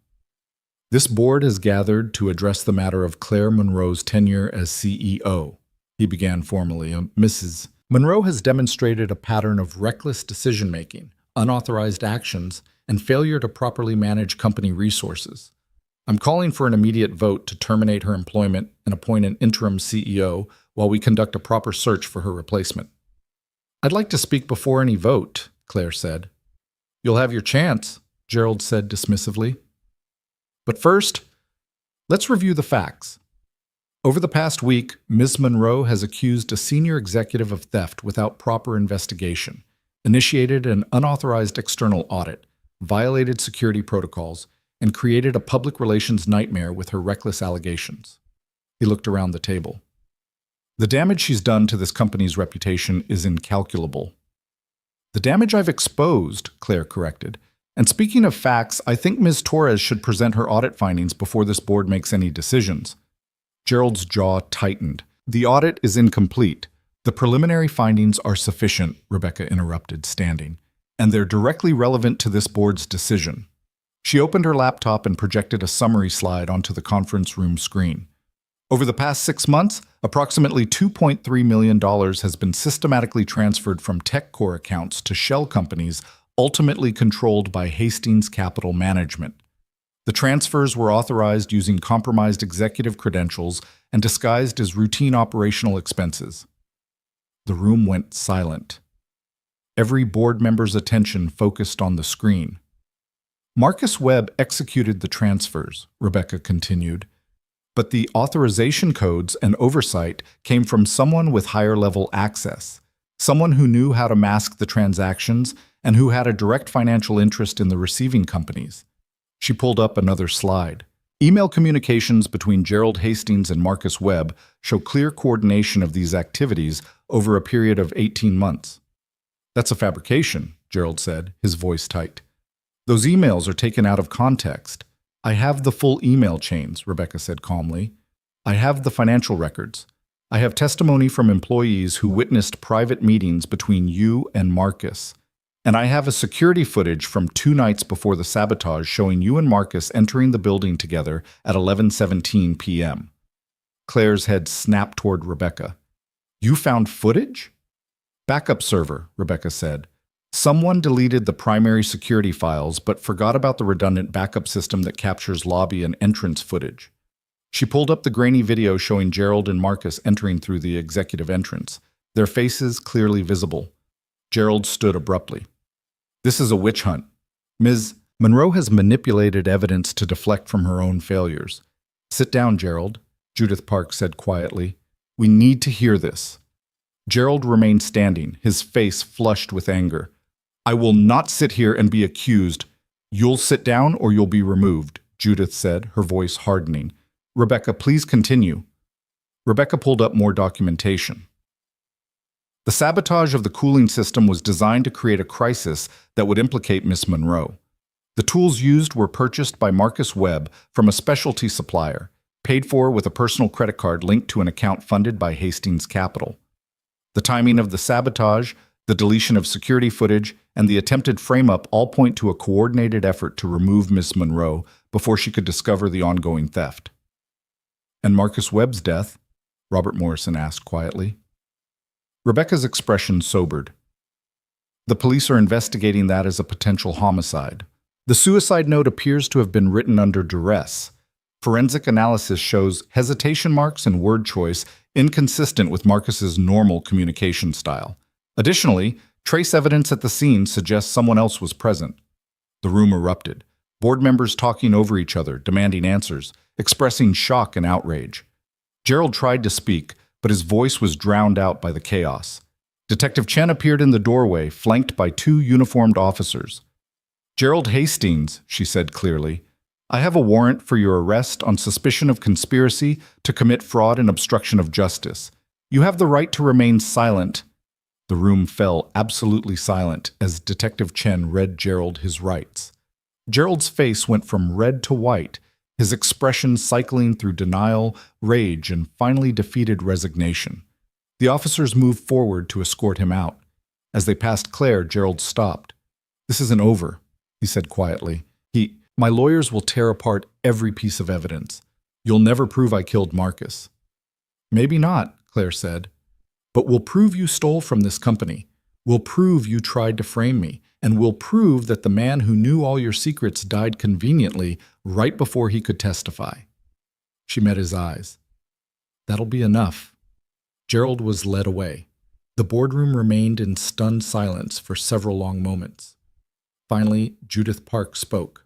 This board has gathered to address the matter of Claire Monroe's tenure as CEO. He began formally. Mrs. Monroe has demonstrated a pattern of reckless decision-making, unauthorized actions, and failure to properly manage company resources. I'm calling for an immediate vote to terminate her employment and appoint an interim CEO while we conduct a proper search for her replacement. I'd like to speak before any vote, Claire said. You'll have your chance, Gerald said dismissively. But first, let's review the facts. Over the past week, Ms. Monroe has accused a senior executive of theft without proper investigation, initiated an unauthorized external audit, violated security protocols, and created a public relations nightmare with her reckless allegations. He looked around the table. The damage she's done to this company's reputation is incalculable. The damage I've exposed, Claire corrected. And speaking of facts, I think Ms. Torres should present her audit findings before this board makes any decisions. Gerald's jaw tightened. The audit is incomplete. The preliminary findings are sufficient, Rebecca interrupted, standing, and they're directly relevant to this board's decision. She opened her laptop and projected a summary slide onto the conference room screen. Over the past 6 months, approximately $2.3 million has been systematically transferred from TechCore accounts to shell companies ultimately controlled by Hastings Capital Management. The transfers were authorized using compromised executive credentials and disguised as routine operational expenses. The room went silent. Every board member's attention focused on the screen. Marcus Webb executed the transfers, Rebecca continued, but the authorization codes and oversight came from someone with higher-level access, someone who knew how to mask the transactions and who had a direct financial interest in the receiving companies. She pulled up another slide. Email communications between Gerald Hastings and Marcus Webb show clear coordination of these activities over a period of 18 months. That's a fabrication, Gerald said, his voice tight. Those emails are taken out of context. I have the full email chains, Rebecca said calmly. I have the financial records. I have testimony from employees who witnessed private meetings between you and Marcus. And I have a security footage from 2 nights before the sabotage showing you and Marcus entering the building together at 11:17 p.m. Claire's head snapped toward Rebecca. You found footage? Backup server, Rebecca said. Someone deleted the primary security files but forgot about the redundant backup system that captures lobby and entrance footage. She pulled up the grainy video showing Gerald and Marcus entering through the executive entrance, their faces clearly visible. Gerald stood abruptly. This is a witch hunt. Ms. Monroe has manipulated evidence to deflect from her own failures. Sit down, Gerald, Judith Park said quietly. We need to hear this. Gerald remained standing, his face flushed with anger. I will not sit here and be accused. You'll sit down or you'll be removed, Judith said, her voice hardening. Rebecca, please continue. Rebecca pulled up more documentation. The sabotage of the cooling system was designed to create a crisis that would implicate Miss Monroe. The tools used were purchased by Marcus Webb from a specialty supplier, paid for with a personal credit card linked to an account funded by Hastings Capital. The timing of the sabotage, the deletion of security footage, and the attempted frame-up all point to a coordinated effort to remove Miss Monroe before she could discover the ongoing theft. And Marcus Webb's death? Robert Morrison asked quietly. Rebecca's expression sobered. The police are investigating that as a potential homicide. The suicide note appears to have been written under duress. Forensic analysis shows hesitation marks and word choice inconsistent with Marcus's normal communication style. Additionally, trace evidence at the scene suggests someone else was present. The room erupted, board members talking over each other, demanding answers, expressing shock and outrage. Gerald tried to speak, but his voice was drowned out by the chaos. Detective Chen appeared in the doorway, flanked by two uniformed officers. Gerald Hastings, she said clearly, I have a warrant for your arrest on suspicion of conspiracy to commit fraud and obstruction of justice. You have the right to remain silent. The room fell absolutely silent as Detective Chen read Gerald his rights. Gerald's face went from red to white, his expression cycling through denial, rage, and finally defeated resignation. The officers moved forward to escort him out. As they passed Claire, Gerald stopped. This isn't over, he said quietly. My lawyers will tear apart every piece of evidence. You'll never prove I killed Marcus. Maybe not, Claire said. But we'll prove you stole from this company. We'll prove you tried to frame me. And we'll prove that the man who knew all your secrets died conveniently right before he could testify. She met his eyes. That'll be enough. Gerald was led away. The boardroom remained in stunned silence for several long moments. Finally, Judith Park spoke.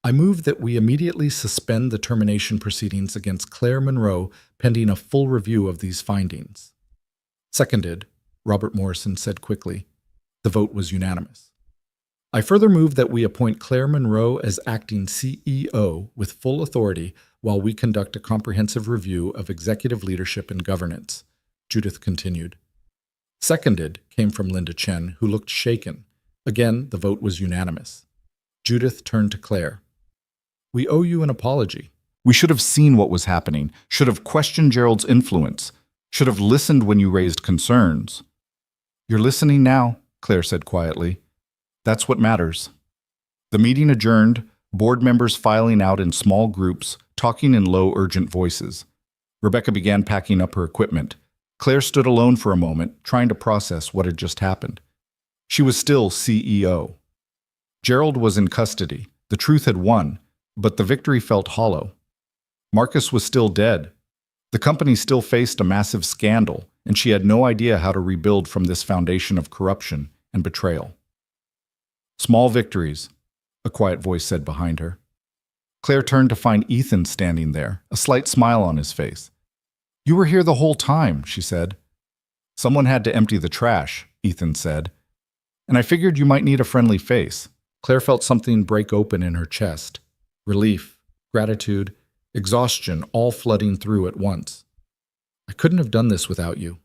I move that we immediately suspend the termination proceedings against Claire Monroe pending a full review of these findings. Seconded, Robert Morrison said quickly. The vote was unanimous. I further move that we appoint Claire Monroe as acting CEO with full authority while we conduct a comprehensive review of executive leadership and governance, Judith continued. Seconded came from Linda Chen, who looked shaken. Again, the vote was unanimous. Judith turned to Claire. We owe you an apology. We should have seen what was happening, should have questioned Gerald's influence, should have listened when you raised concerns. You're listening now, Claire said quietly. That's what matters. The meeting adjourned, board members filing out in small groups, talking in low, urgent voices. Rebecca began packing up her equipment. Claire stood alone for a moment, trying to process what had just happened. She was still CEO. Gerald was in custody. The truth had won, but the victory felt hollow. Marcus was still dead. The company still faced a massive scandal, and she had no idea how to rebuild from this foundation of corruption and betrayal. Small victories, a quiet voice said behind her. Claire turned to find Ethan standing there, a slight smile on his face. You were here the whole time, she said. Someone had to empty the trash, Ethan said. And I figured you might need a friendly face. Claire felt something break open in her chest. Relief, gratitude, exhaustion all flooding through at once. I couldn't have done this without you.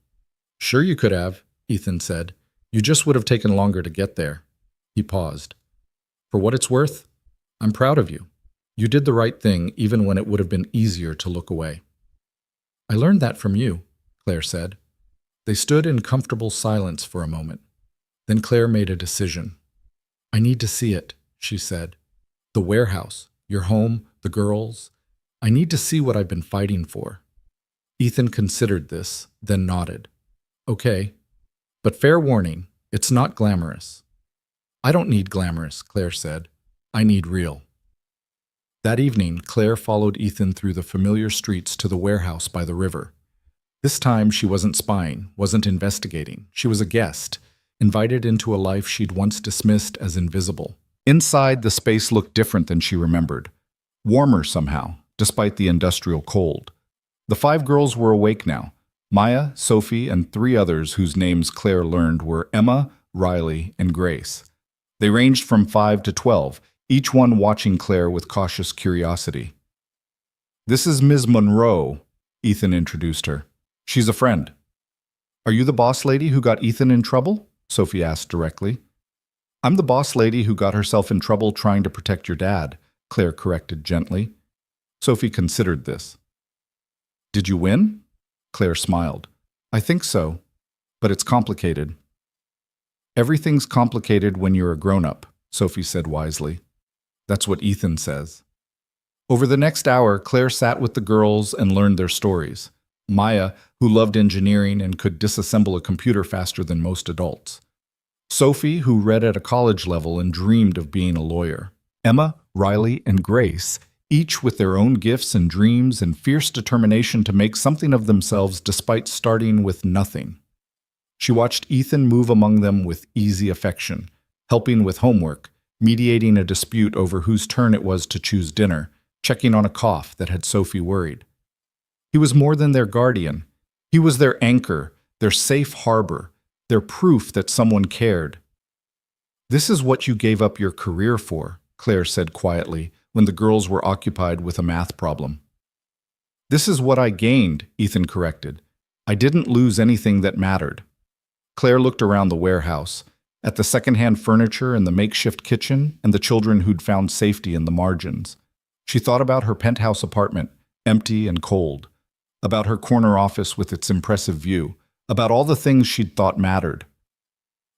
Sure you could have, Ethan said. You just would have taken longer to get there. He paused. For what it's worth, I'm proud of you. You did the right thing even when it would have been easier to look away. I learned that from you, Claire said. They stood in comfortable silence for a moment. Then Claire made a decision. I need to see it, she said. The warehouse, your home, the girls. I need to see what I've been fighting for. Ethan considered this, then nodded. Okay, but fair warning, it's not glamorous. I don't need glamorous, Claire said. I need real. That evening, Claire followed Ethan through the familiar streets to the warehouse by the river. This time she wasn't spying, wasn't investigating. She was a guest, invited into a life she'd once dismissed as invisible. Inside, the space looked different than she remembered. Warmer somehow, despite the industrial cold. The 5 girls were awake now. Maya, Sophie, and 3 others whose names Claire learned were Emma, Riley, and Grace. They ranged from 5 to 12, each one watching Claire with cautious curiosity. "This is Ms. Monroe," Ethan introduced her. "She's a friend." "Are you the boss lady who got Ethan in trouble?" Sophie asked directly. "I'm the boss lady who got herself in trouble trying to protect your dad," Claire corrected gently. Sophie considered this. "Did you win?" Claire smiled. "I think so, but it's complicated." "Everything's complicated when you're a grown-up," Sophie said wisely. "That's what Ethan says." Over the next hour, Claire sat with the girls and learned their stories. Maya, who loved engineering and could disassemble a computer faster than most adults. Sophie, who read at a college level and dreamed of being a lawyer. Emma, Riley, and Grace, each with their own gifts and dreams and fierce determination to make something of themselves despite starting with nothing. She watched Ethan move among them with easy affection, helping with homework, mediating a dispute over whose turn it was to choose dinner, checking on a cough that had Sophie worried. He was more than their guardian. He was their anchor, their safe harbor, their proof that someone cared. "This is what you gave up your career for," Claire said quietly when the girls were occupied with a math problem. "This is what I gained," Ethan corrected. "I didn't lose anything that mattered." Claire looked around the warehouse, at the secondhand furniture and the makeshift kitchen and the children who'd found safety in the margins. She thought about her penthouse apartment, empty and cold, about her corner office with its impressive view, about all the things she'd thought mattered.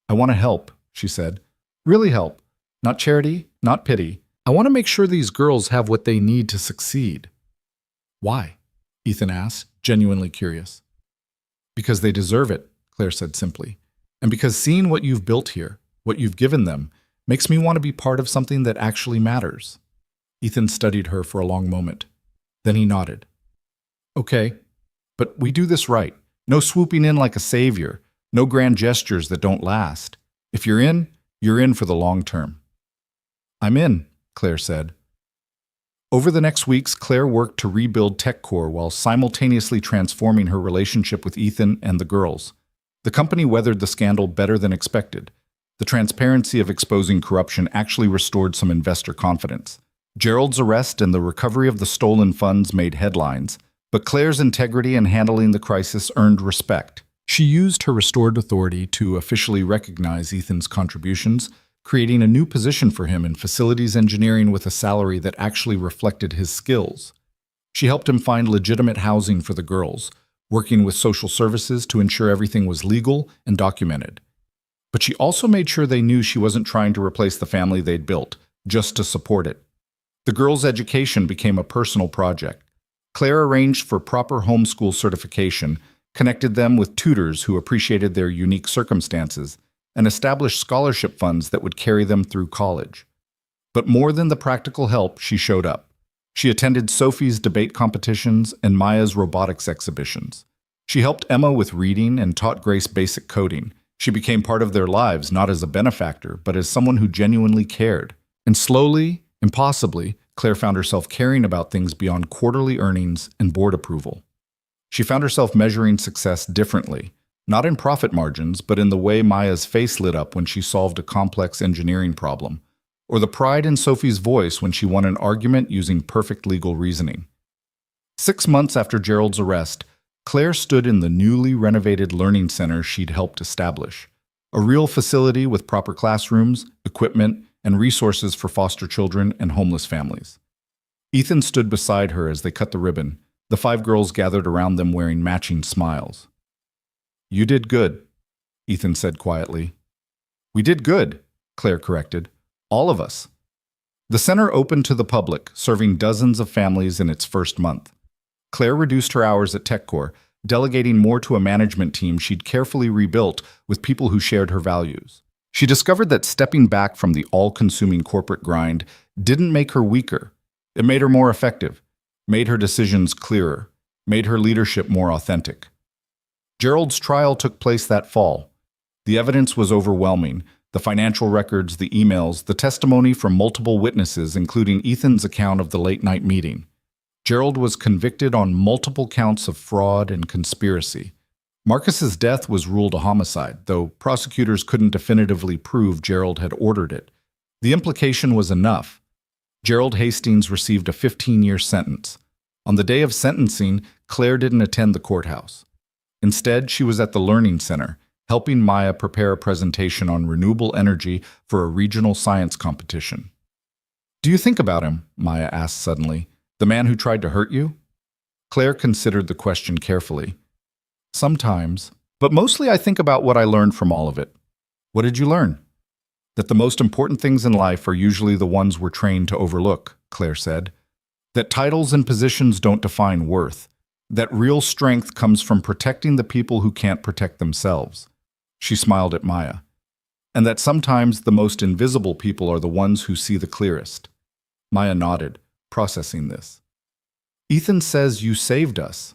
"I want to help," she said. "Really help. Not charity, not pity. I want to make sure these girls have what they need to succeed." "Why?" Ethan asked, genuinely curious. "Because they deserve it," Claire said simply. "And because seeing what you've built here, what you've given them, makes me want to be part of something that actually matters." Ethan studied her for a long moment. Then he nodded. "Okay, but we do this right. No swooping in like a savior. No grand gestures that don't last. If you're in for the long term." "I'm in," Claire said. Over the next weeks, Claire worked to rebuild TechCore while simultaneously transforming her relationship with Ethan and the girls. The company weathered the scandal better than expected. The transparency of exposing corruption actually restored some investor confidence. Gerald's arrest and the recovery of the stolen funds made headlines, but Claire's integrity in handling the crisis earned respect. She used her restored authority to officially recognize Ethan's contributions, creating a new position for him in facilities engineering with a salary that actually reflected his skills. She helped him find legitimate housing for the girls, working with social services to ensure everything was legal and documented. But she also made sure they knew she wasn't trying to replace the family they'd built, just to support it. The girls' education became a personal project. Claire arranged for proper homeschool certification, connected them with tutors who appreciated their unique circumstances, and established scholarship funds that would carry them through college. But more than the practical help, she showed up. She attended Sophie's debate competitions and Maya's robotics exhibitions. She helped Emma with reading and taught Grace basic coding. She became part of their lives not as a benefactor, but as someone who genuinely cared. And slowly, impossibly, Claire found herself caring about things beyond quarterly earnings and board approval. She found herself measuring success differently, not in profit margins, but in the way Maya's face lit up when she solved a complex engineering problem, or the pride in Sophie's voice when she won an argument using perfect legal reasoning. 6 months after Gerald's arrest, Claire stood in the newly renovated learning center she'd helped establish, a real facility with proper classrooms, equipment, and resources for foster children and homeless families. Ethan stood beside her as they cut the ribbon. The 5 girls gathered around them wearing matching smiles. "You did good," Ethan said quietly. "We did good," Claire corrected. "All of us." The center opened to the public, serving dozens of families in its first month. Claire reduced her hours at TechCore, delegating more to a management team she'd carefully rebuilt with people who shared her values. She discovered that stepping back from the all-consuming corporate grind didn't make her weaker. It made her more effective, made her decisions clearer, made her leadership more authentic. Gerald's trial took place that fall. The evidence was overwhelming: the financial records, the emails, the testimony from multiple witnesses, including Ethan's account of the late-night meeting. Gerald was convicted on multiple counts of fraud and conspiracy. Marcus's death was ruled a homicide, though prosecutors couldn't definitively prove Gerald had ordered it. The implication was enough. Gerald Hastings received a 15-year sentence. On the day of sentencing, Claire didn't attend the courthouse. Instead, she was at the Learning Center, helping Maya prepare a presentation on renewable energy for a regional science competition. "Do you think about him?" Maya asked suddenly. "The man who tried to hurt you?" Claire considered the question carefully. "Sometimes, but mostly I think about what I learned from all of it." "What did you learn?" "That the most important things in life are usually the ones we're trained to overlook," Claire said. "That titles and positions don't define worth. That real strength comes from protecting the people who can't protect themselves." She smiled at Maya. "And that sometimes the most invisible people are the ones who see the clearest." Maya nodded, processing this. "Ethan says you saved us."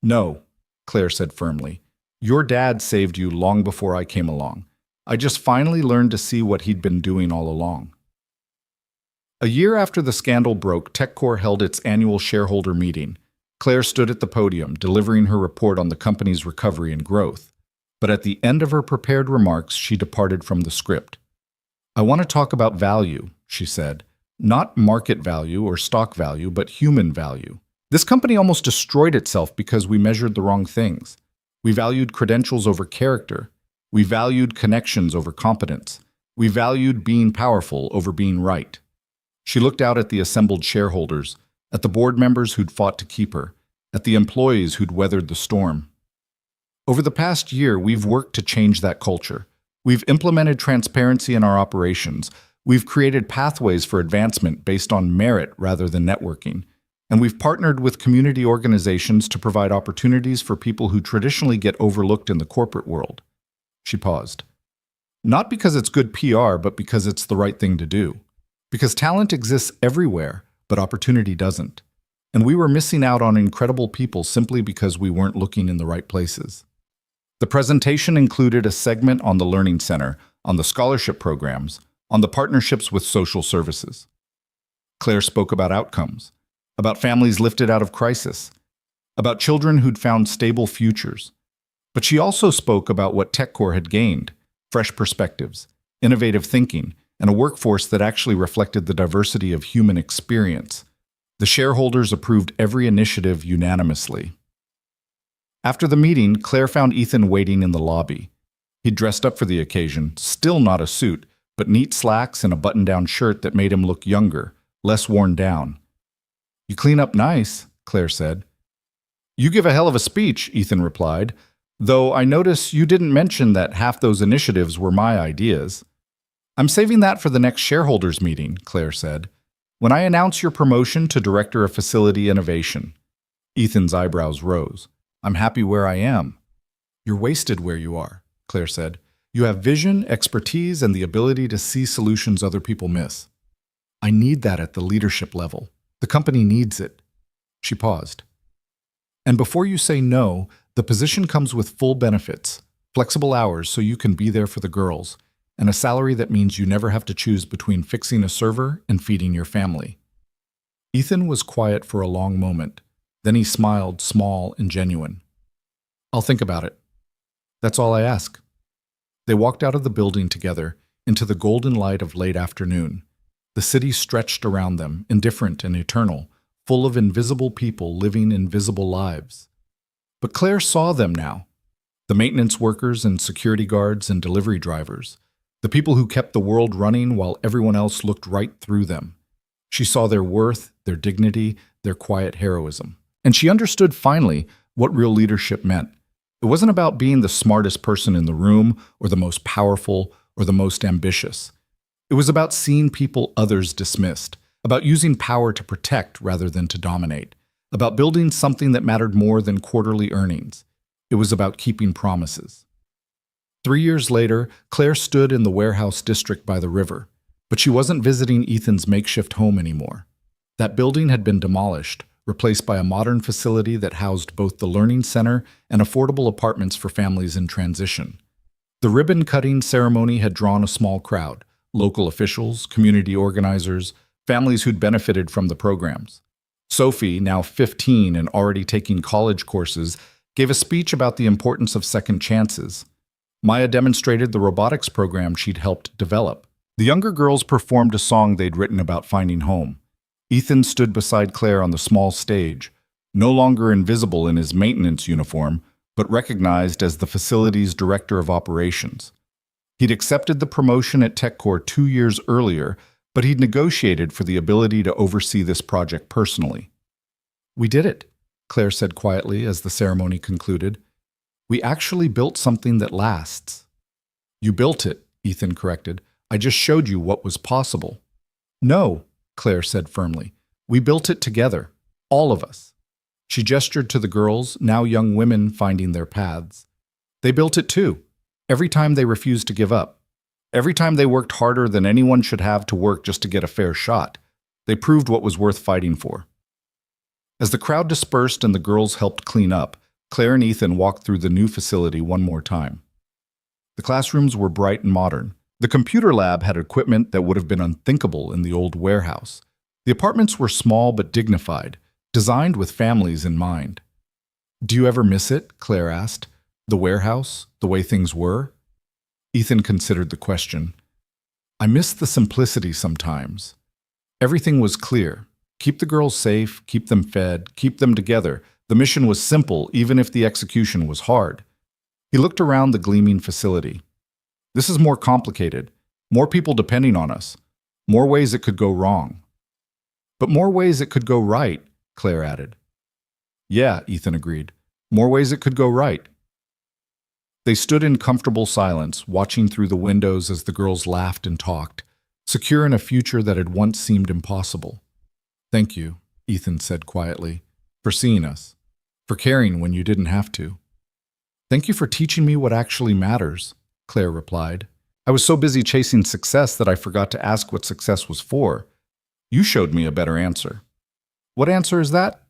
"No," Claire said firmly. "Your dad saved you long before I came along. I just finally learned to see what he'd been doing all along." A year after the scandal broke, TechCore held its annual shareholder meeting. Claire stood at the podium, delivering her report on the company's recovery and growth. But at the end of her prepared remarks, she departed from the script. "I want to talk about value," she said. "Not market value or stock value, but human value. This company almost destroyed itself because we measured the wrong things. We valued credentials over character. We valued connections over competence. We valued being powerful over being right." She looked out at the assembled shareholders, at the board members who'd fought to keep her, at the employees who'd weathered the storm. "Over the past year, we've worked to change that culture. We've implemented transparency in our operations. We've created pathways for advancement based on merit rather than networking. And we've partnered with community organizations to provide opportunities for people who traditionally get overlooked in the corporate world." She paused. "Not because it's good PR, but because it's the right thing to do. Because talent exists everywhere, but opportunity doesn't. And we were missing out on incredible people simply because we weren't looking in the right places." The presentation included a segment on the Learning Center, on the scholarship programs, on the partnerships with social services. Claire spoke about outcomes, about families lifted out of crisis, about children who'd found stable futures. But she also spoke about what TechCore had gained: fresh perspectives, innovative thinking, and a workforce that actually reflected the diversity of human experience. The shareholders approved every initiative unanimously. After the meeting, Claire found Ethan waiting in the lobby. He'd dressed up for the occasion, still not a suit, but neat slacks and a button-down shirt that made him look younger, less worn down. "You clean up nice," Claire said. "You give a hell of a speech," Ethan replied, "though I notice you didn't mention that half those initiatives were my ideas." "I'm saving that for the next shareholders meeting," Claire said, "when I announce your promotion to Director of Facility Innovation." Ethan's eyebrows rose. "I'm happy where I am." "You're wasted where you are," Claire said. "You have vision, expertise, and the ability to see solutions other people miss. I need that at the leadership level. The company needs it." She paused. "And before you say no, the position comes with full benefits, flexible hours so you can be there for the girls, and a salary that means you never have to choose between fixing a server and feeding your family." Ethan was quiet for a long moment. Then he smiled, small and genuine. "I'll think about it. That's all I ask." They walked out of the building together, into the golden light of late afternoon. The city stretched around them, indifferent and eternal, full of invisible people living invisible lives. But Claire saw them now. The maintenance workers and security guards and delivery drivers. The people who kept the world running while everyone else looked right through them. She saw their worth, their dignity, their quiet heroism. And she understood finally what real leadership meant. It wasn't about being the smartest person in the room or the most powerful or the most ambitious. It was about seeing people others dismissed, about using power to protect rather than to dominate, about building something that mattered more than quarterly earnings. It was about keeping promises. 3 years later, Claire stood in the warehouse district by the river, but she wasn't visiting Ethan's makeshift home anymore. That building had been demolished, replaced by a modern facility that housed both the Learning Center and affordable apartments for families in transition. The ribbon-cutting ceremony had drawn a small crowd: local officials, community organizers, families who'd benefited from the programs. Sophie, now 15 and already taking college courses, gave a speech about the importance of second chances. Maya demonstrated the robotics program she'd helped develop. The younger girls performed a song they'd written about finding home. Ethan stood beside Claire on the small stage, no longer invisible in his maintenance uniform, but recognized as the facility's director of operations. He'd accepted the promotion at TechCore 2 years earlier, but he'd negotiated for the ability to oversee this project personally. "We did it," Claire said quietly as the ceremony concluded. "We actually built something that lasts." "You built it," Ethan corrected. "I just showed you what was possible." "No," Claire said firmly. "We built it together, all of us." She gestured to the girls, now young women finding their paths. They built it too, every time they refused to give up. Every time they worked harder than anyone should have to work just to get a fair shot. They proved what was worth fighting for. As the crowd dispersed and the girls helped clean up, Claire and Ethan walked through the new facility one more time. The classrooms were bright and modern. The computer lab had equipment that would have been unthinkable in the old warehouse. The apartments were small but dignified, designed with families in mind. "Do you ever miss it?" Claire asked. "The warehouse, the way things were?" Ethan considered the question. "I miss the simplicity sometimes. Everything was clear. Keep the girls safe, keep them fed, keep them together. The mission was simple, even if the execution was hard." He looked around the gleaming facility. "This is more complicated, more people depending on us, more ways it could go wrong." "But more ways it could go right," Claire added. "Yeah," Ethan agreed. "More ways it could go right." They stood in comfortable silence, watching through the windows as the girls laughed and talked, secure in a future that had once seemed impossible. "Thank you," Ethan said quietly, "for seeing us, for caring when you didn't have to." "Thank you for teaching me what actually matters," Claire replied. "I was so busy chasing success that I forgot to ask what success was for. You showed me a better answer." "What answer is that?"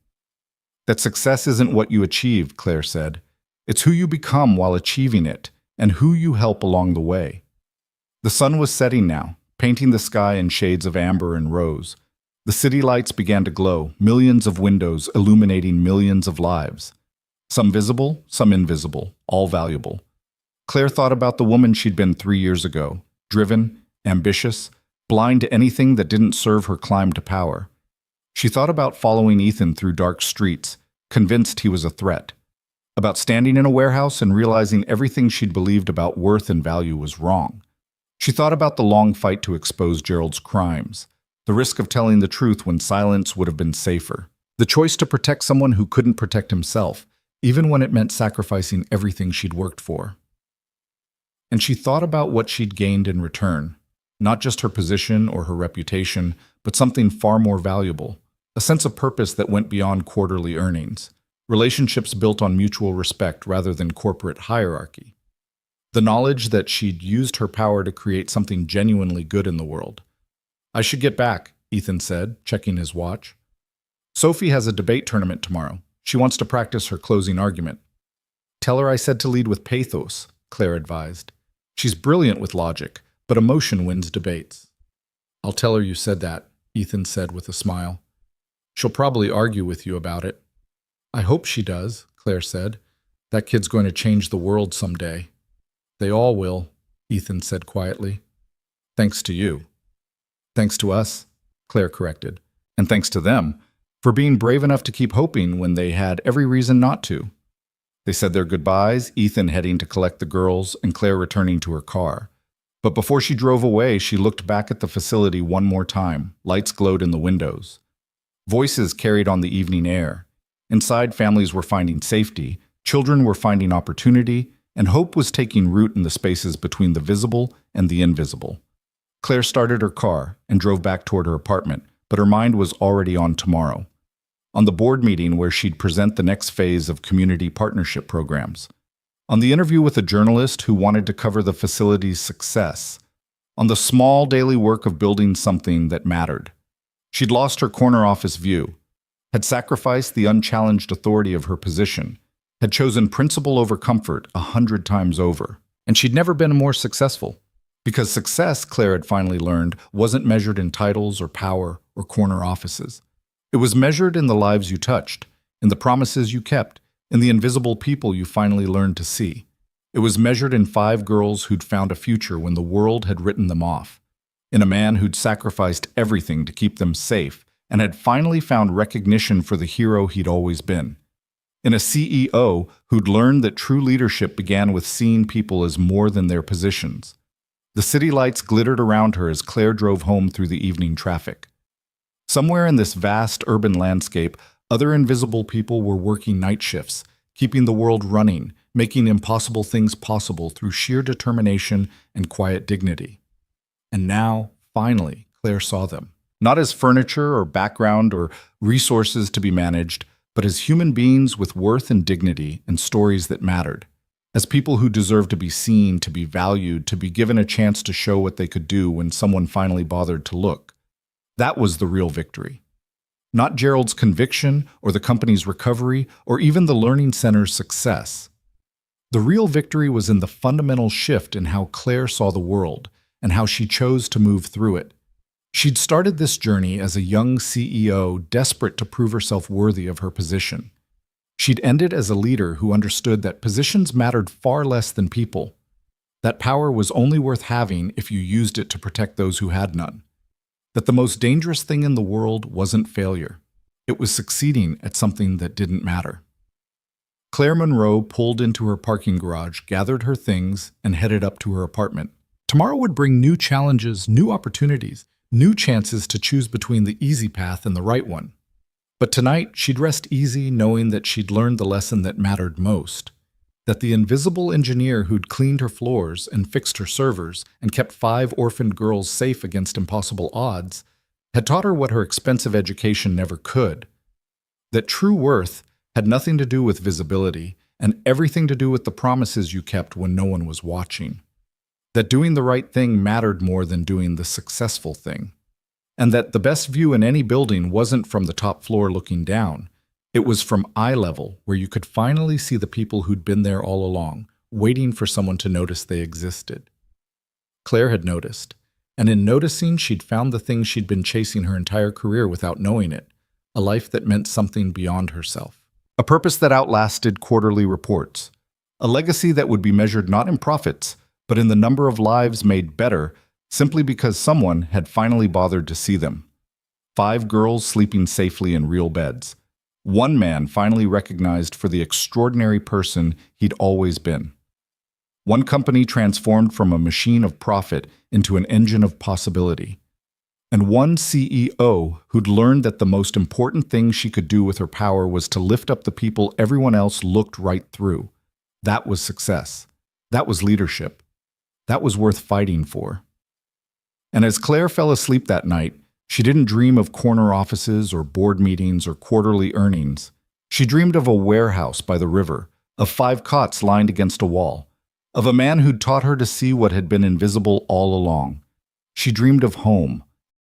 "That success isn't what you achieve," Claire said. "It's who you become while achieving it, and who you help along the way." The sun was setting now, painting the sky in shades of amber and rose. The city lights began to glow, millions of windows illuminating millions of lives. Some visible, some invisible, all valuable. Claire thought about the woman she'd been 3 years ago, driven, ambitious, blind to anything that didn't serve her climb to power. She thought about following Ethan through dark streets, convinced he was a threat. About standing in a warehouse and realizing everything she'd believed about worth and value was wrong. She thought about the long fight to expose Gerald's crimes, the risk of telling the truth when silence would have been safer, the choice to protect someone who couldn't protect himself, even when it meant sacrificing everything she'd worked for. And she thought about what she'd gained in return, not just her position or her reputation, but something far more valuable, a sense of purpose that went beyond quarterly earnings. Relationships built on mutual respect rather than corporate hierarchy. The knowledge that she'd used her power to create something genuinely good in the world. "I should get back," Ethan said, checking his watch. "Sophie has a debate tournament tomorrow. She wants to practice her closing argument." "Tell her I said to lead with pathos," Claire advised. "She's brilliant with logic, but emotion wins debates." "I'll tell her you said that," Ethan said with a smile. "She'll probably argue with you about it." "I hope she does," Claire said. "That kid's going to change the world someday." "They all will," Ethan said quietly. "Thanks to you." "Thanks to us," Claire corrected. "And thanks to them, for being brave enough to keep hoping when they had every reason not to." They said their goodbyes, Ethan heading to collect the girls and Claire returning to her car. But before she drove away, she looked back at the facility one more time. Lights glowed in the windows. Voices carried on the evening air. Inside, families were finding safety, children were finding opportunity, and hope was taking root in the spaces between the visible and the invisible. Claire started her car and drove back toward her apartment, but her mind was already on tomorrow. On the board meeting where she'd present the next phase of community partnership programs. On the interview with a journalist who wanted to cover the facility's success. On the small daily work of building something that mattered. She'd lost her corner office view, had sacrificed the unchallenged authority of her position, had chosen principle over comfort 100 times over, and she'd never been more successful. Because success, Claire had finally learned, wasn't measured in titles or power or corner offices. It was measured in the lives you touched, in the promises you kept, in the invisible people you finally learned to see. It was measured in 5 girls who'd found a future when the world had written them off, in a man who'd sacrificed everything to keep them safe and had finally found recognition for the hero he'd always been, in a CEO who'd learned that true leadership began with seeing people as more than their positions. The city lights glittered around her as Claire drove home through the evening traffic. Somewhere in this vast urban landscape, other invisible people were working night shifts, keeping the world running, making impossible things possible through sheer determination and quiet dignity. And now, finally, Claire saw them, not as furniture or background or resources to be managed, but as human beings with worth and dignity and stories that mattered, as people who deserved to be seen, to be valued, to be given a chance to show what they could do when someone finally bothered to look. That was the real victory. Not Gerald's conviction or the company's recovery or even the Learning Center's success. The real victory was in the fundamental shift in how Claire saw the world and how she chose to move through it. She'd started this journey as a young CEO desperate to prove herself worthy of her position. She'd ended as a leader who understood that positions mattered far less than people, that power was only worth having if you used it to protect those who had none, that the most dangerous thing in the world wasn't failure. It was succeeding at something that didn't matter. Claire Monroe pulled into her parking garage, gathered her things, and headed up to her apartment. Tomorrow would bring new challenges, new opportunities, new chances to choose between the easy path and the right one. But tonight, she'd rest easy knowing that she'd learned the lesson that mattered most, that the invisible engineer who'd cleaned her floors and fixed her servers and kept 5 orphaned girls safe against impossible odds had taught her what her expensive education never could, that true worth had nothing to do with visibility and everything to do with the promises you kept when no one was watching, that doing the right thing mattered more than doing the successful thing, and that the best view in any building wasn't from the top floor looking down. It was from eye level, where you could finally see the people who'd been there all along, waiting for someone to notice they existed. Claire had noticed, and in noticing, she'd found the thing she'd been chasing her entire career without knowing it, a life that meant something beyond herself, a purpose that outlasted quarterly reports, a legacy that would be measured not in profits, but in the number of lives made better simply because someone had finally bothered to see them. 5 girls sleeping safely in real beds. 1 man finally recognized for the extraordinary person he'd always been. 1 company transformed from a machine of profit into an engine of possibility. And 1 CEO who'd learned that the most important thing she could do with her power was to lift up the people everyone else looked right through. That was success. That was leadership. That was worth fighting for. And as Claire fell asleep that night, she didn't dream of corner offices or board meetings or quarterly earnings. She dreamed of a warehouse by the river, of 5 cots lined against a wall, of a man who'd taught her to see what had been invisible all along. She dreamed of home,